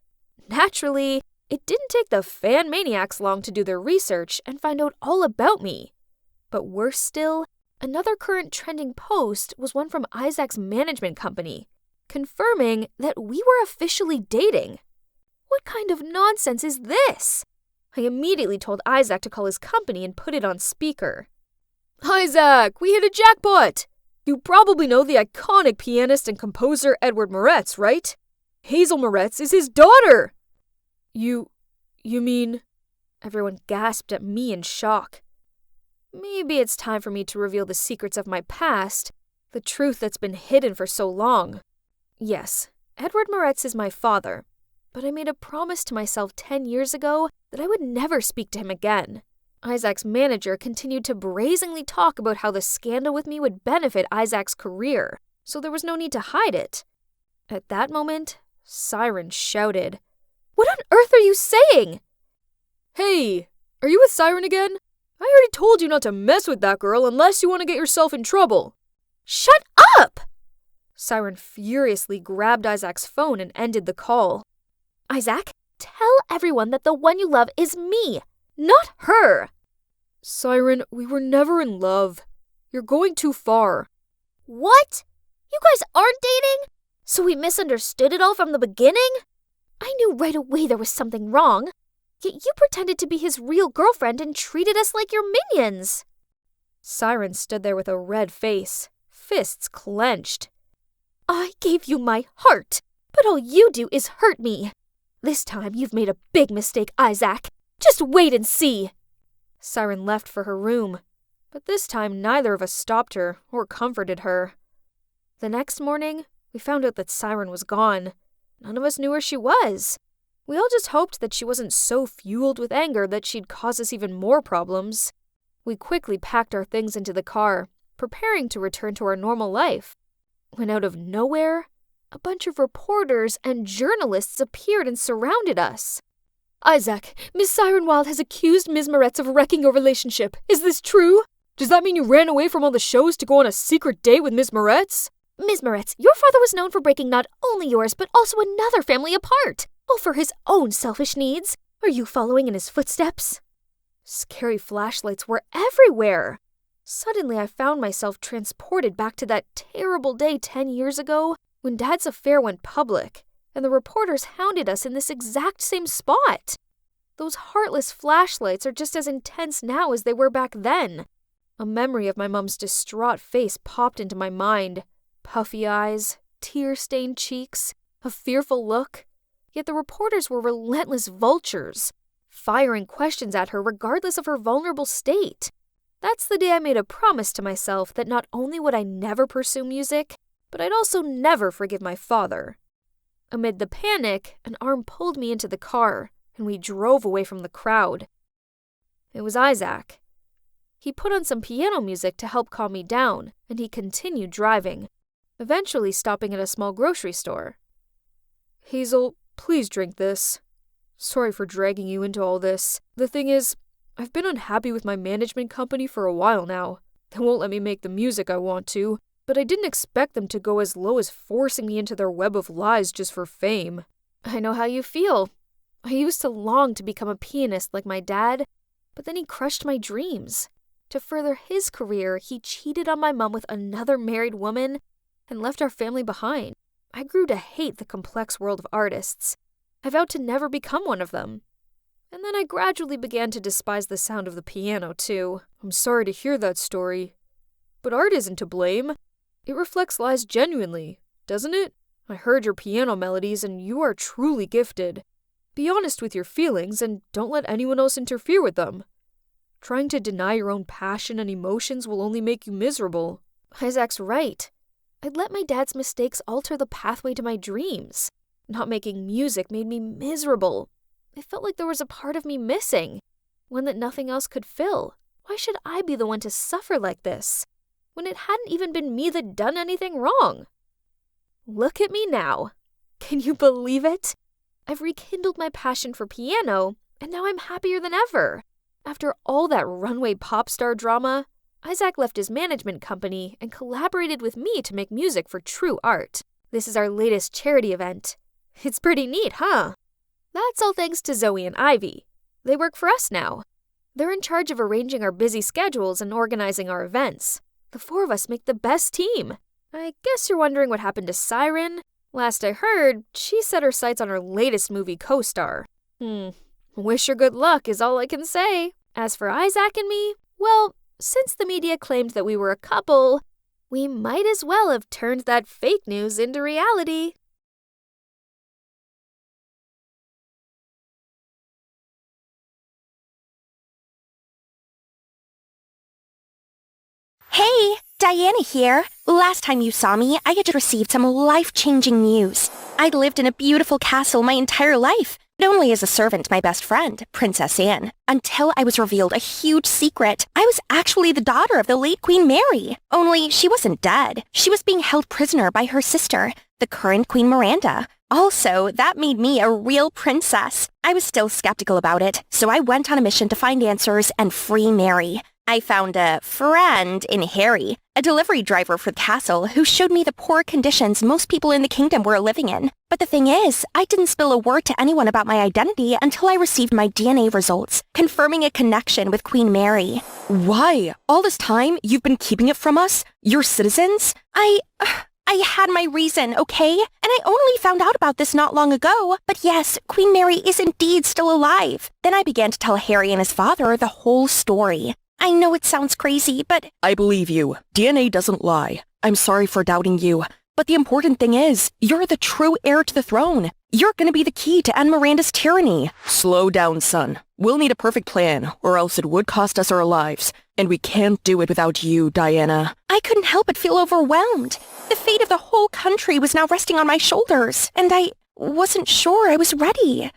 Naturally, it didn't take the fan maniacs long to do their research and find out all about me. But worse still, another current trending post was one from Isaac's management company, confirming that we were officially dating. What kind of nonsense is this? I immediately told Isaac to call his company and put it on speaker. "Isaac, we hit a jackpot! You probably know the iconic pianist and composer Edward Moretz, right? Hazel Moretz is his daughter!" You mean... Everyone gasped at me in shock. Maybe it's time for me to reveal the secrets of my past, the truth that's been hidden for so long. Yes, Edward Moretz is my father, but I made a promise to myself 10 years ago that I would never speak to him again. Isaac's manager continued to brazenly talk about how the scandal with me would benefit Isaac's career, so there was no need to hide it. At that moment, Siren shouted, "What on earth are you saying?" "Hey, are you with Siren again? I already told you not to mess with that girl unless you want to get yourself in trouble." "Shut up!" Siren furiously grabbed Isaac's phone and ended the call. "Isaac, tell everyone that the one you love is me, not her." "Siren, we were never in love. You're going too far." "What? You guys aren't dating? So we misunderstood it all from the beginning? I knew right away there was something wrong. Yet you pretended to be his real girlfriend and treated us like your minions." Siren stood there with a red face, fists clenched. "I gave you my heart, but all you do is hurt me. This time you've made a big mistake, Isaac. Just wait and see." Siren left for her room, but this time neither of us stopped her or comforted her. The next morning, we found out that Siren was gone. None of us knew where she was. We all just hoped that she wasn't so fueled with anger that she'd cause us even more problems. We quickly packed our things into the car, preparing to return to our normal life. When out of nowhere, a bunch of reporters and journalists appeared and surrounded us. "Isaac, Miss Siren Wilde has accused Ms. Moretz of wrecking your relationship. Is this true? Does that mean you ran away from all the shows to go on a secret date with Ms. Moretz?" Ms. Moretz, your father was known for breaking not only yours, but also another family apart, all for his own selfish needs. Are you following in his footsteps? Scary flashlights were everywhere. Suddenly, I found myself transported back to that terrible day 10 years ago when Dad's affair went public, and the reporters hounded us in this exact same spot. Those heartless flashlights are just as intense now as they were back then. A memory of my mom's distraught face popped into my mind. Puffy eyes, tear-stained cheeks, a fearful look. Yet the reporters were relentless vultures, firing questions at her regardless of her vulnerable state. That's the day I made a promise to myself that not only would I never pursue music, but I'd also never forgive my father. Amid the panic, an arm pulled me into the car, and we drove away from the crowd. It was Isaac. He put on some piano music to help calm me down, and he continued driving, eventually stopping at a small grocery store. "Hazel, please drink this. Sorry for dragging you into all this. The thing is, I've been unhappy with my management company for a while now. They won't let me make the music I want to, but I didn't expect them to go as low as forcing me into their web of lies just for fame. I know how you feel. I used to long to become a pianist like my dad, but then he crushed my dreams. To further his career, he cheated on my mom with another married woman and left our family behind. I grew to hate the complex world of artists. I vowed to never become one of them. And then I gradually began to despise the sound of the piano, too. I'm sorry to hear that story. But art isn't to blame. It reflects lies genuinely, doesn't it? I heard your piano melodies, and you are truly gifted. Be honest with your feelings, and don't let anyone else interfere with them. Trying to deny your own passion and emotions will only make you miserable." Isaac's right. I'd let my dad's mistakes alter the pathway to my dreams. Not making music made me miserable. It felt like there was a part of me missing, one that nothing else could fill. Why should I be the one to suffer like this, when it hadn't even been me that done anything wrong? Look at me now. Can you believe it? I've rekindled my passion for piano, and now I'm happier than ever. After all that runway pop star drama, Isaac left his management company and collaborated with me to make music for true art. This is our latest charity event. It's pretty neat, huh? That's all thanks to Zoe and Ivy. They work for us now. They're in charge of arranging our busy schedules and organizing our events. The four of us make the best team. I guess you're wondering what happened to Siren? Last I heard, she set her sights on her latest movie co-star. Wish her good luck is all I can say. As for Isaac and me, well, since the media claimed that we were a couple, we might as well have turned that fake news into reality. Hey, Diana here. Last time you saw me, I had received some life-changing news. I'd lived in a beautiful castle my entire life, but only as a servant to my best friend, Princess Anne, until I was revealed a huge secret. I was actually the daughter of the late Queen Mary. Only she wasn't dead. She was being held prisoner by her sister, the current Queen Miranda. Also, that made me a real princess. I was still skeptical about it, so I went on a mission to find answers and free Mary. I found a friend in Harry, a delivery driver for the castle, who showed me the poor conditions most people in the kingdom were living in. But the thing is, I didn't spill a word to anyone about my identity until I received my DNA results, confirming a connection with Queen Mary. Why? All this time, you've been keeping it from us? Your citizens? I had my reason, okay? And I only found out about this not long ago. But yes, Queen Mary is indeed still alive. Then I began to tell Harry and his father the whole story. I know it sounds crazy, but I believe you. DNA doesn't lie. I'm sorry for doubting you. But the important thing is, you're the true heir to the throne. You're gonna be the key to end Miranda's tyranny. Slow down, son. We'll need a perfect plan, or else it would cost us our lives. And we can't do it without you, Diana. I couldn't help but feel overwhelmed. The fate of the whole country was now resting on my shoulders, and I wasn't sure I was ready.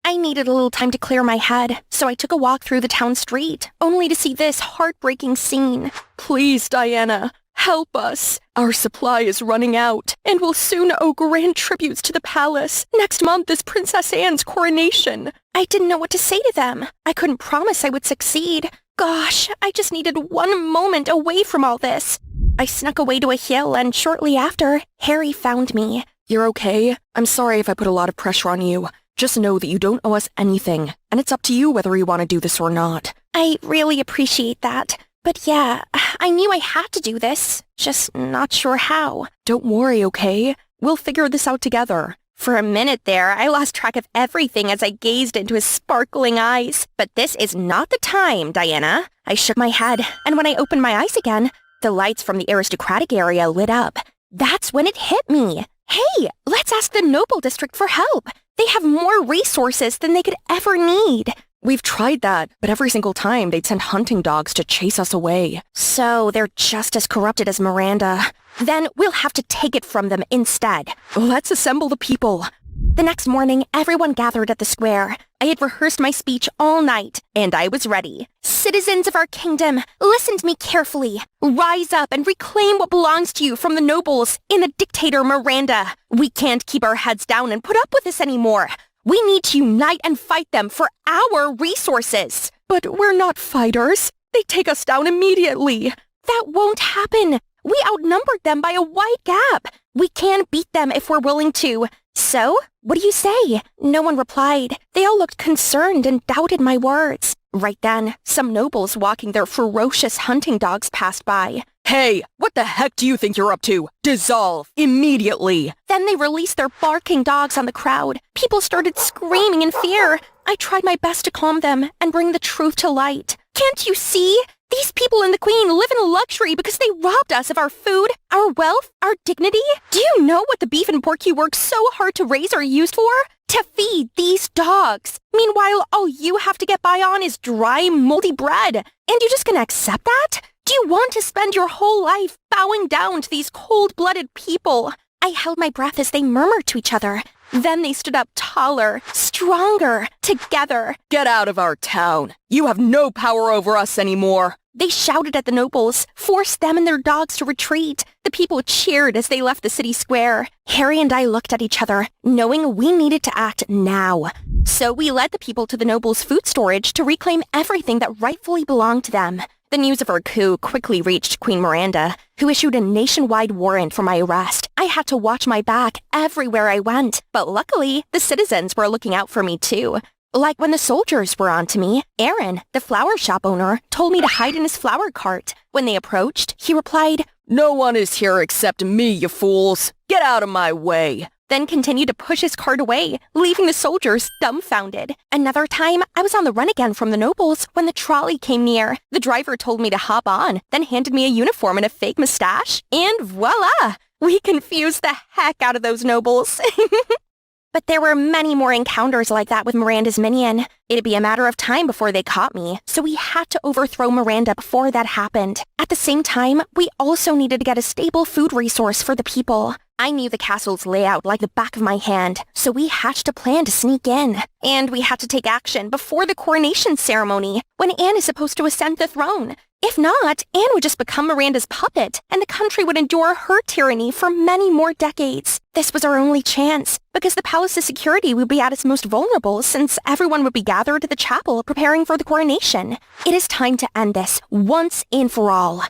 I needed a little time to clear my head, so I took a walk through the town street, only to see this heartbreaking scene. Please, Diana, help us. Our supply is running out, and we'll soon owe grand tributes to the palace. Next month is Princess Anne's coronation. I didn't know what to say to them. I couldn't promise I would succeed. Gosh, I just needed one moment away from all this. I snuck away to a hill, and shortly after, Harry found me. You're okay? I'm sorry if I put a lot of pressure on you. Just know that you don't owe us anything, and it's up to you whether you want to do this or not. I really appreciate that. But yeah, I knew I had to do this. Just not sure how. Don't worry, okay? We'll figure this out together. For a minute there, I lost track of everything as I gazed into his sparkling eyes. But this is not the time, Diana. I shook my head, and when I opened my eyes again, the lights from the aristocratic area lit up. That's when it hit me. Hey, let's ask the Noble District for help. They have more resources than they could ever need. We've tried that, but every single time they'd send hunting dogs to chase us away. So they're just as corrupted as Miranda. Then we'll have to take it from them instead. Let's assemble the people. The next morning, everyone gathered at the square. I had rehearsed my speech all night, and I was ready. Citizens of our kingdom, listen to me carefully. Rise up and reclaim what belongs to you from the nobles and the dictator Miranda. We can't keep our heads down and put up with this anymore. We need to unite and fight them for our resources. But we're not fighters. They take us down immediately. That won't happen. We outnumbered them by a wide gap. We can beat them if we're willing to. So, what do you say? No one replied. They all looked concerned and doubted my words. Right then, some nobles walking their ferocious hunting dogs passed by. Hey, what the heck do you think you're up to? Dissolve, immediately. Then they released their barking dogs on the crowd. People started screaming in fear. I tried my best to calm them and bring the truth to light. Can't you see? These people and the Queen live in luxury because they robbed us of our food, our wealth, our dignity. Do you know what the beef and pork you worked so hard to raise are used for? To feed these dogs. Meanwhile, all you have to get by on is dry, moldy bread. And you're just gonna accept that? Do you want to spend your whole life bowing down to these cold-blooded people? I held my breath as they murmured to each other. Then they stood up taller, stronger, together. Get out of our town. You have no power over us anymore. They shouted at the nobles, forced them and their dogs to retreat. The people cheered as they left the city square. Harry and I looked at each other, knowing we needed to act now. So we led the people to the nobles' food storage to reclaim everything that rightfully belonged to them. The news of our coup quickly reached Queen Miranda, who issued a nationwide warrant for my arrest. I had to watch my back everywhere I went, but luckily, the citizens were looking out for me too. Like when the soldiers were on to me, Aaron, the flower shop owner, told me to hide in his flower cart. When they approached, he replied, "No one is here except me, you fools. Get out of my way." Then continued to push his cart away, leaving the soldiers dumbfounded. Another time, I was on the run again from the nobles when the trolley came near. The driver told me to hop on, then handed me a uniform and a fake mustache, and voila! We confused the heck out of those nobles. But there were many more encounters like that with Miranda's minion. It'd be a matter of time before they caught me, so we had to overthrow Miranda before that happened. At the same time, we also needed to get a stable food resource for the people. I knew the castle's layout like the back of my hand, so we hatched a plan to sneak in. And we had to take action before the coronation ceremony, when Anne is supposed to ascend the throne. If not, Anne would just become Miranda's puppet, and the country would endure her tyranny for many more decades. This was our only chance, because the palace's security would be at its most vulnerable since everyone would be gathered at the chapel preparing for the coronation. It is time to end this, once and for all.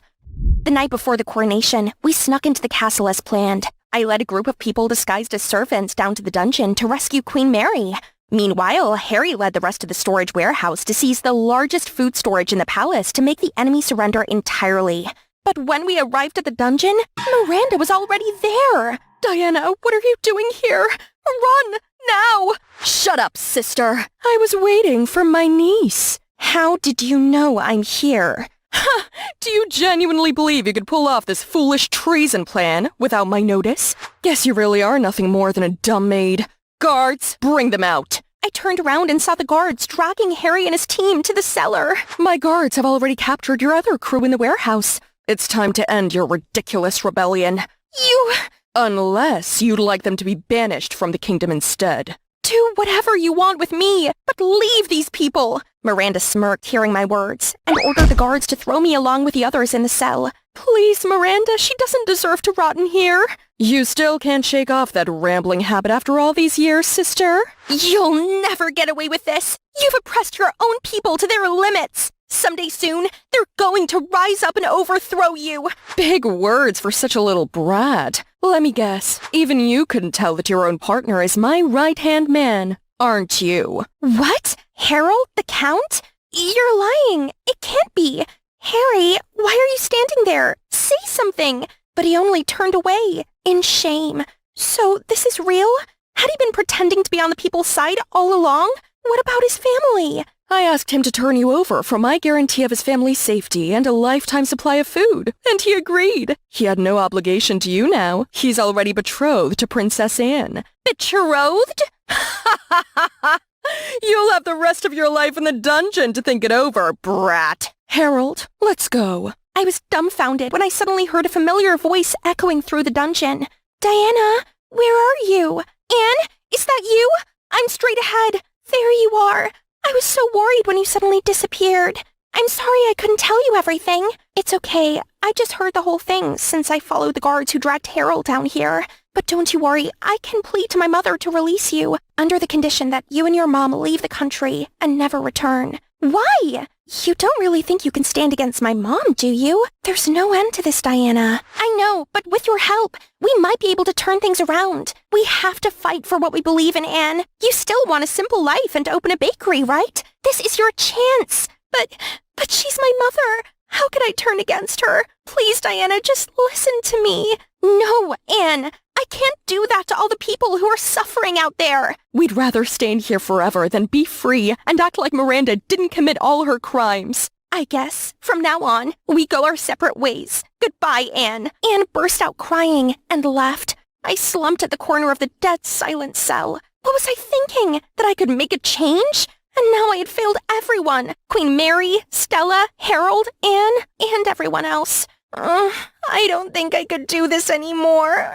The night before the coronation, we snuck into the castle as planned. I led a group of people disguised as servants down to the dungeon to rescue Queen Mary. Meanwhile, Harry led the rest of the storage warehouse to seize the largest food storage in the palace to make the enemy surrender entirely. But when we arrived at the dungeon, Miranda was already there. Diana, what are you doing here? Run, now! Shut up, sister. I was waiting for my niece. How did you know I'm here? Ha! Do you genuinely believe you could pull off this foolish treason plan without my notice? Guess you really are nothing more than a dumb maid. Guards, bring them out. I turned around and saw the guards dragging Harry and his team to the cellar. My guards have already captured your other crew in the warehouse. It's time to end your ridiculous rebellion. You... Unless you'd like them to be banished from the kingdom instead. Do whatever you want with me, but leave these people. Miranda smirked, hearing my words, and ordered the guards to throw me along with the others in the cell. Please, Miranda, she doesn't deserve to rot in here. You still can't shake off that rambling habit after all these years, sister? You'll never get away with this. You've oppressed your own people to their limits. Someday soon, they're going to rise up and overthrow you. Big words for such a little brat. Let me guess, even you couldn't tell that your own partner is my right-hand man, aren't you? What? Harold, the Count? You're lying. It can't be. Harry, why are you standing there? Say something. But he only turned away, in shame. So this is real? Had he been pretending to be on the people's side all along? What about his family? I asked him to turn you over for my guarantee of his family's safety and a lifetime supply of food, and he agreed. He had no obligation to you now. He's already betrothed to Princess Anne. Betrothed? You'll have the rest of your life in the dungeon to think it over, brat. Harold, let's go. I was dumbfounded when I suddenly heard a familiar voice echoing through the dungeon. Diana, where are you? Anne, is that you? I'm straight ahead. There you are. I was so worried when you suddenly disappeared. I'm sorry I couldn't tell you everything. It's okay. I just heard the whole thing since I followed the guards who dragged Harold down here. But don't you worry, I can plead to my mother to release you, under the condition that you and your mom leave the country and never return. Why? You don't really think you can stand against my mom, do you? There's no end to this, Diana. I know, but with your help, we might be able to turn things around. We have to fight for what we believe in, Anne. You still want a simple life and open a bakery, right? This is your chance. But she's my mother. How could I turn against her? Please, Diana, just listen to me. No, Anne. I can't do that to all the people who are suffering out there. We'd rather stay in here forever than be free and act like Miranda didn't commit all her crimes. I guess, from now on, we go our separate ways. Goodbye, Anne. Anne burst out crying and left. I slumped at the corner of the dead, silent cell. What was I thinking? That I could make a change? And now I had failed everyone. Queen Mary, Stella, Harold, Anne, and everyone else. I don't think I could do this anymore.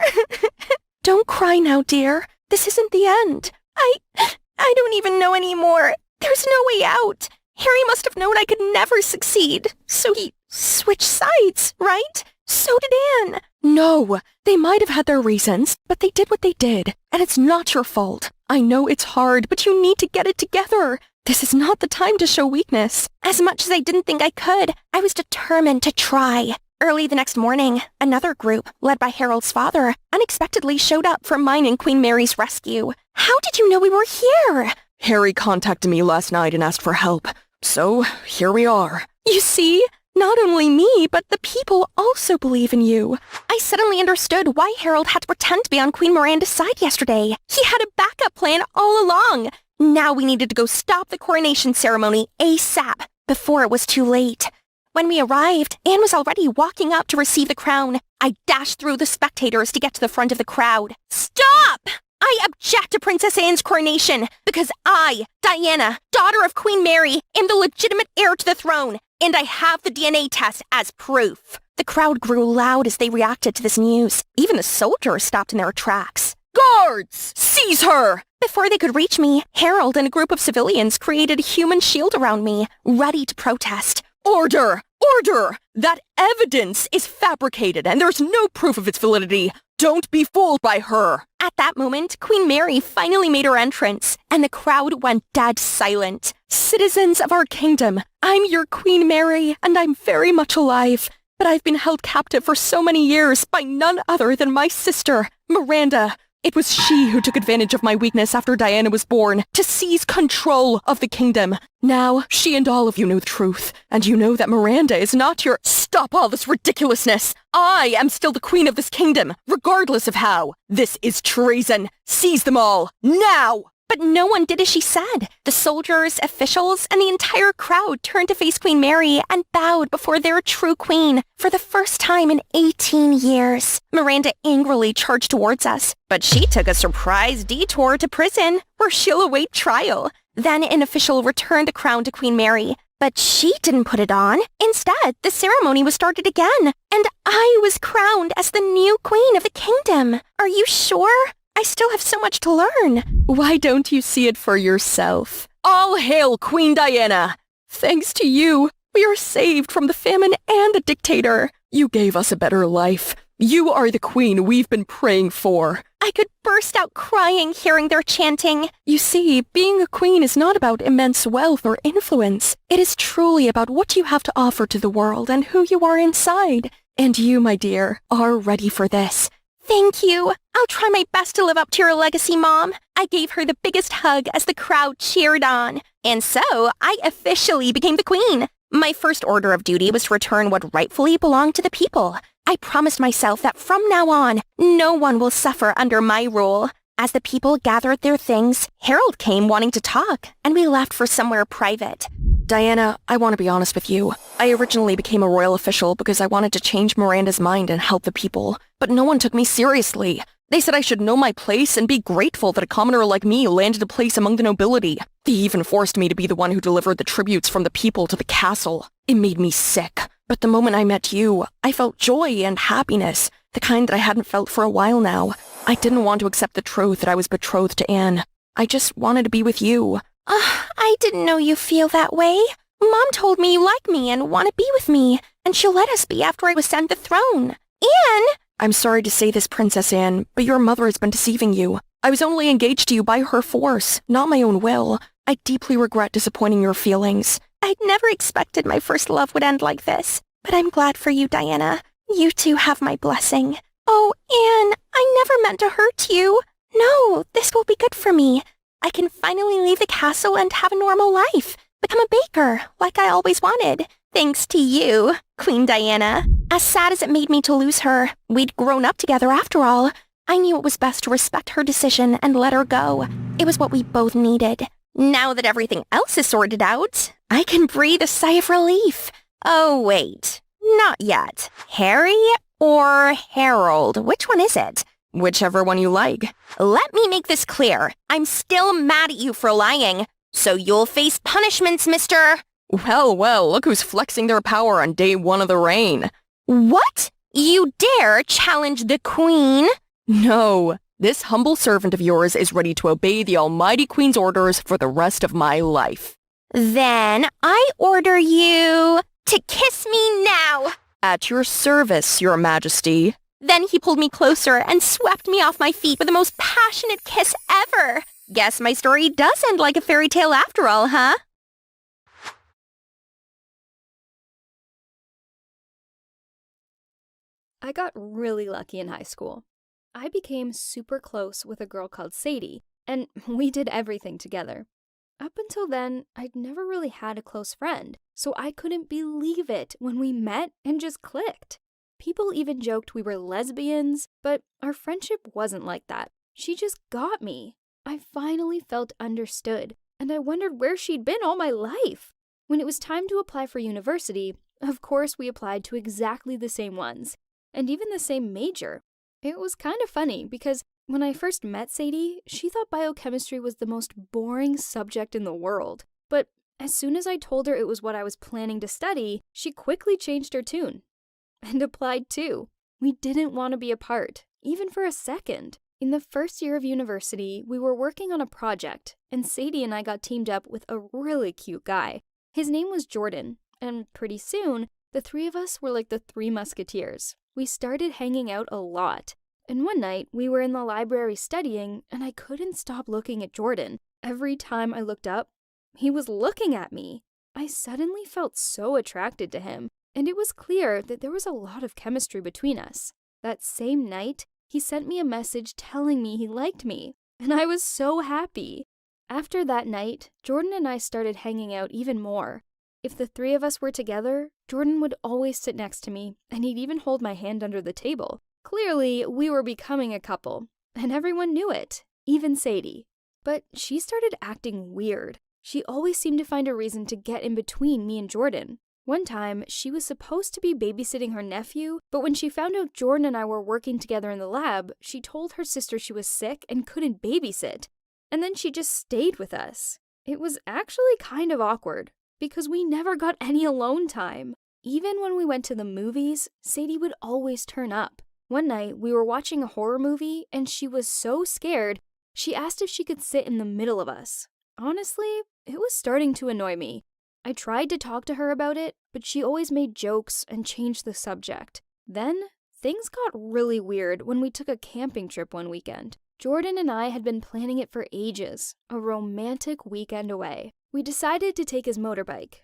Don't cry now, dear. This isn't the end. I don't even know anymore. There's no way out. Harry must have known I could never succeed. So he switched sides, right? So did Anne. No, they might have had their reasons, but they did what they did, and it's not your fault. I know it's hard, but you need to get it together. This is not the time to show weakness. As much as I didn't think I could, I was determined to try. Early the next morning, another group, led by Harold's father, unexpectedly showed up for mine and Queen Mary's rescue. How did you know we were here? Harry contacted me last night and asked for help. So, here we are. You see? Not only me, but the people also believe in you. I suddenly understood why Harold had to pretend to be on Queen Miranda's side yesterday. He had a backup plan all along. Now we needed to go stop the coronation ceremony ASAP, before it was too late. When we arrived, Anne was already walking up to receive the crown. I dashed through the spectators to get to the front of the crowd. Stop! I object to Princess Anne's coronation because I, Diana, daughter of Queen Mary, am the legitimate heir to the throne, and I have the DNA test as proof. The crowd grew loud as they reacted to this news. Even the soldiers stopped in their tracks. Guards! Seize her! Before they could reach me, Harold and a group of civilians created a human shield around me, ready to protest. Order! Order! That evidence is fabricated and there's no proof of its validity. Don't be fooled by her. At that moment, Queen Mary finally made her entrance, and the crowd went dead silent. Citizens of our kingdom, I'm your Queen Mary, and I'm very much alive. But I've been held captive for so many years by none other than my sister, Miranda. It was she who took advantage of my weakness after Diana was born to seize control of the kingdom. Now, she and all of you know the truth, and you know that Miranda is not your— Stop all this ridiculousness! I am still the queen of this kingdom, regardless of how. This is treason. Seize them all, now! But no one did as she said. The soldiers, officials, and the entire crowd turned to face Queen Mary and bowed before their true queen for the first time in 18 years. Miranda angrily charged towards us, but she took a surprise detour to prison, where she'll await trial. Then an official returned a crown to Queen Mary, but she didn't put it on. Instead, the ceremony was started again, and I was crowned as the new queen of the kingdom. Are you sure? I still have so much to learn. Why don't you see it for yourself? All hail Queen Diana! Thanks to you, we are saved from the famine and the dictator. You gave us a better life. You are the queen we've been praying for. I could burst out crying hearing their chanting. You see, being a queen is not about immense wealth or influence. It is truly about what you have to offer to the world and who you are inside. And you, my dear, are ready for this. Thank you. I'll try my best to live up to your legacy, Mom. I gave her the biggest hug as the crowd cheered on. And so, I officially became the queen. My first order of duty was to return what rightfully belonged to the people. I promised myself that from now on, no one will suffer under my rule. As the people gathered their things, Harold came wanting to talk, and we left for somewhere private. Diana, I want to be honest with you. I originally became a royal official because I wanted to change Miranda's mind and help the people, but no one took me seriously. They said I should know my place and be grateful that a commoner like me landed a place among the nobility. They even forced me to be the one who delivered the tributes from the people to the castle. It made me sick. But the moment I met you, I felt joy and happiness, the kind that I hadn't felt for a while now. I didn't want to accept the truth that I was betrothed to Anne. I just wanted to be with you. I didn't know you feel that way. Mom told me you like me and want to be with me, and she'll let us be after I was sent the throne. Anne! I'm sorry to say this, Princess Anne, but your mother has been deceiving you. I was only engaged to you by her force, not my own will. I deeply regret disappointing your feelings. I'd never expected my first love would end like this, but I'm glad for you, Diana. You two have my blessing. Oh, Anne, I never meant to hurt you. No, this will be good for me. I can finally leave the castle and have a normal life. Become a baker, like I always wanted. Thanks to you, Queen Diana. As sad as it made me to lose her, we'd grown up together after all. I knew it was best to respect her decision and let her go. It was what we both needed. Now that everything else is sorted out, I can breathe a sigh of relief. Oh, wait. Not yet. Harry or Harold? Which one is it? Whichever one you like. Let me make this clear. I'm still mad at you for lying. So you'll face punishments, mister. Well, look who's flexing their power on day one of the reign. What? You dare challenge the queen? No. This humble servant of yours is ready to obey the almighty queen's orders for the rest of my life. Then I order you to kiss me now. At your service, your majesty. Then he pulled me closer and swept me off my feet with the most passionate kiss ever. Guess my story does end like a fairy tale after all, huh? I got really lucky in high school. I became super close with a girl called Sadie, and we did everything together. Up until then, I'd never really had a close friend, so I couldn't believe it when we met and just clicked. People even joked we were lesbians, but our friendship wasn't like that. She just got me. I finally felt understood, and I wondered where she'd been all my life. When it was time to apply for university, of course we applied to exactly the same ones, and even the same major. It was kind of funny because when I first met Sadie, she thought biochemistry was the most boring subject in the world. But as soon as I told her it was what I was planning to study, she quickly changed her tune. And applied too. We didn't want to be apart, even for a second. In the first year of university, we were working on a project, and Sadie and I got teamed up with a really cute guy. His name was Jordan, and pretty soon, the three of us were like the Three Musketeers. We started hanging out a lot. And one night, we were in the library studying, and I couldn't stop looking at Jordan. Every time I looked up, he was looking at me. I suddenly felt so attracted to him, and it was clear that there was a lot of chemistry between us. That same night, he sent me a message telling me he liked me, and I was so happy. After that night, Jordan and I started hanging out even more. If the three of us were together, Jordan would always sit next to me, and he'd even hold my hand under the table. Clearly, we were becoming a couple, and everyone knew it, even Sadie. But she started acting weird. She always seemed to find a reason to get in between me and Jordan. One time, she was supposed to be babysitting her nephew, but when she found out Jordan and I were working together in the lab, she told her sister she was sick and couldn't babysit. And then she just stayed with us. It was actually kind of awkward, because we never got any alone time. Even when we went to the movies, Sadie would always turn up. One night, we were watching a horror movie, and she was so scared, she asked if she could sit in the middle of us. Honestly, it was starting to annoy me. I tried to talk to her about it, but she always made jokes and changed the subject. Then, things got really weird when we took a camping trip one weekend. Jordan and I had been planning it for ages, a romantic weekend away. We decided to take his motorbike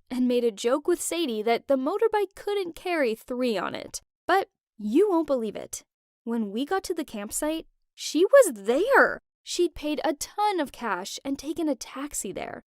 and made a joke with Sadie that the motorbike couldn't carry 3 on it. But you won't believe it. When we got to the campsite, she was there. She'd paid a ton of cash and taken a taxi there.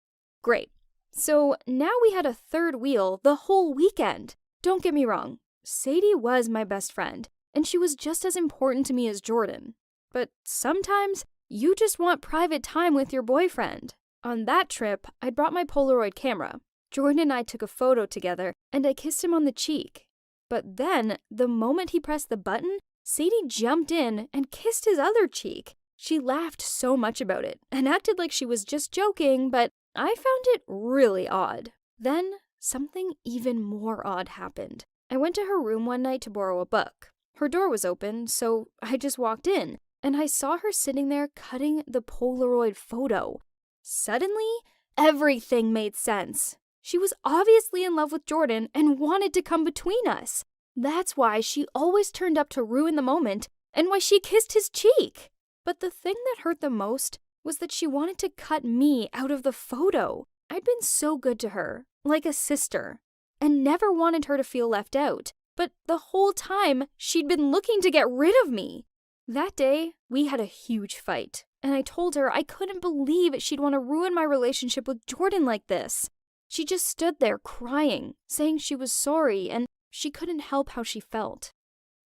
Great. So now we had a third wheel the whole weekend. Don't get me wrong, Sadie was my best friend, and she was just as important to me as Jordan. But sometimes you just want private time with your boyfriend. On that trip, I'd brought my Polaroid camera. Jordan and I took a photo together, and I kissed him on the cheek. But then, the moment he pressed the button, Sadie jumped in and kissed his other cheek. She laughed so much about it and acted like she was just joking, but I found it really odd. Then, something even more odd happened. I went to her room one night to borrow a book. Her door was open, so I just walked in, and I saw her sitting there cutting the Polaroid photo. Suddenly, everything made sense. She was obviously in love with Jordan and wanted to come between us. That's why she always turned up to ruin the moment and why she kissed his cheek. But the thing that hurt the most was that she wanted to cut me out of the photo. I'd been so good to her, like a sister, and never wanted her to feel left out. But the whole time, she'd been looking to get rid of me. That day, we had a huge fight, and I told her I couldn't believe she'd want to ruin my relationship with Jordan like this. She just stood there crying, saying she was sorry and she couldn't help how she felt.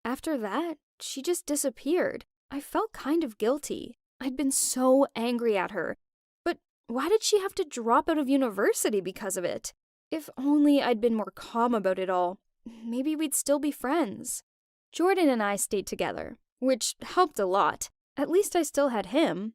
After that, she just disappeared. I felt kind of guilty. I'd been so angry at her. But why did she have to drop out of university because of it? If only I'd been more calm about it all, maybe we'd still be friends. Jordan and I stayed together, which helped a lot. At least I still had him.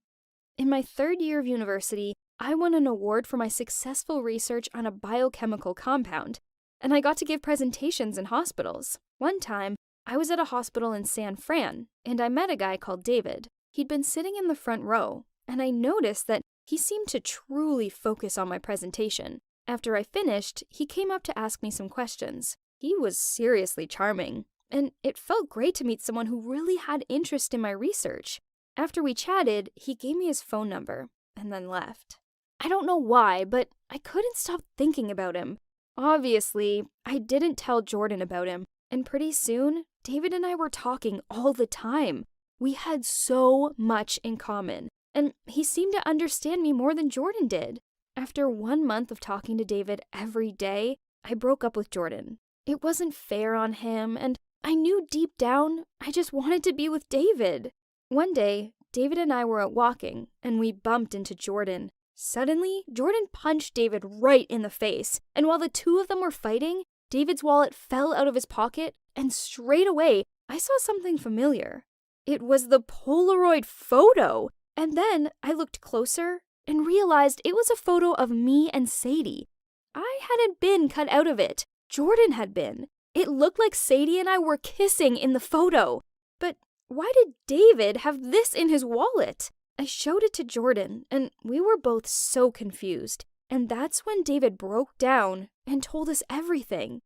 In my 3rd year of university, I won an award for my successful research on a biochemical compound, and I got to give presentations in hospitals. One time, I was at a hospital in San Fran, and I met a guy called David. He'd been sitting in the front row, and I noticed that he seemed to truly focus on my presentation. After I finished, he came up to ask me some questions. He was seriously charming, and it felt great to meet someone who really had interest in my research. After we chatted, he gave me his phone number, and then left. I don't know why, but I couldn't stop thinking about him. Obviously, I didn't tell Jordan about him, and pretty soon, David and I were talking all the time. We had so much in common, and he seemed to understand me more than Jordan did. After 1 month of talking to David every day, I broke up with Jordan. It wasn't fair on him, and I knew deep down I just wanted to be with David. One day, David and I were out walking, and we bumped into Jordan. Suddenly, Jordan punched David right in the face, and while the two of them were fighting, David's wallet fell out of his pocket, and straight away, I saw something familiar. It was the Polaroid photo, and then I looked closer and realized it was a photo of me and Sadie. I hadn't been cut out of it. Jordan had been. It looked like Sadie and I were kissing in the photo. But why did David have this in his wallet? I showed it to Jordan, and we were both so confused. And that's when David broke down and told us everything.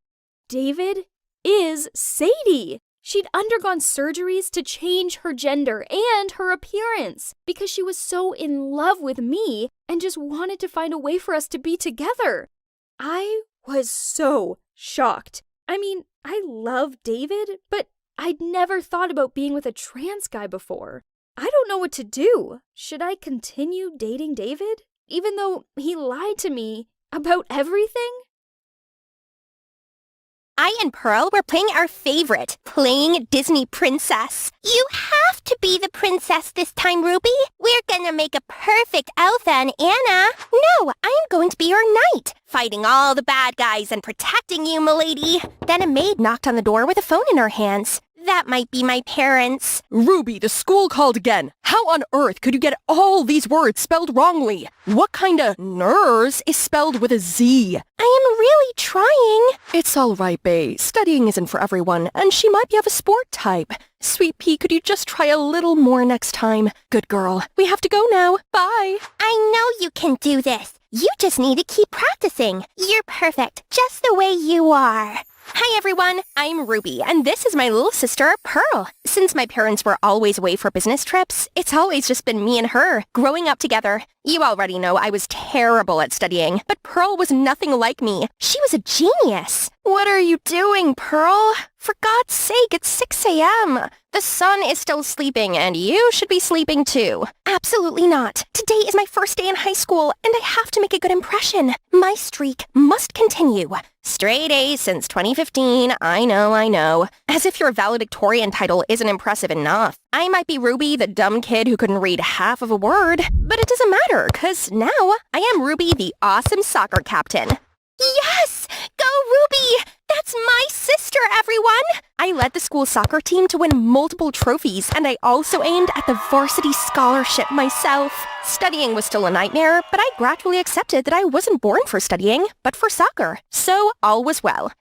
David is Sadie. She'd undergone surgeries to change her gender and her appearance because she was so in love with me and just wanted to find a way for us to be together. I was so shocked. I mean, I love David, but I'd never thought about being with a trans guy before. I don't know what to do. Should I continue dating David, even though he lied to me about everything? I and Pearl were playing our favorite, playing Disney Princess. You have to be the princess this time, Ruby. We're gonna make a perfect Elsa and Anna. No, I'm going to be your knight, fighting all the bad guys and protecting you, milady. Then a maid knocked on the door with a phone in her hands. That might be my parents. Ruby, the school called again. How on earth could you get all these words spelled wrongly? What kind of nurse is spelled with a Z? I am really trying. It's all right, bae. Studying isn't for everyone, and she might be of a sport type. Sweet pea, could you just try a little more next time? Good girl. We have to go now. Bye. I know you can do this. You just need to keep practicing. You're perfect, just the way you are. Hi everyone, I'm Ruby, and this is my little sister, Pearl. Since my parents were always away for business trips, it's always just been me and her, growing up together. You already know I was terrible at studying, but Pearl was nothing like me. She was a genius. What are you doing, Pearl? For God's sake, it's 6 a.m. The sun is still sleeping, and you should be sleeping too. Absolutely not. Today is my first day in high school, and I have to make a good impression. My streak must continue. Straight A's since 2015, I know. As if your valedictorian title isn't impressive enough. I might be Ruby, the dumb kid who couldn't read half of a word, but it doesn't matter, because now I am Ruby, the awesome soccer captain. Yes! Go Ruby! That's my sister, everyone! I led the school soccer team to win multiple trophies, and I also aimed at the varsity scholarship myself. Studying was still a nightmare, but I gradually accepted that I wasn't born for studying, but for soccer. So all was well.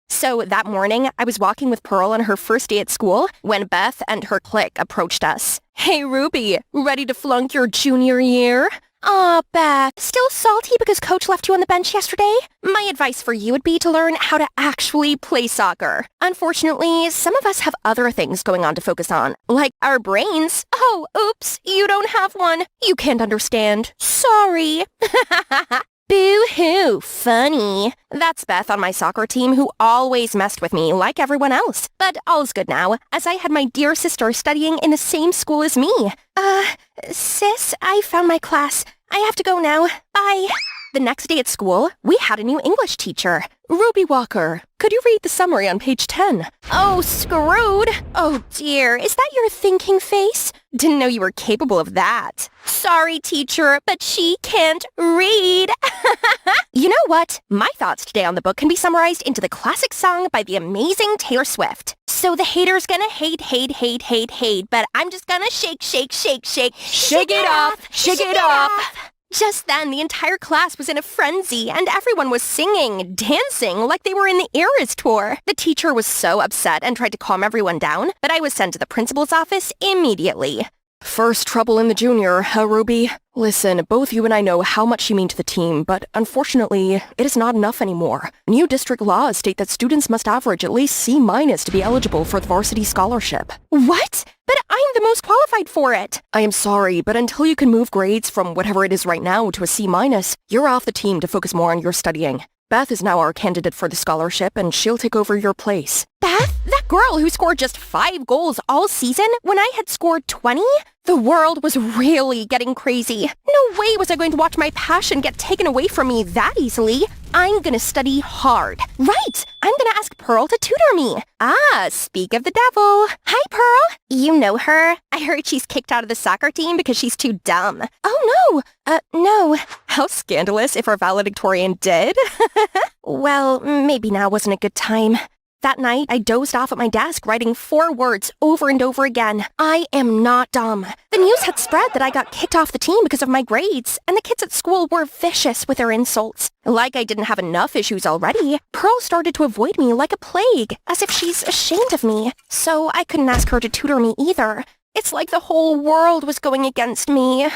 So that morning, I was walking with Pearl on her first day at school when Beth and her clique approached us. Hey Ruby, ready to flunk your junior year? Aw, Beth, still salty because coach left you on the bench yesterday? My advice for you would be to learn how to actually play soccer. Unfortunately, some of us have other things going on to focus on, like our brains. Oh, oops, you don't have one. You can't understand. Sorry. Boo-hoo, funny. That's Beth on my soccer team who always messed with me like everyone else. But all's good now, as I had my dear sister studying in the same school as me. Sis, I found my class. I have to go now. Bye. The next day at school, we had a new English teacher. Ruby Walker, could you read the summary on page 10? Oh, screwed. Oh dear, is that your thinking face? Didn't know you were capable of that. Sorry, teacher, but she can't read. You know what? My thoughts today on the book can be summarized into the classic song by the amazing Taylor Swift. So the haters gonna hate, but I'm just gonna shake it off, shake it off. Just then, the entire class was in a frenzy, and everyone was singing, dancing, like they were in the Eras tour. The teacher was so upset and tried to calm everyone down, but I was sent to the principal's office immediately. First trouble in the junior, huh, Ruby? Listen, both you and I know how much you mean to the team, but unfortunately, it is not enough anymore. New district laws state that students must average at least C- to be eligible for the varsity scholarship. What? But I'm the most qualified for it. I am sorry, but until you can move grades from whatever it is right now to a C-, you're off the team to focus more on your studying. Beth is now our candidate for the scholarship, and she'll take over your place. Beth? That girl who scored just 5 goals all season when I had scored 20? The world was really getting crazy. No way was I going to watch my passion get taken away from me that easily. I'm gonna study hard. Right! I'm gonna ask Pearl to tutor me. Speak of the devil. Hi, Pearl. You know her? I heard she's kicked out of the soccer team because she's too dumb. Oh, no. No. How scandalous if our valedictorian did. Well, maybe now wasn't a good time. That night, I dozed off at my desk writing 4 words over and over again. I am not dumb. The news had spread that I got kicked off the team because of my grades, and the kids at school were vicious with their insults. Like I didn't have enough issues already, Pearl started to avoid me like a plague, as if she's ashamed of me. So I couldn't ask her to tutor me either. It's like the whole world was going against me.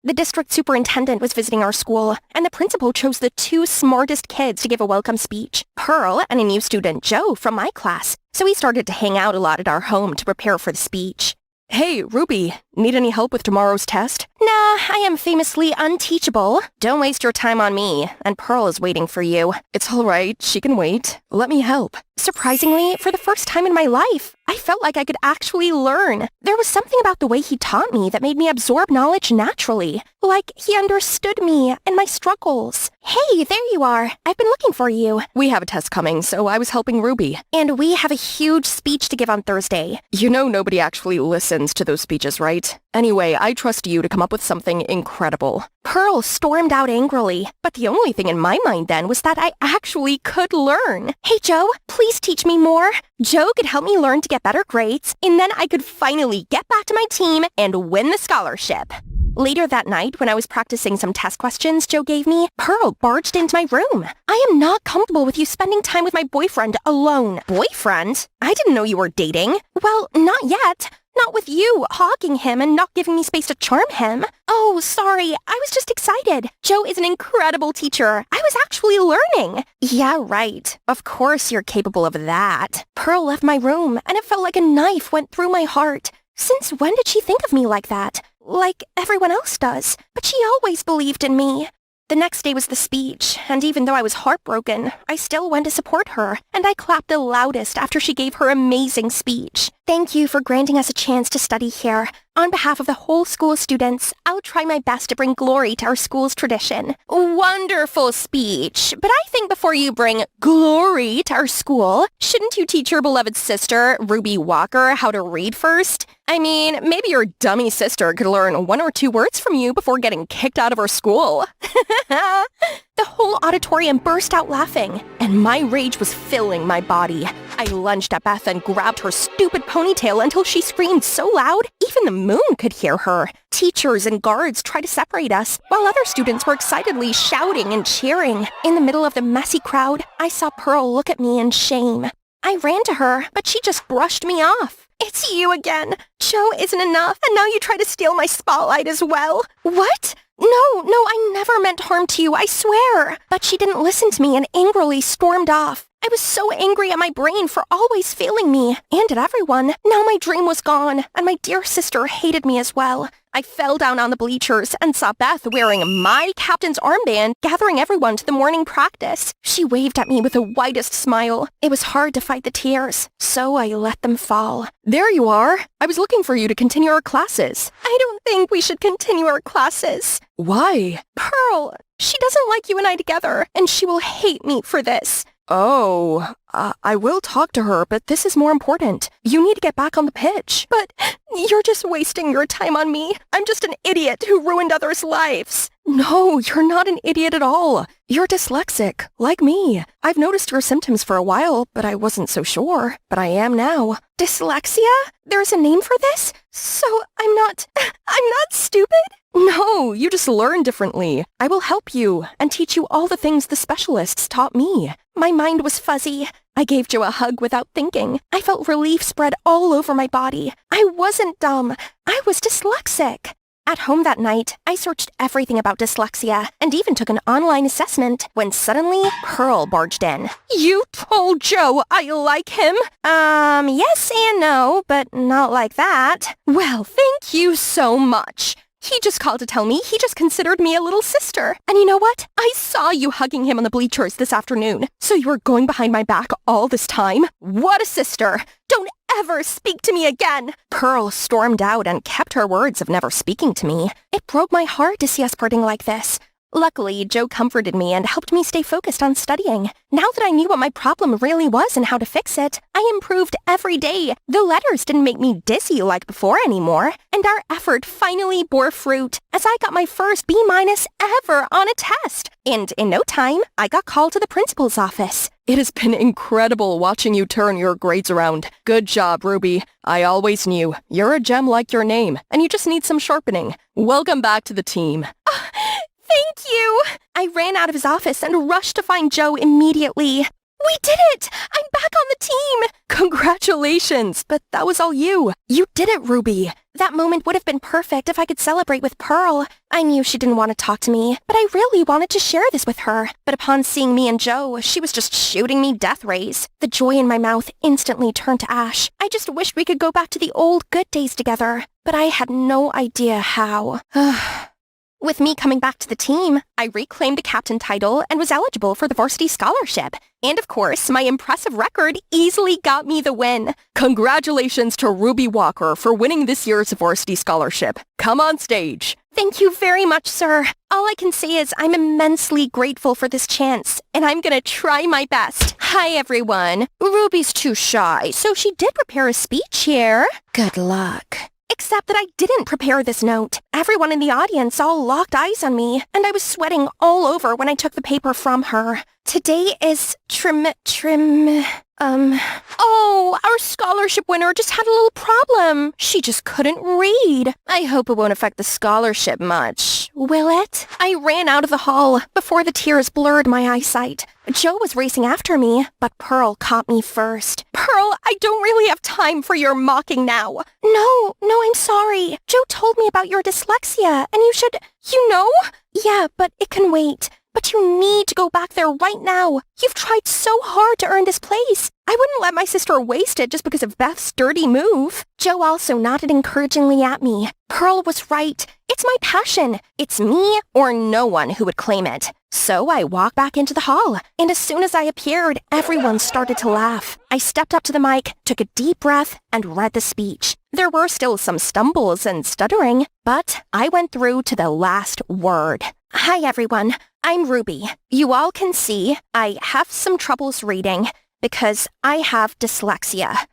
The district superintendent was visiting our school, and the principal chose the 2 smartest kids to give a welcome speech, Pearl and a new student, Joe, from my class. So we started to hang out a lot at our home to prepare for the speech. Hey, Ruby, need any help with tomorrow's test? Nah, I am famously unteachable. Don't waste your time on me, and Pearl is waiting for you. It's all right, she can wait. Let me help. Surprisingly, for the first time in my life, I felt like I could actually learn. There was something about the way he taught me that made me absorb knowledge naturally. Like he understood me and my struggles. Hey, there you are. I've been looking for you. We have a test coming, so I was helping Ruby. And we have a huge speech to give on Thursday. You know nobody actually listens to those speeches, right? Anyway, I trust you to come up with something incredible. Pearl stormed out angrily, but the only thing in my mind then was that I actually could learn. Hey, Joe, please teach me more. Joe could help me learn to get better grades, and then I could finally get back to my team and win the scholarship. Later that night, when I was practicing some test questions Joe gave me, Pearl barged into my room. I am not comfortable with you spending time with my boyfriend alone. Boyfriend? I didn't know you were dating. Well, not yet. Not with you hogging him and not giving me space to charm him. Oh, sorry. I was just excited. Joe is an incredible teacher. I was actually learning. Yeah, right. Of course you're capable of that. Pearl left my room, and it felt like a knife went through my heart. Since when did she think of me like that? Like everyone else does. But she always believed in me. The next day was the speech, and even though I was heartbroken, I still went to support her, and I clapped the loudest after she gave her amazing speech. Thank you for granting us a chance to study here. On behalf of the whole school of students, I'll try my best to bring glory to our school's tradition. Wonderful speech, but I think before you bring glory to our school, shouldn't you teach your beloved sister, Ruby Walker, how to read first? I mean, maybe your dummy sister could learn 1 or 2 words from you before getting kicked out of her school. The whole auditorium burst out laughing, and my rage was filling my body. I lunged at Beth and grabbed her stupid ponytail until she screamed so loud, even the moon could hear her. Teachers and guards tried to separate us, while other students were excitedly shouting and cheering. In the middle of the messy crowd, I saw Pearl look at me in shame. I ran to her, but she just brushed me off. It's you again. Joe isn't enough, and now you try to steal my spotlight as well. What? No, I never meant harm to you, I swear. But she didn't listen to me and angrily stormed off. I was so angry at my brain for always failing me, and at everyone. Now my dream was gone, and my dear sister hated me as well. I fell down on the bleachers and saw Beth wearing my captain's armband, gathering everyone to the morning practice. She waved at me with the widest smile. It was hard to fight the tears, so I let them fall. There you are. I was looking for you to continue our classes. I don't think we should continue our classes. Why? Pearl, she doesn't like you and I together, and she will hate me for this. Oh, I will talk to her, but this is more important. You need to get back on the pitch. But you're just wasting your time on me. I'm just an idiot who ruined others' lives. No, you're not an idiot at all. You're dyslexic, like me. I've noticed your symptoms for a while, but I wasn't so sure. But I am now. Dyslexia? There's a name for this? So I'm not stupid? No, you just learn differently. I will help you and teach you all the things the specialists taught me. My mind was fuzzy. I gave Joe a hug without thinking. I felt relief spread all over my body. I wasn't dumb. I was dyslexic. At home that night, I searched everything about dyslexia and even took an online assessment when suddenly Pearl barged in. You told Joe I like him? Yes and no, but not like that. Well, thank you so much. He just called to tell me he just considered me a little sister. And you know what? I saw you hugging him on the bleachers this afternoon. So you were going behind my back all this time? What a sister! Don't ever speak to me again! Pearl stormed out and kept her words of never speaking to me. It broke my heart to see us parting like this. Luckily, Joe comforted me and helped me stay focused on studying. Now that I knew what my problem really was and how to fix it, I improved every day. The letters didn't make me dizzy like before anymore, and our effort finally bore fruit as I got my first B- ever on a test. And in no time, I got called to the principal's office. It has been incredible watching you turn your grades around. Good job, Ruby. I always knew. You're a gem like your name, and you just need some sharpening. Welcome back to the team. Thank you! I ran out of his office and rushed to find Joe immediately. We did it! I'm back on the team! Congratulations! But that was all you. You did it, Ruby. That moment would have been perfect if I could celebrate with Pearl. I knew she didn't want to talk to me, but I really wanted to share this with her. But upon seeing me and Joe, she was just shooting me death rays. The joy in my mouth instantly turned to ash. I just wished we could go back to the old good days together, but I had no idea how. With me coming back to the team, I reclaimed the captain title and was eligible for the varsity scholarship. And of course, my impressive record easily got me the win. Congratulations to Ruby Walker for winning this year's varsity scholarship. Come on stage. Thank you very much, sir. All I can say is I'm immensely grateful for this chance, and I'm gonna try my best. Hi, everyone. Ruby's too shy, so she did prepare a speech here. Good luck. Except that I didn't prepare this note. Everyone in the audience all locked eyes on me, and I was sweating all over when I took the paper from her. Today is Oh, our scholarship winner just had a little problem. She just couldn't read. I hope it won't affect the scholarship much. Will it? I ran out of the hall before the tears blurred my eyesight. Joe was racing after me, but Pearl caught me first. Pearl, I don't really have time for your mocking now. No, I'm sorry. Joe told me about your dyslexia, and you should, Yeah, but it can wait. But you need to go back there right now. You've tried so hard to earn this place. I wouldn't let my sister waste it just because of Beth's dirty move. Joe also nodded encouragingly at me. Pearl was right. It's my passion. It's me or no one who would claim it. So I walked back into the hall, and as soon as I appeared, everyone started to laugh. I stepped up to the mic, took a deep breath, and read the speech. There were still some stumbles and stuttering, but I went through to the last word. Hi everyone, I'm Ruby. You all can see I have some troubles reading because I have dyslexia.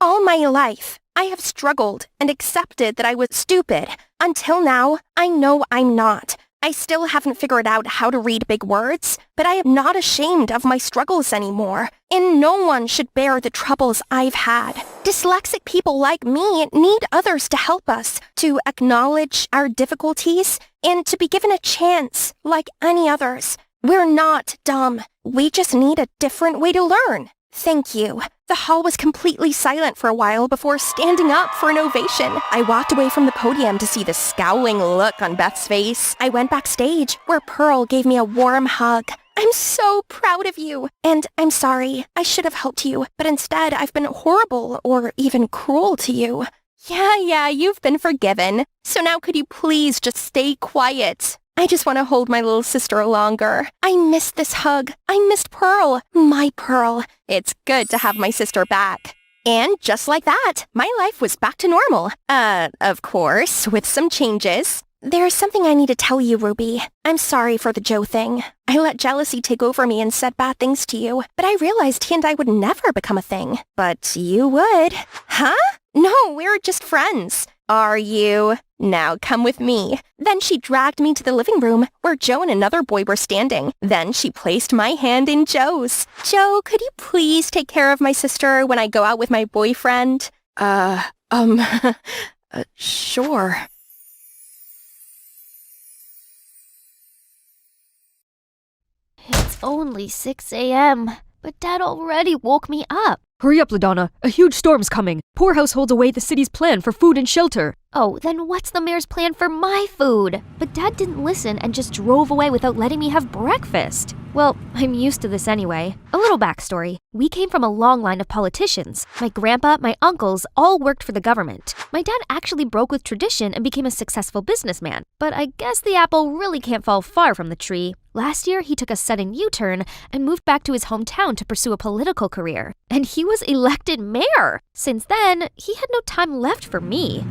All my life, I have struggled and accepted that I was stupid. Until now, I know I'm not. I still haven't figured out how to read big words, but I am not ashamed of my struggles anymore, and no one should bear the troubles I've had. Dyslexic people like me need others to help us, to acknowledge our difficulties, and to be given a chance like any others. We're not dumb. We just need a different way to learn. Thank you. The hall was completely silent for a while before standing up for an ovation. I walked away from the podium to see the scowling look on Beth's face. I went backstage, where Pearl gave me a warm hug. I'm so proud of you. And I'm sorry, I should have helped you, but instead I've been horrible or even cruel to you. Yeah, you've been forgiven. So now could you please just stay quiet? I just want to hold my little sister longer. I missed this hug. I missed Pearl. My Pearl. It's good to have my sister back. And just like that, my life was back to normal. Of course, with some changes. There's something I need to tell you, Ruby. I'm sorry for the Joe thing. I let jealousy take over me and said bad things to you, but I realized he and I would never become a thing. But you would. Huh? No, we're just friends. Are you? Now come with me. Then she dragged me to the living room where Joe and another boy were standing. Then she placed my hand in Joe's. Joe, could you please take care of my sister when I go out with my boyfriend? Sure. It's only 6 a.m., but Dad already woke me up. Hurry up, LaDonna. A huge storm's coming. Poor households await the city's plan for food and shelter. Oh, then what's the mayor's plan for my food? But Dad didn't listen and just drove away without letting me have breakfast. Well, I'm used to this anyway. A little backstory. We came from a long line of politicians. My grandpa, my uncles, all worked for the government. My dad actually broke with tradition and became a successful businessman. But I guess the apple really can't fall far from the tree. Last year, he took a sudden U-turn and moved back to his hometown to pursue a political career. And he was elected mayor. Since then, he had no time left for me.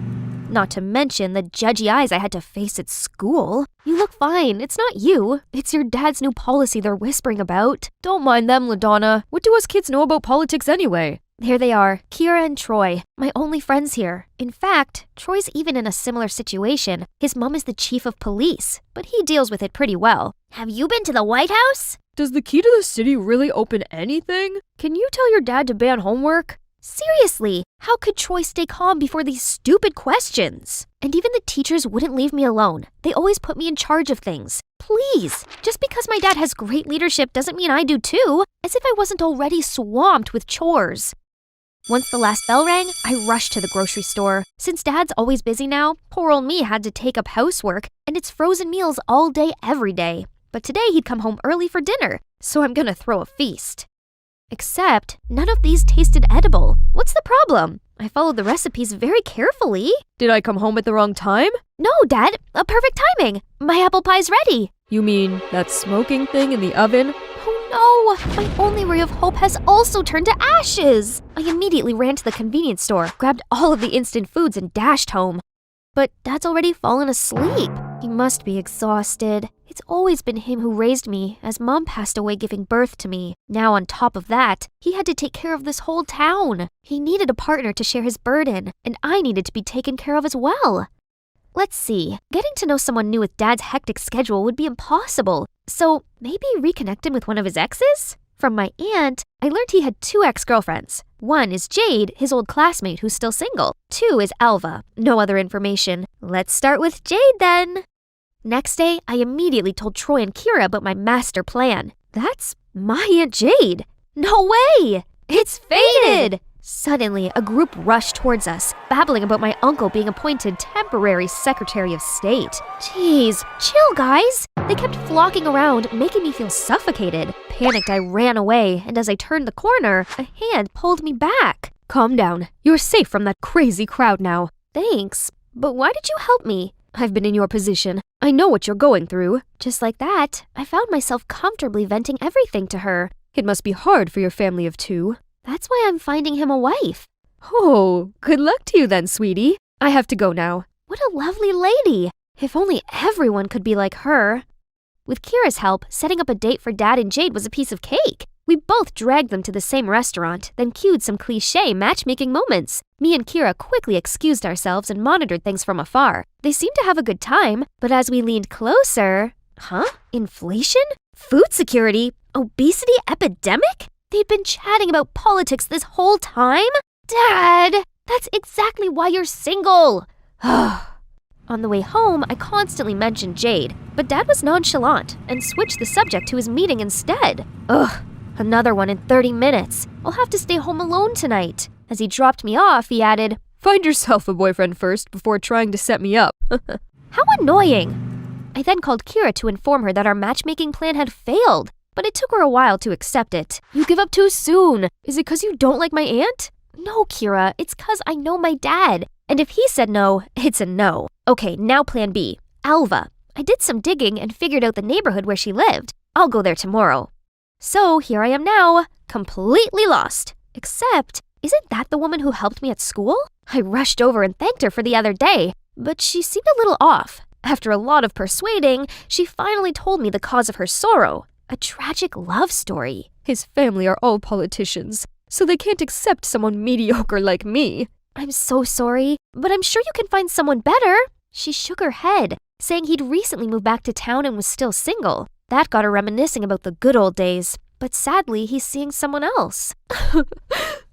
Not to mention the judgy eyes I had to face at school. You look fine. It's not you. It's your dad's new policy they're whispering about. Don't mind them, LaDonna. What do us kids know about politics anyway? Here they are, Kira and Troy, my only friends here. In fact, Troy's even in a similar situation. His mom is the chief of police, but he deals with it pretty well. Have you been to the White House? Does the key to the city really open anything? Can you tell your dad to ban homework? Seriously, how could Troy stay calm before these stupid questions? And even the teachers wouldn't leave me alone. They always put me in charge of things. Please, just because my dad has great leadership doesn't mean I do too, as if I wasn't already swamped with chores. Once the last bell rang, I rushed to the grocery store. Since Dad's always busy now, poor old me had to take up housework, and it's frozen meals all day, every day. But today he'd come home early for dinner, so I'm gonna throw a feast. Except, none of these tasted edible. What's the problem? I followed the recipes very carefully. Did I come home at the wrong time? No, Dad, a perfect timing. My apple pie's ready. You mean that smoking thing in the oven? Oh no! My only ray of hope has also turned to ashes! I immediately ran to the convenience store, grabbed all of the instant foods, and dashed home. But Dad's already fallen asleep. He must be exhausted. It's always been him who raised me, as Mom passed away giving birth to me. Now on top of that, he had to take care of this whole town. He needed a partner to share his burden, and I needed to be taken care of as well. Let's see, getting to know someone new with Dad's hectic schedule would be impossible. So maybe reconnect him with one of his exes? From my aunt, I learned he had 2 ex-girlfriends. One is Jade, his old classmate who's still single. 2 is Alva. No other information. Let's start with Jade then. Next day, I immediately told Troy and Kira about my master plan. That's my Aunt Jade. No way! It's fated! Suddenly, a group rushed towards us, babbling about my uncle being appointed temporary Secretary of State. Jeez, chill, guys! They kept flocking around, making me feel suffocated. Panicked, I ran away, and as I turned the corner, a hand pulled me back. Calm down. You're safe from that crazy crowd now. Thanks, but why did you help me? I've been in your position. I know what you're going through. Just like that, I found myself comfortably venting everything to her. It must be hard for your family of two. That's why I'm finding him a wife. Oh, good luck to you then, sweetie. I have to go now. What a lovely lady. If only everyone could be like her. With Kira's help, setting up a date for Dad and Jade was a piece of cake. We both dragged them to the same restaurant, then cued some cliché matchmaking moments. Me and Kira quickly excused ourselves and monitored things from afar. They seemed to have a good time, but as we leaned closer... Huh? Inflation? Food security? Obesity epidemic? They'd been chatting about politics this whole time? Dad! That's exactly why you're single! On the way home, I constantly mentioned Jade, but Dad was nonchalant and switched the subject to his meeting instead. Ugh, another one in 30 minutes. I'll have to stay home alone tonight. As he dropped me off, he added, Find yourself a boyfriend first before trying to set me up. How annoying! I then called Kira to inform her that our matchmaking plan had failed, but it took her a while to accept it. You give up too soon. Is it 'cause you don't like my aunt? No, Kira, it's 'cause I know my dad. And if he said no, it's a no. Okay, now plan B. Alva. I did some digging and figured out the neighborhood where she lived. I'll go there tomorrow. So here I am now, completely lost. Except, isn't that the woman who helped me at school? I rushed over and thanked her for the other day, but she seemed a little off. After a lot of persuading, she finally told me the cause of her sorrow. A tragic love story. His family are all politicians, so they can't accept someone mediocre like me. I'm so sorry, but I'm sure you can find someone better. She shook her head, saying he'd recently moved back to town and was still single. That got her reminiscing about the good old days, but sadly, he's seeing someone else.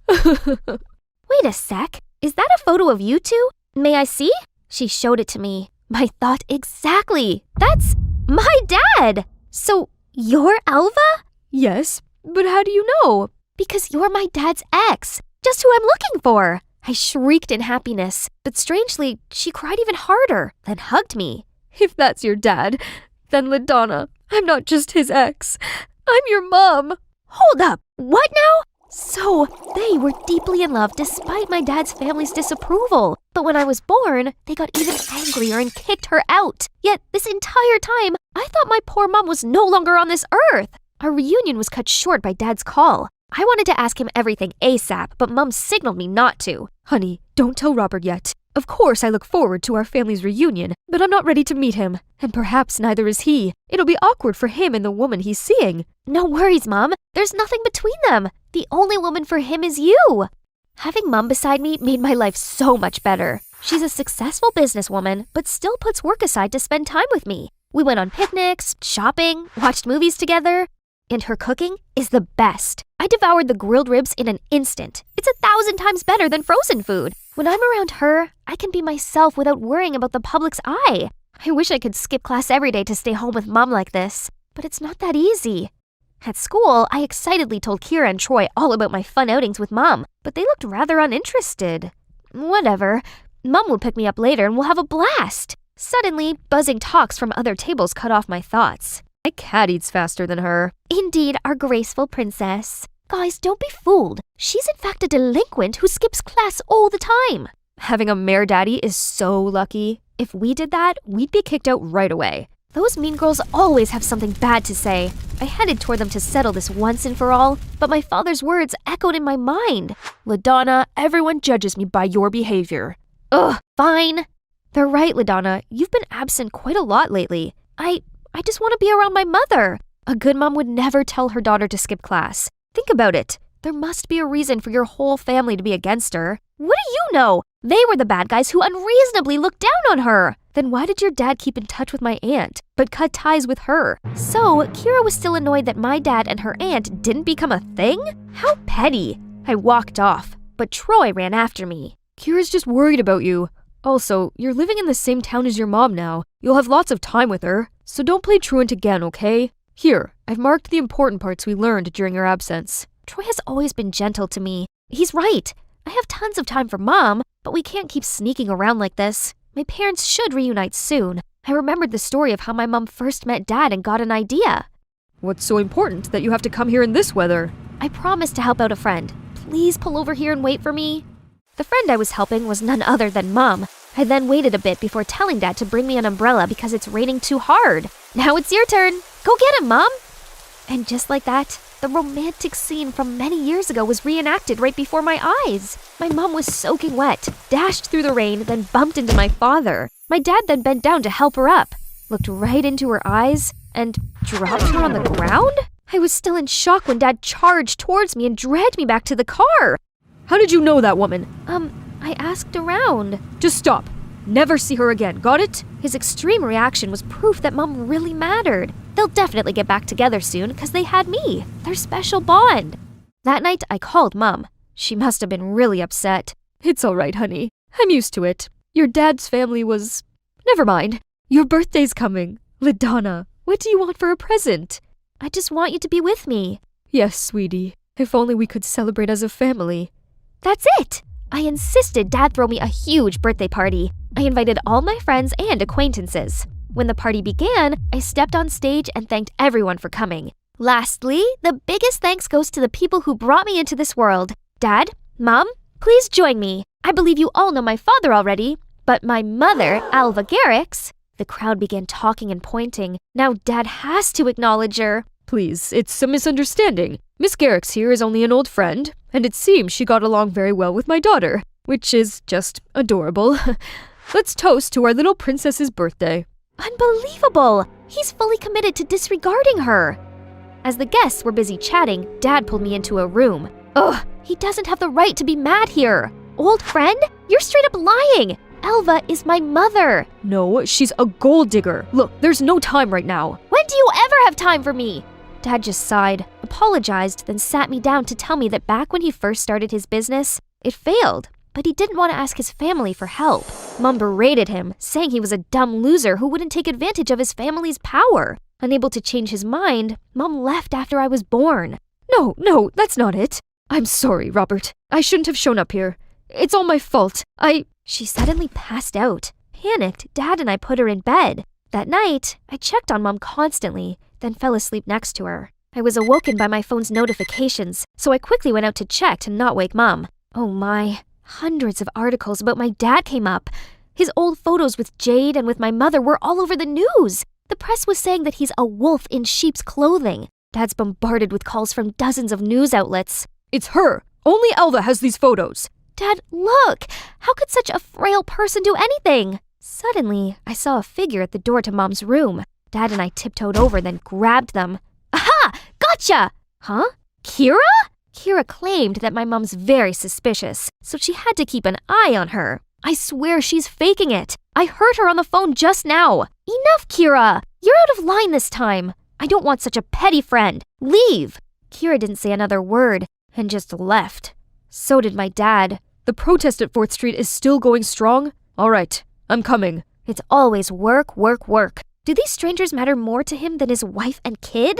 Wait a sec, is that a photo of you two? May I see? She showed it to me. My thought exactly. That's my dad! So, you're Alva? Yes, but how do you know? Because you're my dad's ex, just who I'm looking for. I shrieked in happiness, but strangely, she cried even harder, then hugged me. If that's your dad, then LaDonna, I'm not just his ex. I'm your mom. Hold up, what now? So, they were deeply in love despite my dad's family's disapproval. But when I was born, they got even angrier and kicked her out. Yet, this entire time, I thought my poor mom was no longer on this earth. Our reunion was cut short by Dad's call. I wanted to ask him everything ASAP, but Mom signaled me not to. Honey, don't tell Robert yet. Of course I look forward to our family's reunion, but I'm not ready to meet him. And perhaps neither is he. It'll be awkward for him and the woman he's seeing. No worries, Mom. There's nothing between them. The only woman for him is you. Having Mom beside me made my life so much better. She's a successful businesswoman, but still puts work aside to spend time with me. We went on picnics, shopping, watched movies together. And her cooking is the best. I devoured the grilled ribs in an instant. It's 1,000 times better than frozen food. When I'm around her, I can be myself without worrying about the public's eye. I wish I could skip class every day to stay home with Mom like this, but it's not that easy. At school, I excitedly told Kira and Troy all about my fun outings with Mom, but they looked rather uninterested. Whatever. Mom will pick me up later and we'll have a blast. Suddenly, buzzing talks from other tables cut off my thoughts. My cat eats faster than her. Indeed, our graceful princess. Guys, don't be fooled. She's in fact a delinquent who skips class all the time. Having a mare daddy is so lucky. If we did that, we'd be kicked out right away. Those mean girls always have something bad to say. I headed toward them to settle this once and for all, but my father's words echoed in my mind. LaDonna, everyone judges me by your behavior. Ugh, fine. They're right, LaDonna. You've been absent quite a lot lately. I just want to be around my mother. A good mom would never tell her daughter to skip class. Think about it. There must be a reason for your whole family to be against her. What do you know? They were the bad guys who unreasonably looked down on her. Then why did your dad keep in touch with my aunt, but cut ties with her? So, Kira was still annoyed that my dad and her aunt didn't become a thing? How petty. I walked off, but Troy ran after me. Kira's just worried about you. Also, you're living in the same town as your mom now. You'll have lots of time with her, so don't play truant again, okay? Here, I've marked the important parts we learned during your absence. Troy has always been gentle to me, He's right. I have tons of time for Mom, but we can't keep sneaking around like this. My parents should reunite soon. I remembered the story of how my mom first met Dad and got an idea. What's so important that you have to come here in this weather? I promised to help out a friend. Please pull over here and wait for me. The friend I was helping was none other than Mom. I then waited a bit before telling Dad to bring me an umbrella because it's raining too hard. Now it's your turn. Go get him, Mom. And just like that, the romantic scene from many years ago was reenacted right before my eyes. My mom was soaking wet, dashed through the rain, then bumped into my father. My dad then bent down to help her up, looked right into her eyes, and dropped her on the ground? I was still in shock when Dad charged towards me and dragged me back to the car. How did you know that woman? I asked around. Just stop. Never see her again, got it? His extreme reaction was proof that Mom really mattered. They'll definitely get back together soon because they had me, their special bond. That night, I called Mom. She must have been really upset. It's all right, honey. I'm used to it. Your dad's family was... Never mind. Your birthday's coming. LaDonna, what do you want for a present? I just want you to be with me. Yes, sweetie. If only we could celebrate as a family. That's it! I insisted Dad throw me a huge birthday party. I invited all my friends and acquaintances. When the party began, I stepped on stage and thanked everyone for coming. Lastly, the biggest thanks goes to the people who brought me into this world. Dad, Mom, please join me. I believe you all know my father already, but my mother, Alva Garrix... The crowd began talking and pointing. Now Dad has to acknowledge her. Please, it's a misunderstanding. Miss Garrix here is only an old friend, and it seems she got along very well with my daughter, which is just adorable. Let's toast to our little princess's birthday. Unbelievable! He's fully committed to disregarding her. As the guests were busy chatting, Dad pulled me into a room. Ugh, he doesn't have the right to be mad here. Old friend? You're straight up lying! Alva is my mother. No, she's a gold digger. Look, there's no time right now. When do you ever have time for me? Dad just sighed, apologized, then sat me down to tell me that back when he first started his business, it failed, but he didn't want to ask his family for help. Mom berated him, saying he was a dumb loser who wouldn't take advantage of his family's power. Unable to change his mind, Mom left after I was born. No, that's not it. I'm sorry, Robert. I shouldn't have shown up here. It's all my fault. She suddenly passed out. Panicked, Dad and I put her in bed. That night, I checked on Mom constantly, then fell asleep next to her. I was awoken by my phone's notifications, so I quickly went out to check to not wake Mom. Oh my, hundreds of articles about my dad came up. His old photos with Jade and with my mother were all over the news. The press was saying that he's a wolf in sheep's clothing. Dad's bombarded with calls from dozens of news outlets. It's her. Only Alva has these photos. Dad, look! How could such a frail person do anything? Suddenly, I saw a figure at the door to Mom's room. Dad and I tiptoed over, then grabbed them. Aha! Gotcha! Huh? Kira? Kira claimed that my mom's very suspicious, so she had to keep an eye on her. I swear she's faking it. I heard her on the phone just now. Enough, Kira! You're out of line this time. I don't want such a petty friend. Leave! Kira didn't say another word, and just left. So did my dad. The protest at 4th Street is still going strong? All right, I'm coming. It's always work, work, work. Do these strangers matter more to him than his wife and kid?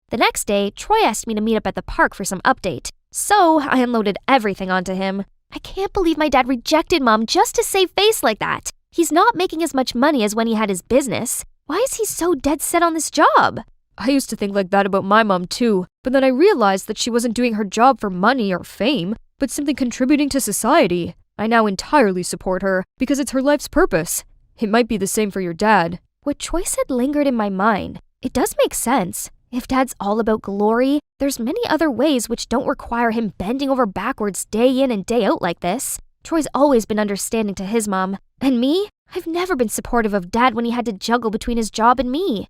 The next day, Troy asked me to meet up at the park for some update. So I unloaded everything onto him. I can't believe my dad rejected Mom just to save face like that. He's not making as much money as when he had his business. Why is he so dead set on this job? I used to think like that about my mom too, but then I realized that she wasn't doing her job for money or fame, but simply contributing to society. I now entirely support her because it's her life's purpose. It might be the same for your dad. What Troy said lingered in my mind. It does make sense. If Dad's all about glory, there's many other ways which don't require him bending over backwards day in and day out like this. Troy's always been understanding to his mom. And me? I've never been supportive of Dad when he had to juggle between his job and me.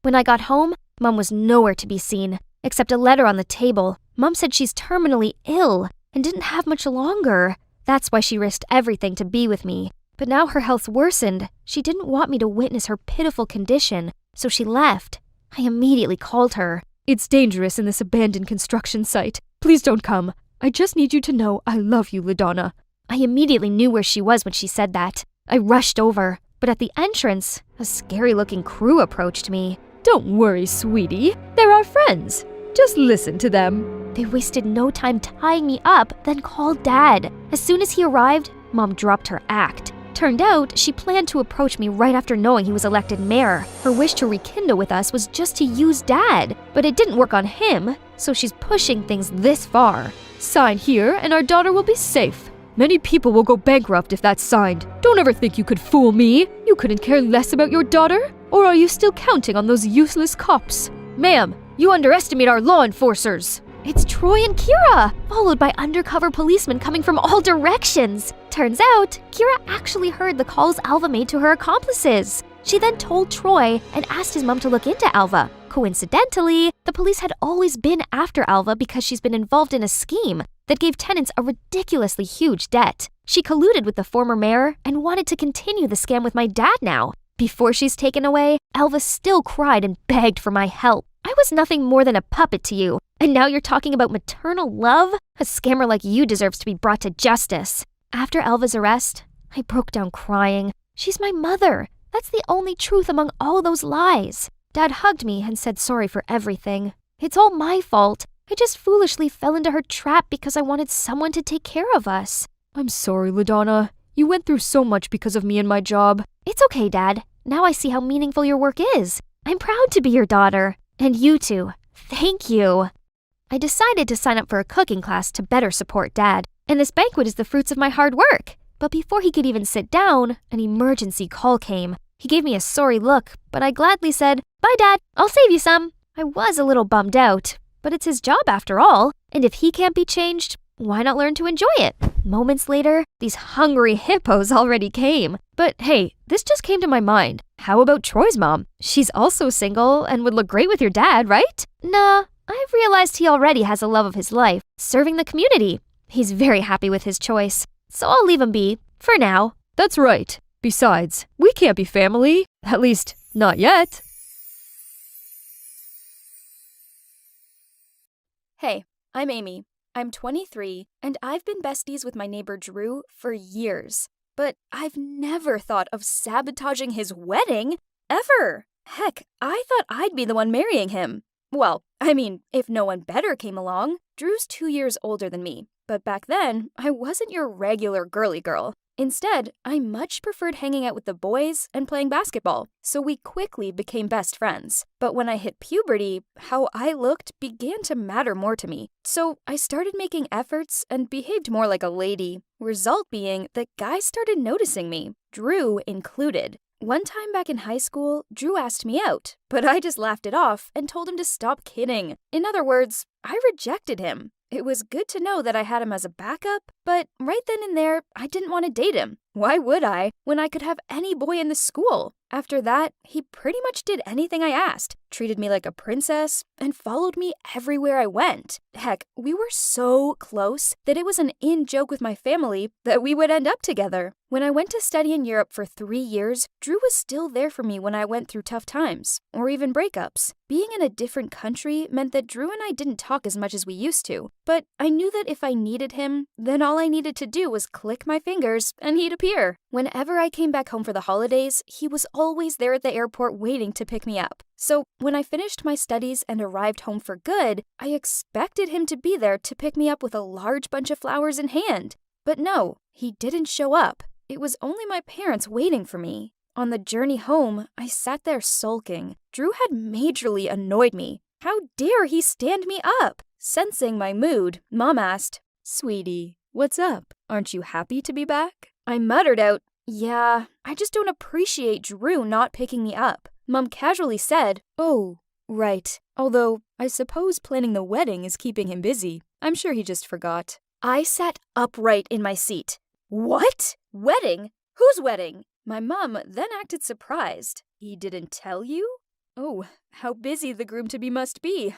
When I got home, Mom was nowhere to be seen, except a letter on the table. Mom said she's terminally ill and didn't have much longer. That's why she risked everything to be with me. But now her health worsened. She didn't want me to witness her pitiful condition, so she left. I immediately called her. It's dangerous in this abandoned construction site. Please don't come. I just need you to know I love you, LaDonna. I immediately knew where she was when she said that. I rushed over, but at the entrance, a scary-looking crew approached me. Don't worry, sweetie. They're our friends. Just listen to them. They wasted no time tying me up, then called Dad. As soon as he arrived, Mom dropped her act. Turned out, she planned to approach me right after knowing he was elected mayor. Her wish to rekindle with us was just to use Dad, but it didn't work on him, so she's pushing things this far. Sign here and our daughter will be safe. Many people will go bankrupt if that's signed. Don't ever think you could fool me. You couldn't care less about your daughter? Or are you still counting on those useless cops? Ma'am, you underestimate our law enforcers. It's Troy and Kira, followed by undercover policemen coming from all directions. Turns out, Kira actually heard the calls Alva made to her accomplices. She then told Troy and asked his mom to look into Alva. Coincidentally, the police had always been after Alva because she's been involved in a scheme that gave tenants a ridiculously huge debt. She colluded with the former mayor and wanted to continue the scam with my dad now. Before she's taken away, Alva still cried and begged for my help. I was nothing more than a puppet to you, and now you're talking about maternal love? A scammer like you deserves to be brought to justice. After Alva's arrest, I broke down crying. She's my mother. That's the only truth among all those lies. Dad hugged me and said sorry for everything. It's all my fault. I just foolishly fell into her trap because I wanted someone to take care of us. I'm sorry, LaDonna. You went through so much because of me and my job. It's okay, Dad. Now I see how meaningful your work is. I'm proud to be your daughter. And you too. Thank you. I decided to sign up for a cooking class to better support Dad, and this banquet is the fruits of my hard work. But before he could even sit down, an emergency call came. He gave me a sorry look, but I gladly said, "Bye, Dad. I'll save you some." I was a little bummed out, but it's his job after all, and if he can't be changed, why not learn to enjoy it? Moments later, these hungry hippos already came. But hey, this just came to my mind. How about Troy's mom? She's also single and would look great with your dad, right? Nah, I've realized he already has a love of his life, serving the community. He's very happy with his choice, so I'll leave him be, for now. That's right. Besides, we can't be family. At least, not yet. Hey, I'm Amy. I'm 23, and I've been besties with my neighbor Drew for years. But I've never thought of sabotaging his wedding, ever. Heck, I thought I'd be the one marrying him. Well, I mean, if no one better came along. Drew's 2 years older than me, but back then, I wasn't your regular girly girl. Instead, I much preferred hanging out with the boys and playing basketball, so we quickly became best friends. But when I hit puberty, how I looked began to matter more to me. So I started making efforts and behaved more like a lady. Result being that guys started noticing me, Drew included. One time back in high school, Drew asked me out, but I just laughed it off and told him to stop kidding. In other words, I rejected him. It was good to know that I had him as a backup, but right then and there, I didn't want to date him. Why would I, when I could have any boy in the school? After that, he pretty much did anything I asked, treated me like a princess, and followed me everywhere I went. Heck, we were so close that it was an in-joke with my family that we would end up together. When I went to study in Europe for 3 years, Drew was still there for me when I went through tough times, or even breakups. Being in a different country meant that Drew and I didn't talk as much as we used to, but I knew that if I needed him, then all I needed to do was click my fingers and he'd appear. Whenever I came back home for the holidays, he was always there at the airport waiting to pick me up. So when I finished my studies and arrived home for good, I expected him to be there to pick me up with a large bunch of flowers in hand. But no, he didn't show up. It was only my parents waiting for me. On the journey home, I sat there sulking. Drew had majorly annoyed me. How dare he stand me up? Sensing my mood, Mom asked, "Sweetie, what's up? Aren't you happy to be back?" I muttered out, "Yeah, I just don't appreciate Drew not picking me up." Mom casually said, "Oh, right. Although, I suppose planning the wedding is keeping him busy. I'm sure he just forgot." I sat upright in my seat. "What? Wedding? Whose wedding?" My mom then acted surprised. "He didn't tell you? Oh, how busy the groom-to-be must be."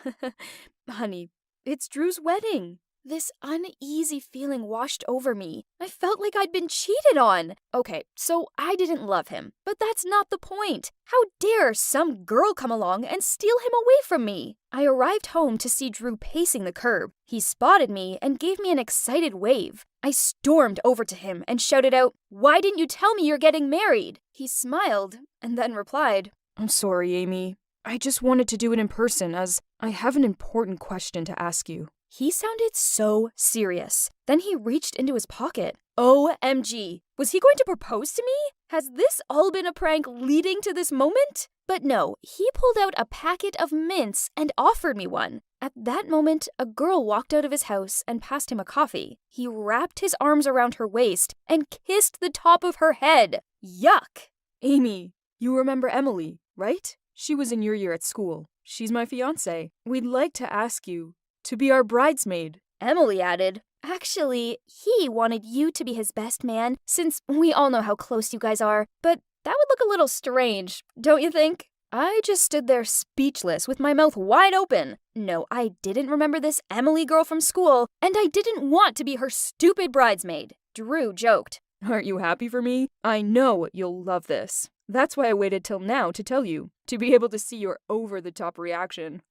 "Honey, it's Drew's wedding." This uneasy feeling washed over me. I felt like I'd been cheated on. Okay, so I didn't love him, but that's not the point. How dare some girl come along and steal him away from me? I arrived home to see Drew pacing the curb. He spotted me and gave me an excited wave. I stormed over to him and shouted out, "Why didn't you tell me you're getting married?" He smiled and then replied, "I'm sorry, Amy. I just wanted to do it in person as I have an important question to ask you. He sounded so serious. Then he reached into his pocket. OMG. Was he going to propose to me? Has this all been a prank leading to this moment? But no, he pulled out a packet of mints and offered me one. At that moment, a girl walked out of his house and passed him a coffee. He wrapped his arms around her waist and kissed the top of her head. Yuck! Amy, you remember Emily, right? She was in your year at school. She's my fiancée. We'd like to ask you to be our bridesmaid. Emily added, actually, he wanted you to be his best man since we all know how close you guys are, but that would look a little strange, don't you think? I just stood there speechless with my mouth wide open. No, I didn't remember this Emily girl from school, and I didn't want to be her stupid bridesmaid. Drew joked. Aren't you happy for me? I know you'll love this. That's why I waited till now to tell you, to be able to see your over-the-top reaction.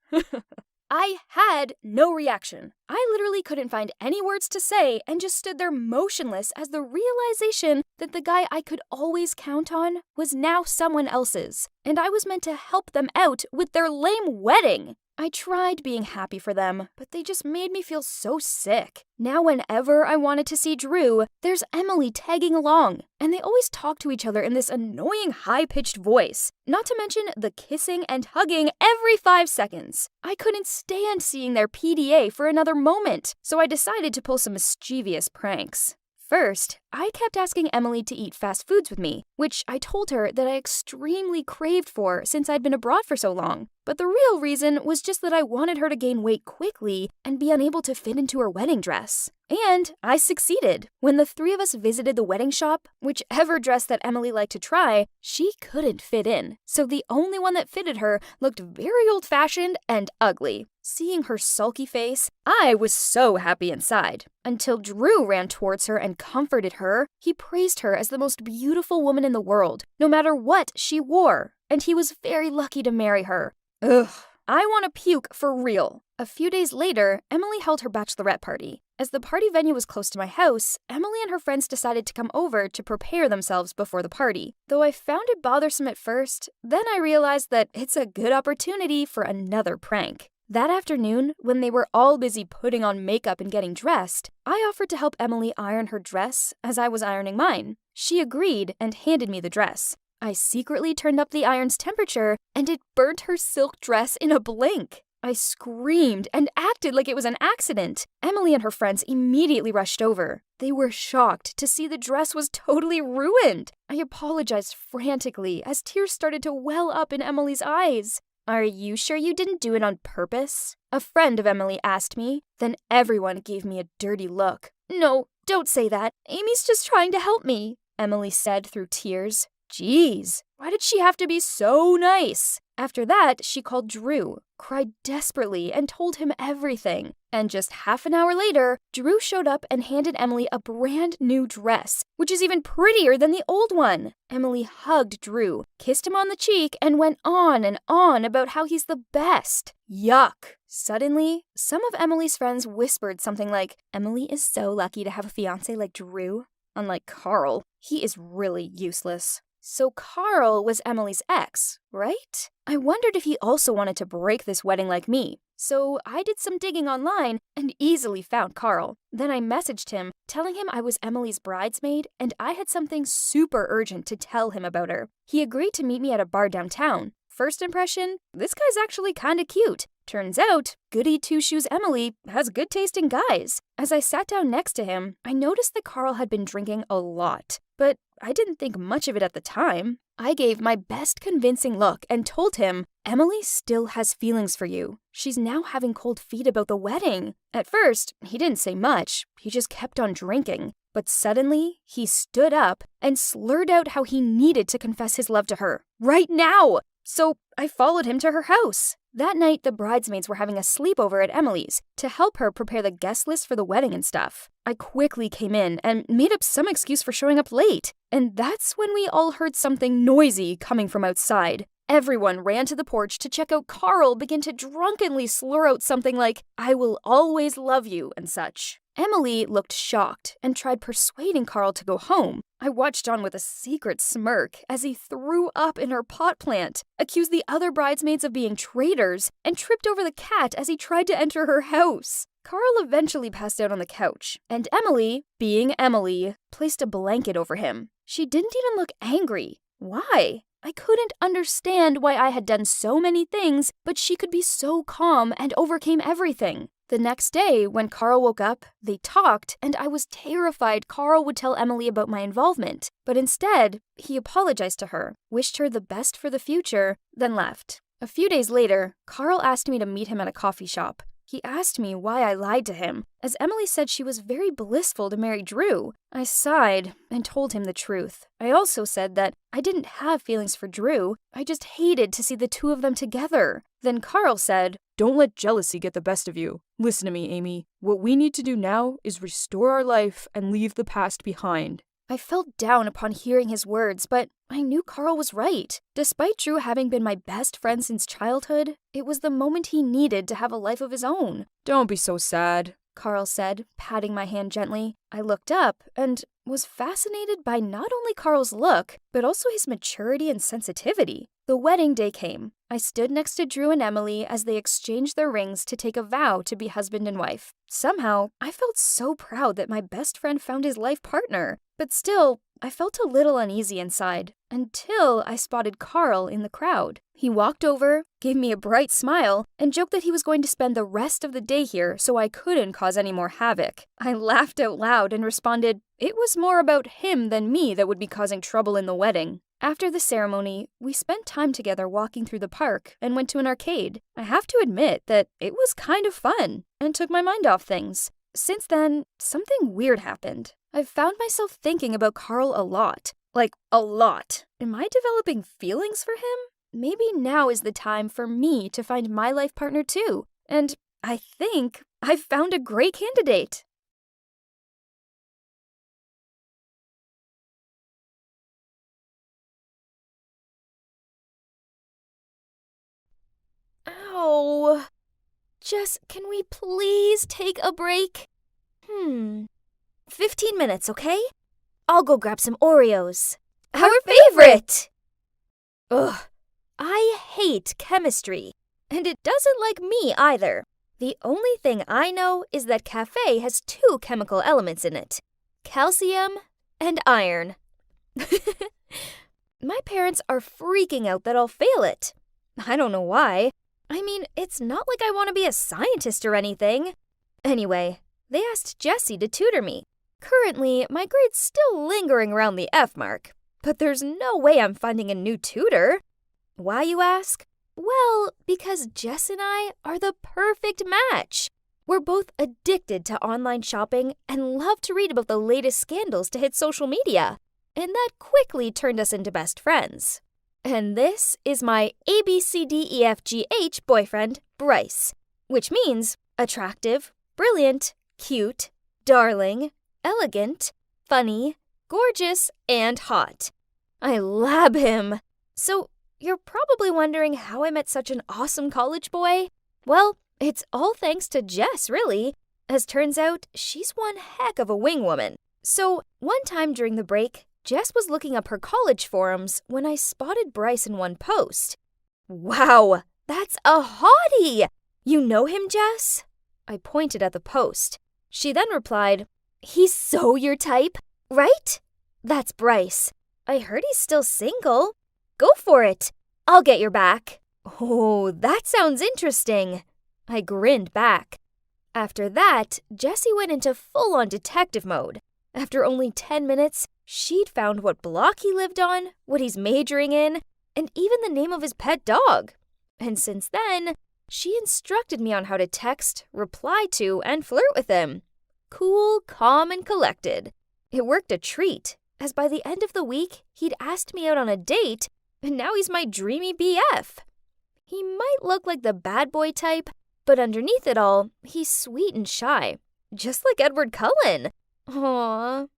I had no reaction. I literally couldn't find any words to say and just stood there motionless as the realization that the guy I could always count on was now someone else's, and I was meant to help them out with their lame wedding. I tried being happy for them, but they just made me feel so sick. Now whenever I wanted to see Drew, there's Emily tagging along, and they always talk to each other in this annoying high-pitched voice, not to mention the kissing and hugging every 5 seconds. I couldn't stand seeing their PDA for another moment, so I decided to pull some mischievous pranks. First, I kept asking Emily to eat fast foods with me, which I told her that I extremely craved for since I'd been abroad for so long. But the real reason was just that I wanted her to gain weight quickly and be unable to fit into her wedding dress. And I succeeded. When the 3 of us visited the wedding shop, whichever dress that Emily liked to try, she couldn't fit in. So the only one that fitted her looked very old-fashioned and ugly. Seeing her sulky face, I was so happy inside. Until Drew ran towards her and comforted her. He praised her as the most beautiful woman in the world, no matter what she wore. And he was very lucky to marry her. Ugh, I want to puke for real. A few days later, Emily held her bachelorette party. As the party venue was close to my house, Emily and her friends decided to come over to prepare themselves before the party. Though I found it bothersome at first, then I realized that it's a good opportunity for another prank. That afternoon, when they were all busy putting on makeup and getting dressed, I offered to help Emily iron her dress as I was ironing mine. She agreed and handed me the dress. I secretly turned up the iron's temperature, and it burnt her silk dress in a blink. I screamed and acted like it was an accident. Emily and her friends immediately rushed over. They were shocked to see the dress was totally ruined. I apologized frantically as tears started to well up in Emily's eyes. Are you sure you didn't do it on purpose? A friend of Emily asked me. Then everyone gave me a dirty look. No, don't say that. Amy's just trying to help me, Emily said through tears. Jeez, why did she have to be so nice? After that, she called Drew, cried desperately, and told him everything. And just half an hour later, Drew showed up and handed Emily a brand new dress, which is even prettier than the old one. Emily hugged Drew, kissed him on the cheek, and went on and on about how he's the best. Yuck. Suddenly, some of Emily's friends whispered something like, Emily is so lucky to have a fiancé like Drew. Unlike Carl, he is really useless. So Carl was Emily's ex, right? I wondered if he also wanted to break this wedding like me. So I did some digging online and easily found Carl. Then I messaged him, telling him I was Emily's bridesmaid and I had something super urgent to tell him about her. He agreed to meet me at a bar downtown. First impression, this guy's actually kinda cute. Turns out, goody two-shoes Emily has good taste in guys. As I sat down next to him, I noticed that Carl had been drinking a lot. But I didn't think much of it at the time. I gave my best convincing look and told him, Emily still has feelings for you. She's now having cold feet about the wedding. At first, he didn't say much. He just kept on drinking. But suddenly, he stood up and slurred out how he needed to confess his love to her. Right now! So I followed him to her house. That night, the bridesmaids were having a sleepover at Emily's to help her prepare the guest list for the wedding and stuff. I quickly came in and made up some excuse for showing up late. And that's when we all heard something noisy coming from outside. Everyone ran to the porch to check out Carl begin to drunkenly slur out something like, I will always love you and such. Emily looked shocked and tried persuading Carl to go home, I watched on with a secret smirk as he threw up in her pot plant, accused the other bridesmaids of being traitors, and tripped over the cat as he tried to enter her house. Carl eventually passed out on the couch, and Emily, being Emily, placed a blanket over him. She didn't even look angry. Why? I couldn't understand why I had done so many things, but she could be so calm and overcame everything. The next day, when Carl woke up, they talked, and I was terrified Carl would tell Emily about my involvement. But instead, he apologized to her, wished her the best for the future, then left. A few days later, Carl asked me to meet him at a coffee shop. He asked me why I lied to him, as Emily said she was very blissful to marry Drew. I sighed and told him the truth. I also said that I didn't have feelings for Drew, I just hated to see the two of them together. Then Carl said, "Don't let jealousy get the best of you. Listen to me, Amy. What we need to do now is restore our life and leave the past behind." I felt down upon hearing his words, but I knew Carl was right. Despite Drew having been my best friend since childhood, it was the moment he needed to have a life of his own. "Don't be so sad," Carl said, patting my hand gently. I looked up and was fascinated by not only Carl's look, but also his maturity and sensitivity. The wedding day came. I stood next to Drew and Emily as they exchanged their rings to take a vow to be husband and wife. Somehow, I felt so proud that my best friend found his life partner. But still, I felt a little uneasy inside, until I spotted Carl in the crowd. He walked over, gave me a bright smile, and joked that he was going to spend the rest of the day here so I couldn't cause any more havoc. I laughed out loud and responded, it was more about him than me that would be causing trouble in the wedding. After the ceremony, we spent time together walking through the park and went to an arcade. I have to admit that it was kind of fun and took my mind off things. Since then, something weird happened. I've found myself thinking about Carl a lot. Like, a lot. Am I developing feelings for him? Maybe now is the time for me to find my life partner too. And I think I've found a great candidate. Ow. Jess, can we please take a break? 15 minutes, okay? I'll go grab some Oreos. Our favorite! Ugh, I hate chemistry. And it doesn't like me either. The only thing I know is that cafe has 2 chemical elements in it. Calcium and iron. My parents are freaking out that I'll fail it. I don't know why. I mean, it's not like I want to be a scientist or anything. Anyway, they asked Jessie to tutor me. Currently, my grade's still lingering around the F mark, but there's no way I'm finding a new tutor. Why, you ask? Well, because Jess and I are the perfect match. We're both addicted to online shopping and love to read about the latest scandals to hit social media. And that quickly turned us into best friends. And this is my ABCDEFGH boyfriend, Bryce, which means attractive, brilliant, cute, darling, elegant, funny, gorgeous, and hot. I love him. So, you're probably wondering how I met such an awesome college boy? Well, it's all thanks to Jess, really. As turns out, she's one heck of a wingwoman. So, one time during the break, Jess was looking up her college forums when I spotted Bryce in one post. Wow, that's a hottie! You know him, Jess? I pointed at the post. She then replied, he's so your type, right? That's Bryce. I heard he's still single. Go for it. I'll get your back. Oh, that sounds interesting. I grinned back. After that, Jessie went into full-on detective mode. After only 10 minutes, she'd found what block he lived on, what he's majoring in, and even the name of his pet dog. And since then, she instructed me on how to text, reply to, and flirt with him. Cool, calm, and collected. It worked a treat, as by the end of the week, he'd asked me out on a date, and now he's my dreamy BF. He might look like the bad boy type, but underneath it all, he's sweet and shy, just like Edward Cullen. Aww.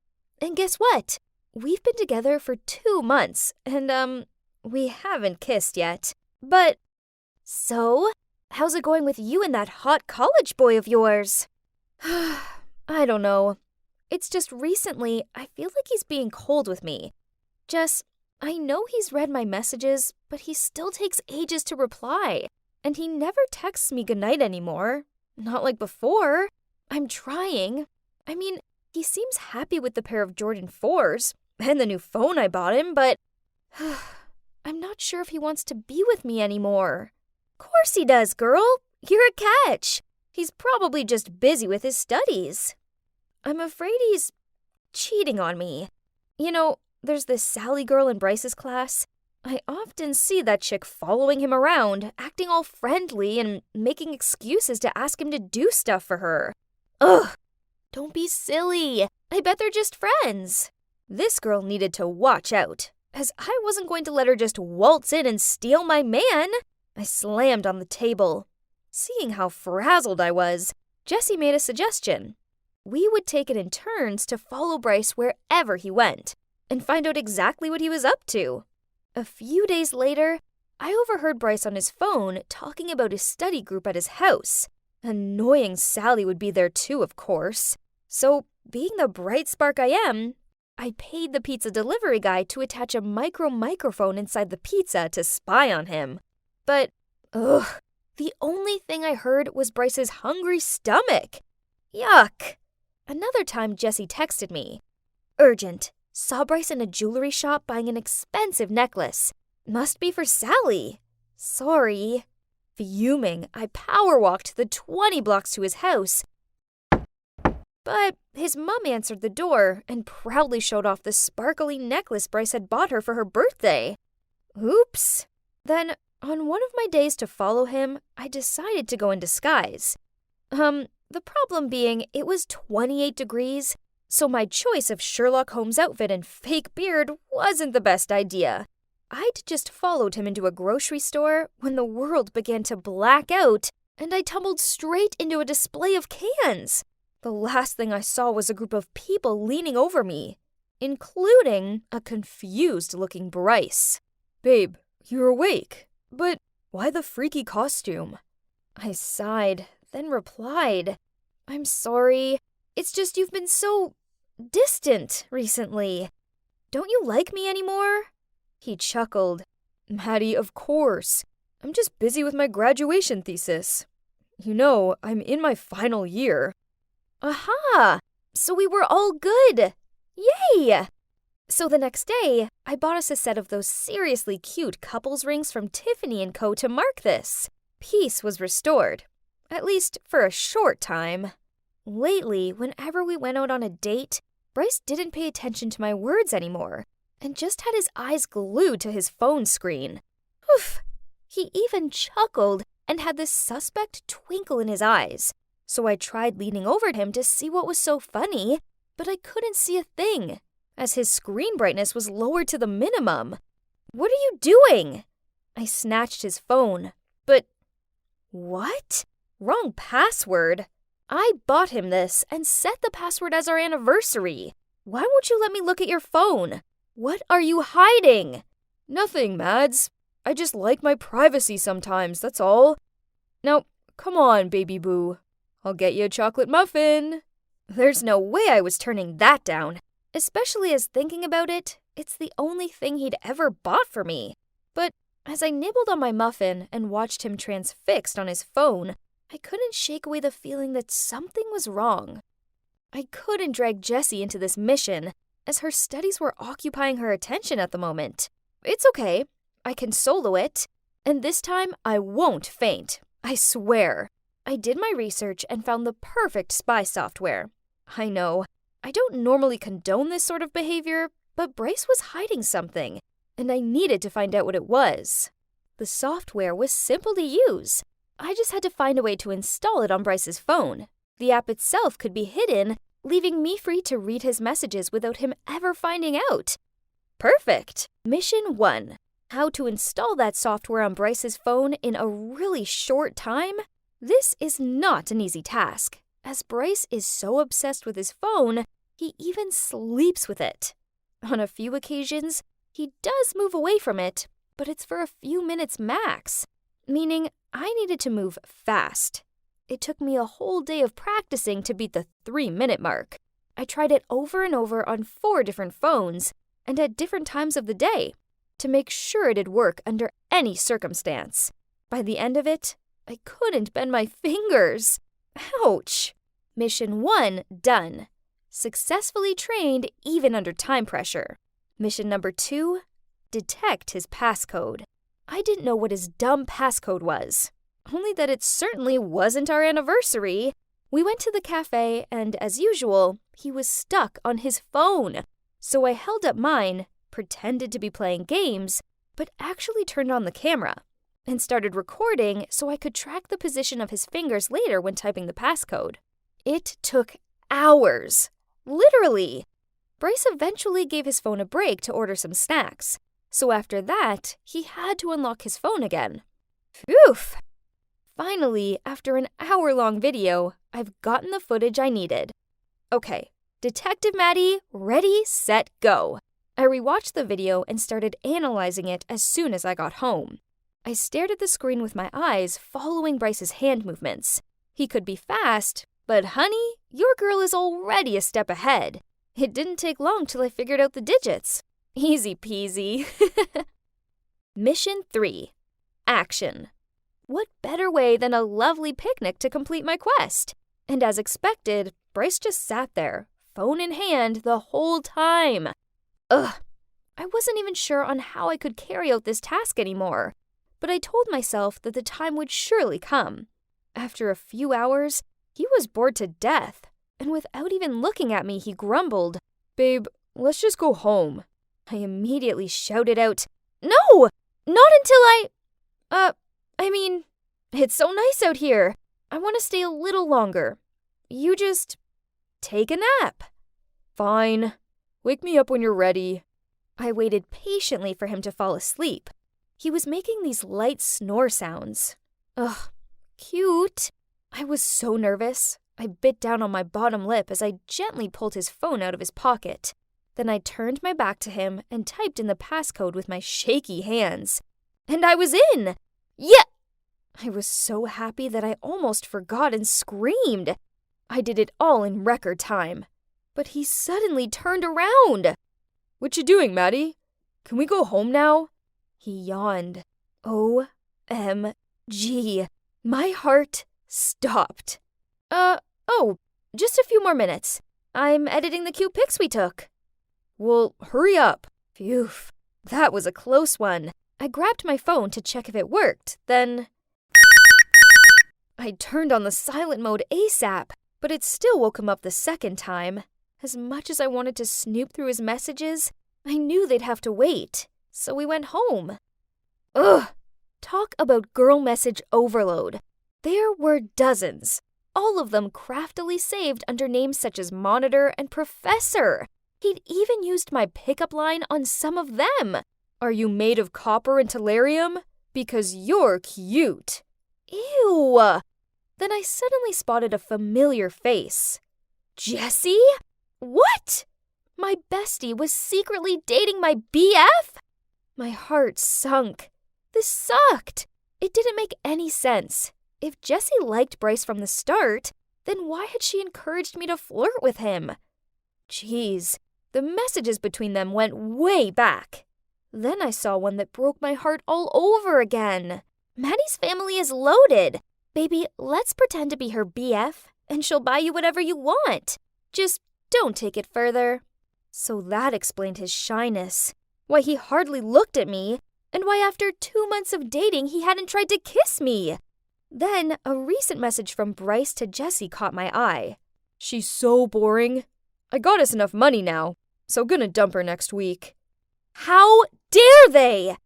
And guess what? We've been together for 2 months, and, we haven't kissed yet. But, so, how's it going with you and that hot college boy of yours? I don't know. It's just recently, I feel like he's being cold with me. Jess, I know he's read my messages, but he still takes ages to reply. And he never texts me goodnight anymore. Not like before. I'm trying. I mean, he seems happy with the pair of Jordan 4s and the new phone I bought him, but I'm not sure if he wants to be with me anymore. Course he does, girl. You're a catch. He's probably just busy with his studies. I'm afraid he's cheating on me. You know, there's this Sally girl in Bryce's class. I often see that chick following him around, acting all friendly and making excuses to ask him to do stuff for her. Ugh! Don't be silly. I bet they're just friends. This girl needed to watch out, as I wasn't going to let her just waltz in and steal my man. I slammed on the table. Seeing how frazzled I was, Jessie made a suggestion. We would take it in turns to follow Bryce wherever he went and find out exactly what he was up to. A few days later, I overheard Bryce on his phone talking about his study group at his house. Annoying Sally would be there too, of course. So, being the bright spark I am, I paid the pizza delivery guy to attach a microphone inside the pizza to spy on him. But, the only thing I heard was Bryce's hungry stomach. Yuck! Another time Jessie texted me. Urgent. Saw Bryce in a jewelry shop buying an expensive necklace. Must be for Sally. Sorry. Fuming, I power walked the 20 blocks to his house. But his mom answered the door and proudly showed off the sparkly necklace Bryce had bought her for her birthday. Oops. Then, on one of my days to follow him, I decided to go in disguise. The problem being, it was 28 degrees, so my choice of Sherlock Holmes outfit and fake beard wasn't the best idea. I'd just followed him into a grocery store when the world began to black out, and I tumbled straight into a display of cans. The last thing I saw was a group of people leaning over me, including a confused-looking Bryce. Babe, you're awake. But why the freaky costume? I sighed, then replied, I'm sorry. It's just you've been so distant recently. Don't you like me anymore? He chuckled. Maddie, of course. I'm just busy with my graduation thesis. You know, I'm in my final year. Aha! So we were all good. Yay! So the next day, I bought us a set of those seriously cute couples rings from Tiffany & Co. to mark this. Peace was restored. At least for a short time. Lately, whenever we went out on a date, Bryce didn't pay attention to my words anymore and just had his eyes glued to his phone screen. Oof! He even chuckled and had this suspect twinkle in his eyes. So I tried leaning over to him to see what was so funny, but I couldn't see a thing, as his screen brightness was lowered to the minimum. What are you doing? I snatched his phone, but... What? Wrong password. I bought him this and set the password as our anniversary. Why won't you let me look at your phone? What are you hiding? Nothing, Mads. I just like my privacy sometimes, that's all. Now, come on, baby boo. I'll get you a chocolate muffin. There's no way I was turning that down, especially as thinking about it, it's the only thing he'd ever bought for me. But as I nibbled on my muffin and watched him transfixed on his phone, I couldn't shake away the feeling that something was wrong. I couldn't drag Jessie into this mission, as her studies were occupying her attention at the moment. It's okay. I can solo it. And this time, I won't faint. I swear. I did my research and found the perfect spy software. I know, I don't normally condone this sort of behavior, but Bryce was hiding something, and I needed to find out what it was. The software was simple to use. I just had to find a way to install it on Bryce's phone. The app itself could be hidden, leaving me free to read his messages without him ever finding out. Perfect! Mission 1. How to install that software on Bryce's phone in a really short time? This is not an easy task, as Bryce is so obsessed with his phone, he even sleeps with it. On a few occasions, he does move away from it, but it's for a few minutes max, meaning I needed to move fast. It took me a whole day of practicing to beat the 3-minute mark. I tried it over and over on 4 different phones and at different times of the day to make sure it'd work under any circumstance. By the end of it, I couldn't bend my fingers. Ouch! Mission 1 done. Successfully trained even under time pressure. Mission number 2, detect his passcode. I didn't know what his dumb passcode was, only that it certainly wasn't our anniversary. We went to the cafe and, as usual, he was stuck on his phone. So I held up mine, pretended to be playing games, but actually turned on the camera and started recording so I could track the position of his fingers later when typing the passcode. It took hours. Literally. Bryce eventually gave his phone a break to order some snacks, so after that, he had to unlock his phone again. Phew! Finally, after an hour-long video, I've gotten the footage I needed. Okay, Detective Maddie, ready, set, go. I rewatched the video and started analyzing it as soon as I got home. I stared at the screen with my eyes, following Bryce's hand movements. He could be fast, but honey, your girl is already a step ahead. It didn't take long till I figured out the digits. Easy peasy. Mission 3. Action. What better way than a lovely picnic to complete my quest? And as expected, Bryce just sat there, phone in hand, the whole time. Ugh. I wasn't even sure on how I could carry out this task anymore, but I told myself that the time would surely come. After a few hours, he was bored to death, and without even looking at me, he grumbled, "Babe, let's just go home." I immediately shouted out, "No! Not until it's so nice out here. I want to stay a little longer. You just take a nap." "Fine. Wake me up when you're ready." I waited patiently for him to fall asleep. He was making these light snore sounds. Ugh, cute. I was so nervous. I bit down on my bottom lip as I gently pulled his phone out of his pocket. Then I turned my back to him and typed in the passcode with my shaky hands. And I was in! Yeah! I was so happy that I almost forgot and screamed. I did it all in record time. But he suddenly turned around. "What you doing, Maddie? Can we go home now?" He yawned. OMG. My heart stopped. Just a few more minutes. I'm editing the cute pics we took." "Well, hurry up." Phew, that was a close one. I grabbed my phone to check if it worked, then I turned on the silent mode ASAP, but it still woke him up the second time. As much as I wanted to snoop through his messages, I knew they'd have to wait, so we went home. Ugh! Talk about girl message overload. There were dozens, all of them craftily saved under names such as Monitor and Professor. He'd even used my pickup line on some of them. "Are you made of copper and tellurium? Because you're cute." Ew! Then I suddenly spotted a familiar face. Jessie? What? My bestie was secretly dating my BF? My heart sunk. This sucked. It didn't make any sense. If Jessie liked Bryce from the start, then why had she encouraged me to flirt with him? Jeez, the messages between them went way back. Then I saw one that broke my heart all over again. "Maddie's family is loaded. Baby, let's pretend to be her BF, and she'll buy you whatever you want. Just don't take it further." So that explained his shyness, why he hardly looked at me, and why after 2 months of dating he hadn't tried to kiss me. Then a recent message from Bryce to Jessie caught my eye. "She's so boring. I got us enough money now, so gonna dump her next week." How dare they?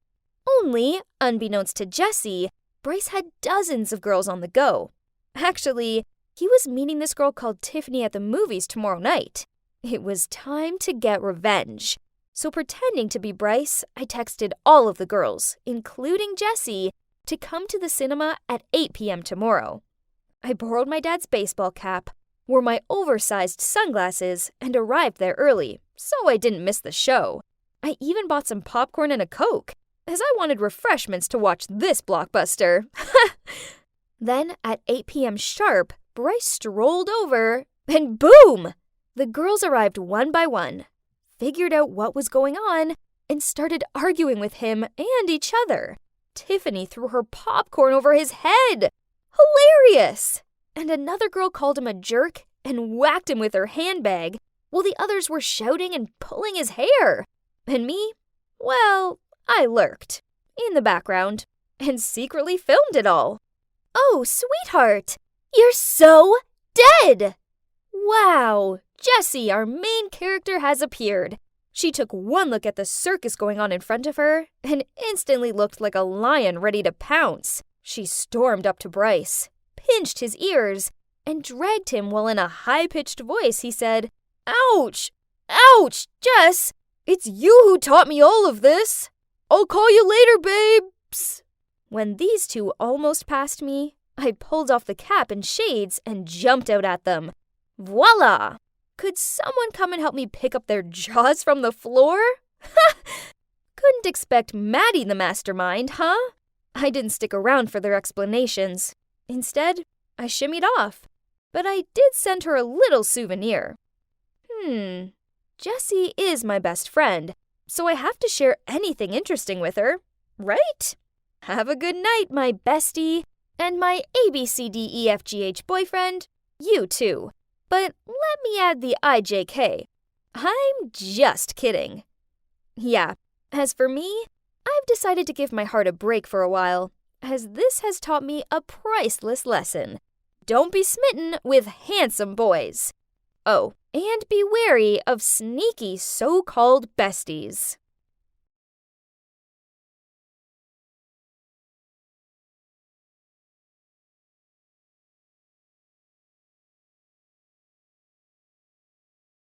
Only, unbeknownst to Jessie, Bryce had dozens of girls on the go. Actually, he was meeting this girl called Tiffany at the movies tomorrow night. It was time to get revenge. So pretending to be Bryce, I texted all of the girls, including Jessie, to come to the cinema at 8 p.m. tomorrow. I borrowed my dad's baseball cap, wore my oversized sunglasses, and arrived there early, so I didn't miss the show. I even bought some popcorn and a Coke, as I wanted refreshments to watch this blockbuster. Then, at 8 p.m. sharp, Bryce strolled over, and boom! The girls arrived one by one, figured out what was going on, and started arguing with him and each other. Tiffany threw her popcorn over his head. Hilarious! And another girl called him a jerk and whacked him with her handbag, while the others were shouting and pulling his hair. And me? Well, I lurked in the background and secretly filmed it all. Oh, sweetheart, you're so dead! Wow, Jessie, our main character, has appeared. She took one look at the circus going on in front of her and instantly looked like a lion ready to pounce. She stormed up to Bryce, pinched his ears, and dragged him while in a high-pitched voice he said, "Ouch! Ouch, Jess! It's you who taught me all of this! I'll call you later, babes!" When these two almost passed me, I pulled off the cap and shades and jumped out at them. Voila! Could someone come and help me pick up their jaws from the floor? Couldn't expect Maddie the mastermind, huh? I didn't stick around for their explanations. Instead, I shimmied off. But I did send her a little souvenir. Jessie is my best friend, so I have to share anything interesting with her, right? Have a good night, my bestie. And my ABCDEFGH boyfriend, you too. But let me add the IJK. I'm just kidding. Yeah, as for me, I've decided to give my heart a break for a while, as this has taught me a priceless lesson. Don't be smitten with handsome boys. Oh, and be wary of sneaky so-called besties.